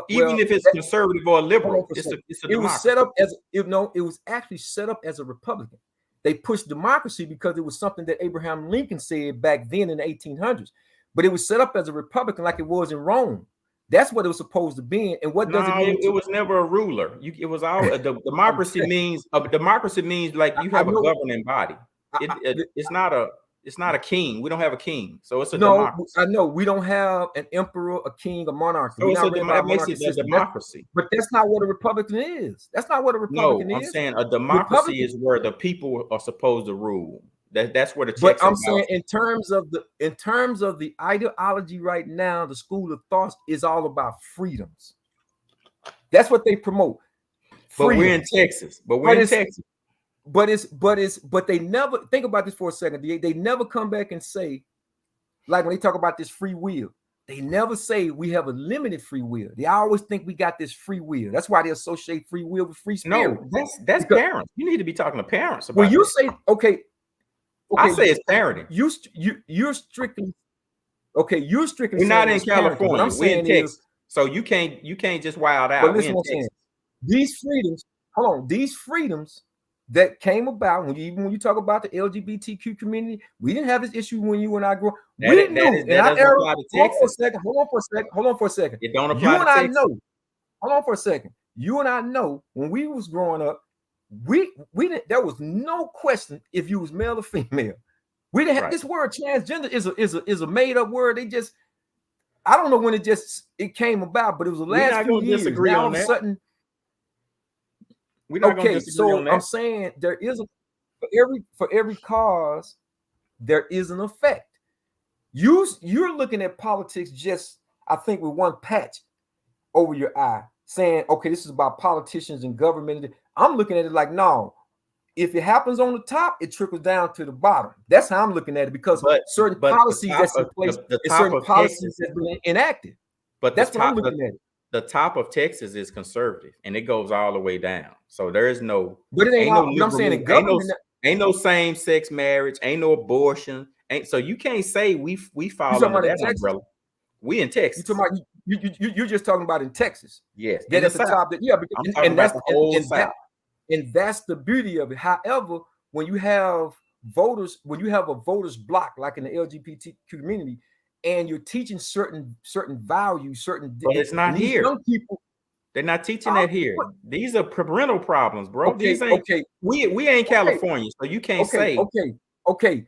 even if it's conservative or liberal, it's a democracy. It was set up as it was actually set up as a Republican. They pushed democracy because it was something that Abraham Lincoln said back then in the 1800s. But it was set up as a Republican like it was in Rome. That's what it was supposed to be. And what does it mean? It was never a ruler. It was all democracy means like you have a governing body. It's not a king. We don't have a king, so it's a democracy. I know we don't have an emperor, a king, a monarchy. So that makes it a democracy. But that's not what a Republican is. That's not what a Republican is. I'm saying a democracy is where the people are supposed to rule. That's where the checks. But I'm saying in terms of the ideology right now, the school of thought is all about freedoms. That's what they promote. But we're in Texas. But they never think about this for a second. They never come back and say, like when they talk about this free will, they never say we have a limited free will. They always think we got this free will. That's why they associate free will with free spirit. No, that's parents. You need to be talking to parents about. When you say okay, I say it's parenting. You're strictly okay. You're strictly. We're not in California. What I'm saying in Texas, so you can't just wild out. But listen, what I'm saying. These freedoms. Hold on. These freedoms that came about when you talk about the LGBTQ community, we didn't have this issue when you and I grew up. We didn't know. Hold on for a second. It don't apply to Texas. Hold on for a second. You and I know when we was growing up. We didn't. There was no question if you was male or female. We didn't have this word transgender is a made up word. I don't know when it came about, but it was the last few years. Now all of a sudden, we're not going to disagree on that. I'm saying there is for every cause there is an effect. You're looking at politics just I think with one patch over your eye, saying okay, this is about politicians and government. I'm looking at it like, no, if it happens on the top, it trickles down to the bottom. That's how I'm looking at it because certain policies that's in place, certain policies that's been enacted. But that's what I'm looking at. The top of Texas is conservative, and it goes all the way down. So there is no. But it ain't no. I'm saying in government, ain't no same-sex marriage, ain't no abortion, so you can't say we fall under that umbrella. We in Texas. You're just talking about in Texas. Yes, that at the top. And that's the whole South. And that's the beauty of it. However, when you have voters, when you have a voters block, like in the LGBT community, and you're teaching certain values, but it's not these here. young people, They're not teaching that here. These are parental problems, bro. Okay, These ain't okay. We ain't California, so you can't say Okay.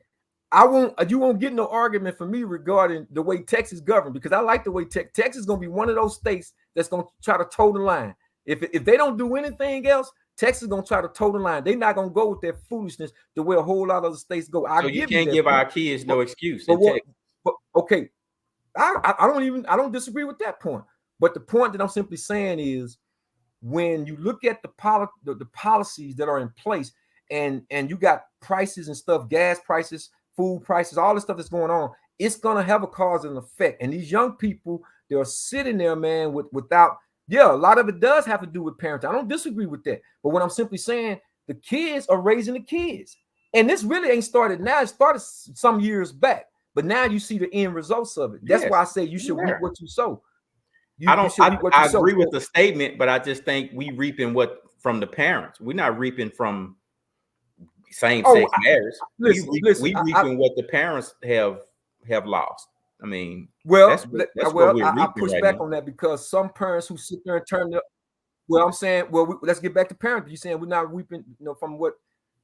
You won't get no argument from me regarding the way Texas governed, because I like the way Texas is gonna be one of those states that's gonna try to toe the line. If they don't do anything else, Texas is gonna try to toe the line. They're not gonna go with their foolishness the way a whole lot of other states go. So you can't give our kids no excuse. But okay, I don't disagree with that point. But the point that I'm simply saying is, when you look at the policies that are in place, and you got prices and stuff, gas prices, food prices, all this stuff that's going on, it's gonna have a cause and effect. And these young people, they're sitting there, man, without. Yeah, a lot of it does have to do with parenting. I don't disagree with that. But what I'm simply saying, the kids are raising the kids. And this really ain't started now. It started some years back. But now you see the end results of it. That's why I say you should reap what you sow. I agree with the statement, but I just think we reaping from the parents. We're not reaping from same-sex marriage. We reaping what the parents have lost. I mean, that's I push back on that, because some parents who sit there and turn the. Well, I'm saying, let's get back to parenting. You're saying we're not reaping, from what?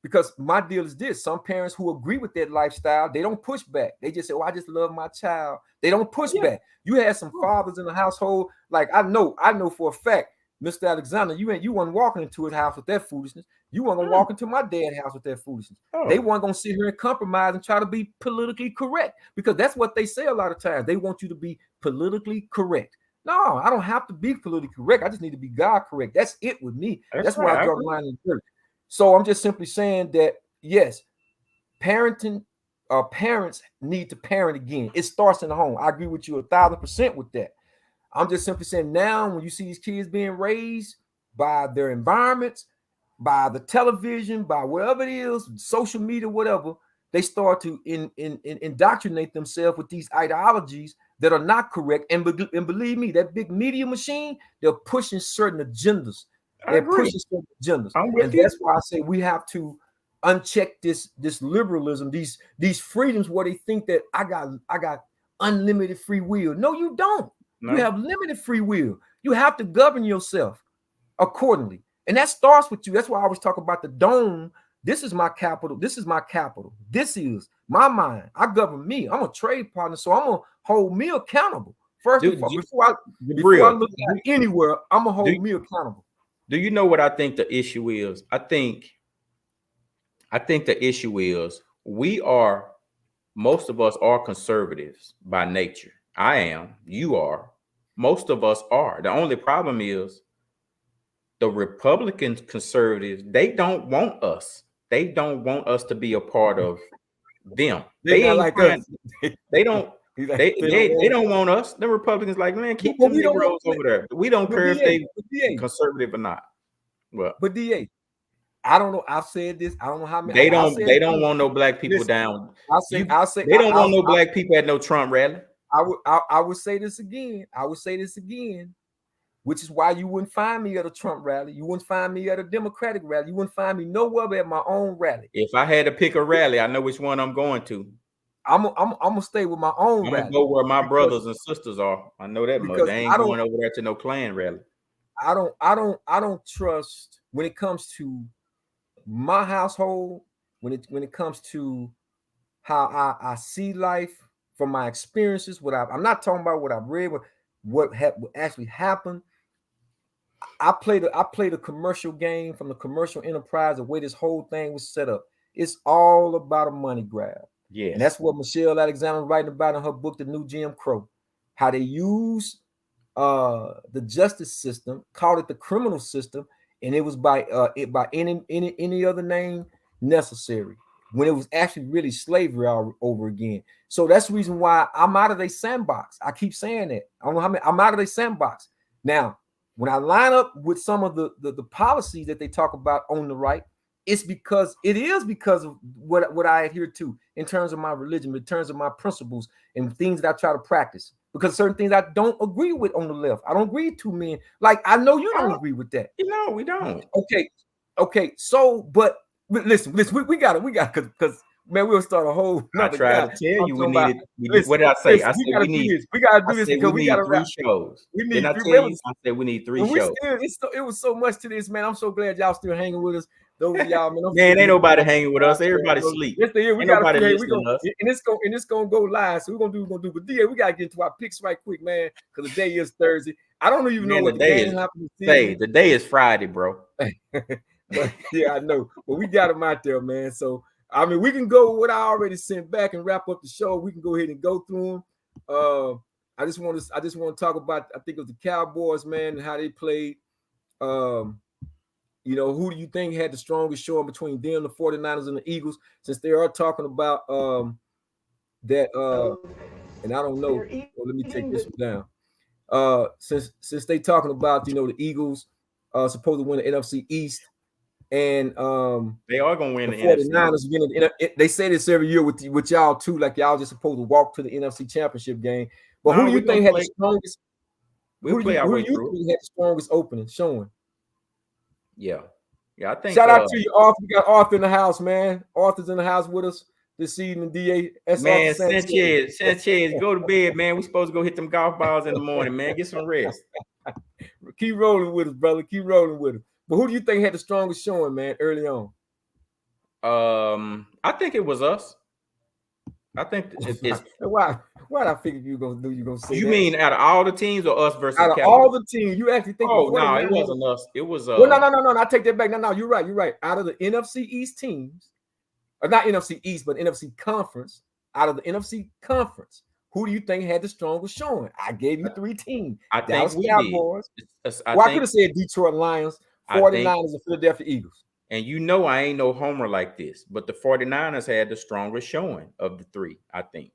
Because my deal is this: some parents who agree with that lifestyle, they don't push back. They just say, "Oh, I just love my child." They don't push back. You had some fathers in the household, like I know for a fact, Mr. Alexander, you weren't walking into his house with that foolishness. You weren't gonna walk into my dad's house with that foolishness. They weren't gonna sit here and compromise and try to be politically correct, because that's what they say a lot of times. They want you to be politically correct. No, I don't have to be politically correct. I just need to be God correct. That's it with me. That's why I draw the line in the dirt. So I'm just simply saying that, yes, parents need to parent again. It starts in the home. I agree with you 1,000% with that. I'm just simply saying, now when you see these kids being raised by their environments, by the television, by whatever it is, social media, whatever, they start to indoctrinate themselves with these ideologies that are not correct. And believe me, that big media machine, they're pushing certain agendas. They're pushing certain agendas. And that's why I say we have to uncheck this liberalism, these freedoms, where they think that I got unlimited free will. No, you don't. No. You have limited free will. You have to govern yourself accordingly. And that starts with you. That's why I always talk about the dome. This is my capital. This is my capital. This is my mind. I govern me. I'm a trade partner, so I'm gonna hold me accountable. First of all, before I look at anywhere, I'm gonna hold me accountable. Do you know what I think the issue is? I think the issue is most of us are conservatives by nature. I am. You are. Most of us are. The only problem is the Republican conservatives, they don't want us. They don't want us to be a part of them. They ain't like us. They don't. They don't want us. The Republicans like, man, keep them Negroes over there. We don't care if they conservative or not. Well, but DA, I don't know. I've said this. I don't know how many. They don't want no black people down. They don't want no black people at no Trump rally. I would say this again. Which is why you wouldn't find me at a Trump rally. You wouldn't find me at a Democratic rally. You wouldn't find me nowhere but at my own rally. If I had to pick a rally, I know which one I'm going to. I'm gonna stay with my own rally. I'm gonna go where my brothers and sisters are. I know that much. They ain't going over there to no Klan rally. I don't trust when it comes to my household, when it comes to how I see life from my experiences. I'm not talking about what I've read, but what actually happened. I played a commercial game from the commercial enterprise, the way this whole thing was set up. It's all about a money grab. Yeah. And that's what Michelle Alexander is writing about in her book, The New Jim Crow. How they use the justice system, called it the criminal system, and it was by any other name necessary, when it was actually really slavery all over again. So that's the reason why I'm out of their sandbox. I keep saying that. I don't know how many. I'm out of their sandbox. Now, when I line up with some of the policies that they talk about on the right, it is because of what I adhere to in terms of my religion, in terms of my principles and things that I try to practice. Because certain things I don't agree with on the left. I don't agree to men. Like, I know you don't agree with that. No, we don't. Okay. So, but listen, we got it. Because man, we'll start a whole I nother tried guy. to tell I'm you we talking about, needed. listen, What did I say? listen, I we said gotta we do need. this. We gotta I do this said because we we need gotta 3 wrap. shows. We Didn't need I 3. tell you? I said we need 3 we shows. still, it was so much to this, man. I'm so glad y'all still hanging with us. Those of y'all, man. Man, ain't nobody hanging with us. Everybody man. sleep. Yes, they is. We Ain't got nobody we listening gonna, to us. and it's gonna go live. So we're gonna do. But DA, we gotta get into our picks right quick, man, because the day is Thursday. I don't even know Man, what the the day game is. happened. Say the day is Friday, bro. But yeah, I know. But we got them out there, man. So I mean, we can go with what I already sent back and wrap up the show. We can go ahead and go through them. I just want to talk about, I think it was the Cowboys, man, and how they played. You know, who do you think had the strongest showing between them, the 49ers, and the Eagles? Since they are talking about that and I don't know. Well, let me take this one down. Since they talking about, you know, the Eagles supposed to win the NFC East, and they are gonna win the 49ers NFC. They say this every year with y'all too, like y'all just supposed to walk to the NFC Championship game. But who do you think had the strongest? Who do you think had the strongest opening showing? Yeah, I think. Shout out to you, Arthur. We got Arthur in the house, man. Arthur's in the house with us this evening. DA, man, Sanchez, go to bed, man. We supposed to go hit them golf balls in the morning, man. Get some rest. Keep rolling with us, brother. Keep rolling with us. But who do you think had the strongest showing, man, early on? I think it was us. I think it's why I figured you gonna say you that. mean out of all the teams or us versus out of Cowboys? all the teams? You actually think? Oh no, it wasn't us. It was well, no. I take that back. No, you're right. Out of the NFC East teams, or not NFC East, but NFC Conference. Out of the NFC Conference, who do you think had the strongest showing? I gave you 3 teams. I think we Cowboys. did. I could have said Detroit Lions, 49ers, and Philadelphia Eagles. And you know I ain't no homer like this, but the 49ers had the strongest showing of the 3, I think.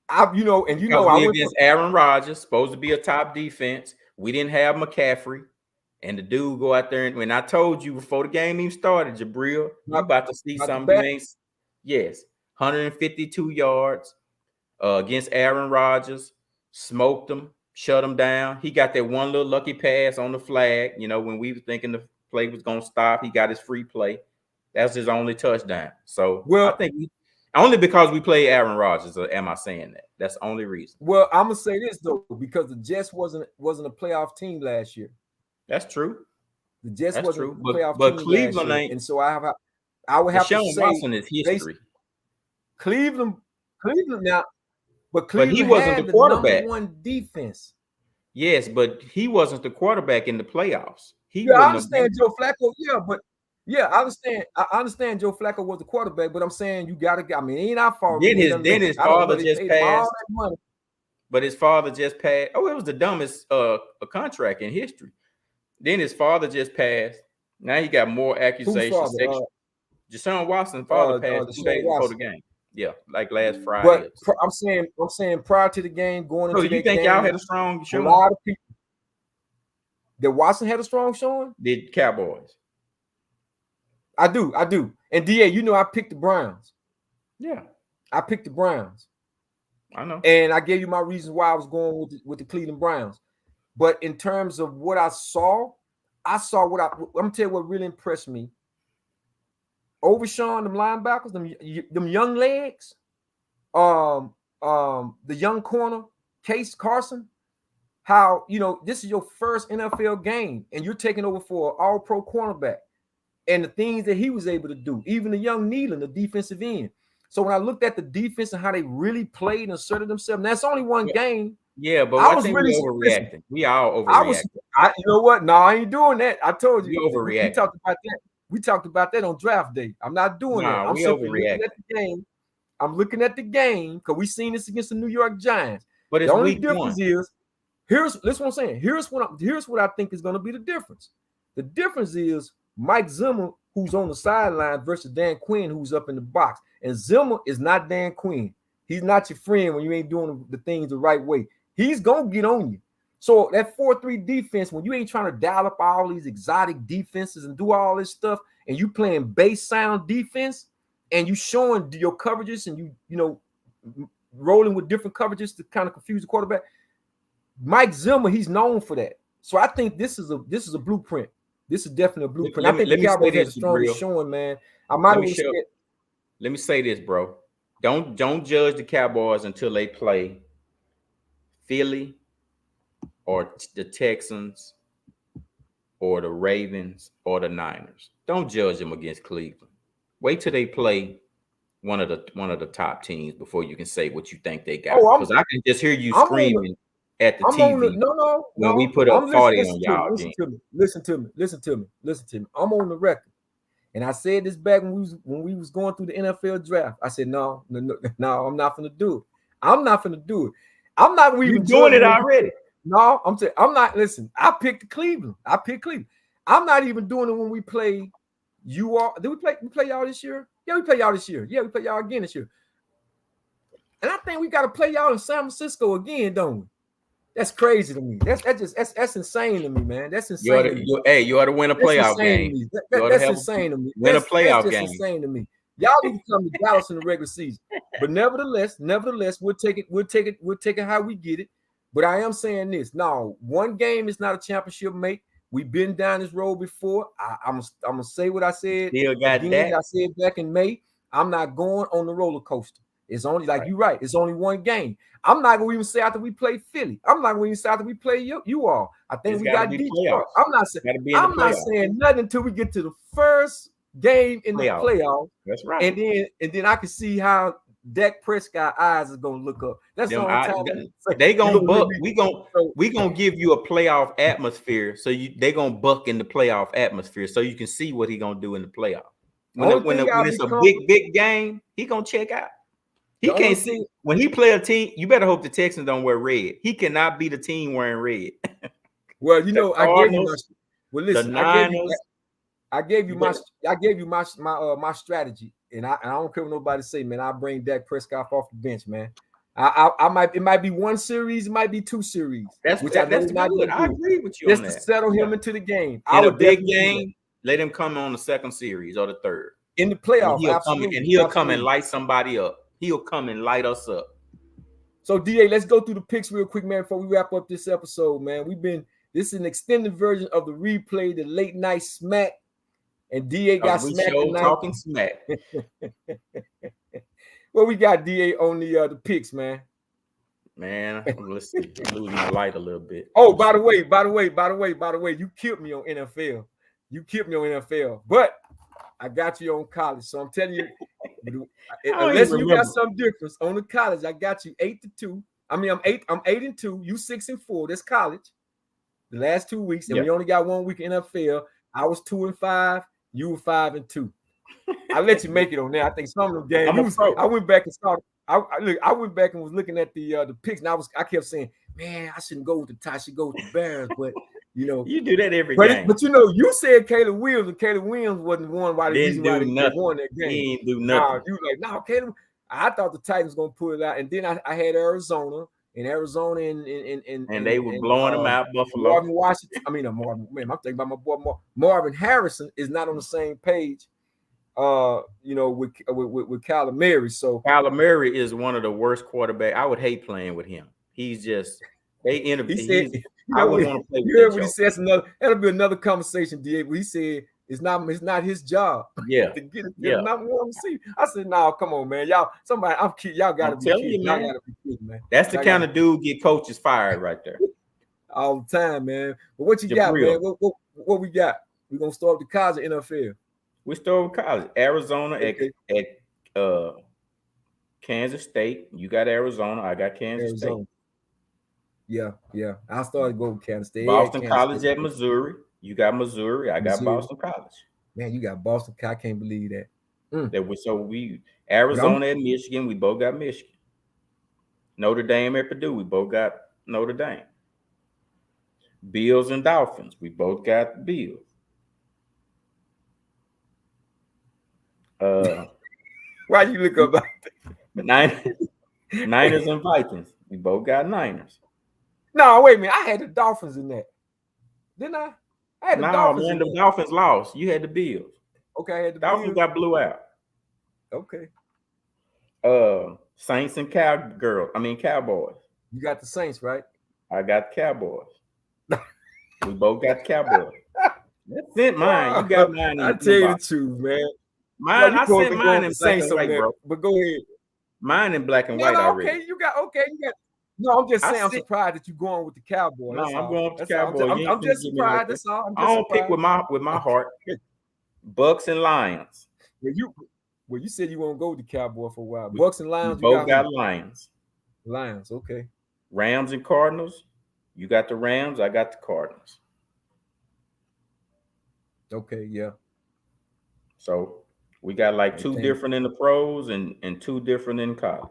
I went against Aaron Rodgers, supposed to be a top defense. We didn't have McCaffrey, and the dude go out there and when I told you before the game even started, Jabril, you about to see something you ain't. Yes, 152 yards against Aaron Rodgers, smoked him, shut him down. He got that one little lucky pass on the flag. You know, when we were thinking the play was gonna stop, he got his free play. That's his only touchdown. So I think only because we played Aaron Rodgers, am I saying that? That's the only reason. Well, I'm gonna say this though, because the Jets wasn't a playoff team last year. That's true. The Jets wasn't a playoff but team Cleveland last year. ain't. And so I would have to say Watson is history. Cleveland now, but he wasn't had the quarterback. Number 1 defense. Yes, but he wasn't the quarterback in the playoffs. I understand Joe Flacco. Yeah, I understand. I understand Joe Flacco was the quarterback, but I'm saying you gotta. I mean, ain't our fault. Then his father just passed. But his father just passed. Oh, it was the dumbest contract in history. Then his father just passed. Now he got more accusations. Deshaun Watson's father passed 2 days before the game. Yeah, like last Friday. But I'm saying prior to the game, going into you think y'all had a strong showing? A lot of people. Did Watson had a strong showing? Did Cowboys? I do. And DA, you know I picked the Browns. Yeah. I picked the Browns. I know. And I gave you my reasons why I was going with the Cleveland Browns. But in terms of what I saw I'm gonna tell you what really impressed me. Overshawn, them linebackers, them young legs, the young corner, Case Carson, how, this is your first NFL game and you're taking over for an all-pro cornerback, and the things that he was able to do, even the young Nealon, the defensive end. So when I looked at the defense and how they really played and asserted themselves, and that's only one game. Yeah, but I think really overreacting. We all overreacting. You know what? No, I ain't doing that. I told you. We overreacting. We talked about that. We talked about that on draft day. I'm not doing that. I'm simply looking at the game. I'm looking at the game because we seen this against the New York Giants. But the only difference is that's what I'm saying. Here's what I think is going to be the difference. The difference is Mike Zimmer, who's on the sideline, versus Dan Quinn, who's up in the box. And Zimmer is not Dan Quinn. He's not your friend when you ain't doing the things the right way. He's gonna get on you. So that 4-3 defense, when you ain't trying to dial up all these exotic defenses and do all this stuff, and you playing base sound defense, and you showing your coverages, and you rolling with different coverages to kind of confuse the quarterback. Mike Zimmer, he's known for that. So I think this is a blueprint. This is definitely a blueprint. Let I me think the say Cowboys had the this, strongest Real. showing, man. I might have said. Let me say this, bro. Don't judge the Cowboys until they play Philly or the Texans or the Ravens or the Niners. Don't judge them against Cleveland. Wait till they play one of the top teams before you can say what you think they got. Because I can just hear you screaming at the TV. When we put up 40 on y'all again. Listen to me. I'm on the record. And I said this back when we was going through the NFL draft. I said, no, I'm not gonna do it. I'm not gonna do it. I'm not even doing it already. No, I'm not. Listen, I picked Cleveland. I'm not even doing it when we play you all. Did we play y'all this year? Yeah, we play y'all this year. Yeah, we play y'all again this year. And I think we got to play y'all in San Francisco again, don't we? That's crazy to me. That's insane to me, man. That's insane to me. You ought to win a playoff game. That's insane to me. Win a playoff game. That's insane to me. Y'all need to come to Dallas in the regular season. But nevertheless, we'll take it how we get it. But I am saying this. No, one game is not a championship, mate. We've been down this road before. I'm gonna say what I said. Still got that. I said back in May. I'm not going on the roller coaster. It's only you're right. It's only one game. I'm not going to even say after we play Philly. I'm not going to even say after we play you all. I think we got Detroit. I'm not saying nothing until we get to the first game in the playoffs. That's right. And then I can see how Dak Prescott eyes is going to look up. That's the only time they going to buck. We going to give you a playoff atmosphere. So they going to buck in the playoff atmosphere so you can see what he going to do in the playoff. When it's a big game, he going to check out. He can't see when he play a team. You better hope the Texans don't wear red. He cannot be the team wearing red. Well, I gave you my strategy, and I don't care what nobody say, man. I bring Dak Prescott off the bench, man. It might be one series, it might be two series. That's good. I agree with you. Just to settle him into the game. In a big game, let him come on the second series or the third in the playoff. He'll come and light somebody up. He'll come and light us up. So, DA, let's go through the picks real quick, man, before we wrap up this episode, man. This is an extended version of the replay, the late night smack, and DA got smacked tonight. Talking smack. What we got, DA, on the picks, man? Man, let's see. I'm losing my light a little bit. Oh, by the way, you killed me on NFL. But I got you on college, so I'm telling you, unless you got some difference on the college, I got you 8-2. I mean, I'm 8-2. You 6-4. That's college. The last 2 weeks, and we only got 1 week in NFL. I was 2-5. You were 5-2. I let you make it on there. I think some of them games. I went back and started. I went back and was looking at the picks, and I kept saying, man, I shouldn't go with the tie. I should go with the Bears, but. You do that every game. But you said Caleb Williams, and Caleb Williams wasn't one why they won that game. He didn't do nothing. You like, no, Caleb. I thought the Titans gonna pull it out, and then I had Arizona, and they were blowing them out. Buffalo. Marvin Washington. I mean, Marvin. Man, I'm thinking about my boy Marvin Harrison is not on the same page. With Kyler Murray. So Kyler Murray is one of the worst quarterbacks. I would hate playing with him. He's just I wouldn't want to play with him. You heard what he says? That'll be another conversation, DA. He said it's not his job. Yeah. To get it. Yeah. Not want to see. I said, no, come on, man. Y'all gotta be kidding. Y'all gotta be kidding, man. That's the kind of dude get coaches fired right there. All the time, man. But what you got, man? What we got? We're gonna start with the college or NFL. We start with college. Arizona at Kansas State. You got Arizona. I got Kansas State. Yeah. I started going with Kansas State. Boston College at Missouri. You got Missouri. I got Boston College. Man, you got Boston. I can't believe that. Arizona at Michigan. We both got Michigan. Notre Dame at Purdue. We both got Notre Dame. Bills and Dolphins. We both got Bills. Why you look up Niners and Vikings. We both got Niners. No, wait a minute. I had the Dolphins in that. Didn't I? I had the Dolphins. Man, the Dolphins lost. You had the Bills. Okay, I had the Dolphins Bills. got blew out. Okay. Saints and Cowboys. You got the Saints, right? I got Cowboys. We both got Cowboys. I sent mine. You got mine in I the tell you the box. truth, man. Mine, You I supposed sent to go mine on in the black Saints and on white, there, bro. but go ahead. Mine in black and white No, already. okay, you got. No, I'm just I saying. I'm sent- surprised that you going with the Cowboy. No, That's I'm all. going with the That's all. Cowboy. You ain't I'm finna just get me like surprised. that. That's all. I'm I just don't pick surprised. with my heart. Bucks and Lions. Well, you said you want to go with the Cowboy for a while. Bucks and We Lions. You both got got Lions. Lions. Okay. Rams and Cardinals. You got the Rams. I got the Cardinals. Okay. Yeah. So we got like two Everything. different in the pros and two different in college.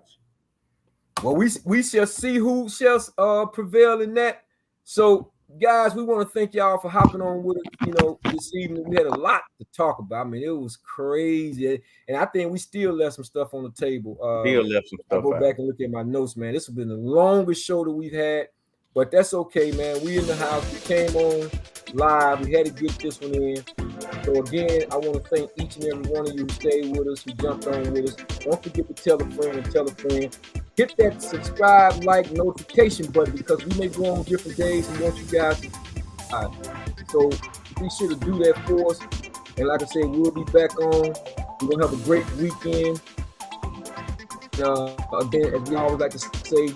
Well, we shall see who shall prevail in that. So, guys, we want to thank y'all for hopping on with us. This evening we had a lot to talk about. I mean, it was crazy, and I think we still left some stuff on the table. Bill left some stuff I'll go out. back and look at my notes, man. This has been the longest show that we've had, but that's okay, man. We in the house. We came on live. We had to get this one in. So again, I want to thank each and every one of you who stayed with us, who jumped on with us. Don't forget to tell a friend and tell a friend. Hit that subscribe, like, notification button because we may go on different days and want you guys to. So be sure to do that for us. And like I said, we'll be back on. We're gonna have a great weekend. Again, as we always like to say,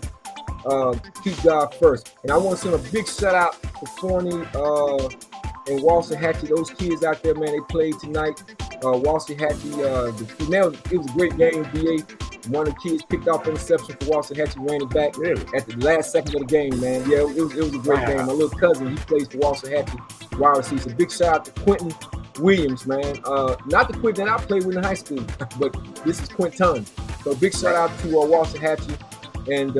keep God first. And I want to send a big shout out to Forney and Walter Hatchie. Those kids out there, man, they played tonight. Walter Hatchie, it was a great game, BA. One of the kids picked off interception for Walter Hatchie, ran it back at the last second of the game, man. Yeah, it was a great game. My little cousin, he plays for Walter Hatchie, wide receiver. So big shout out to Quentin Williams, man. Not the Quentin that I played with in high school, but this is Quinton. So big shout out to Walter Hatchie. And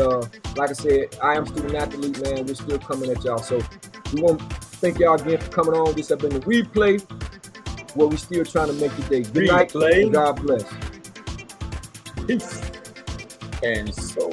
like I said, I am student athlete, man. We're still coming at y'all. So we want to thank y'all again for coming on. This has been the replay where we're still trying to make your day. Good night, and God bless. Peace and soul.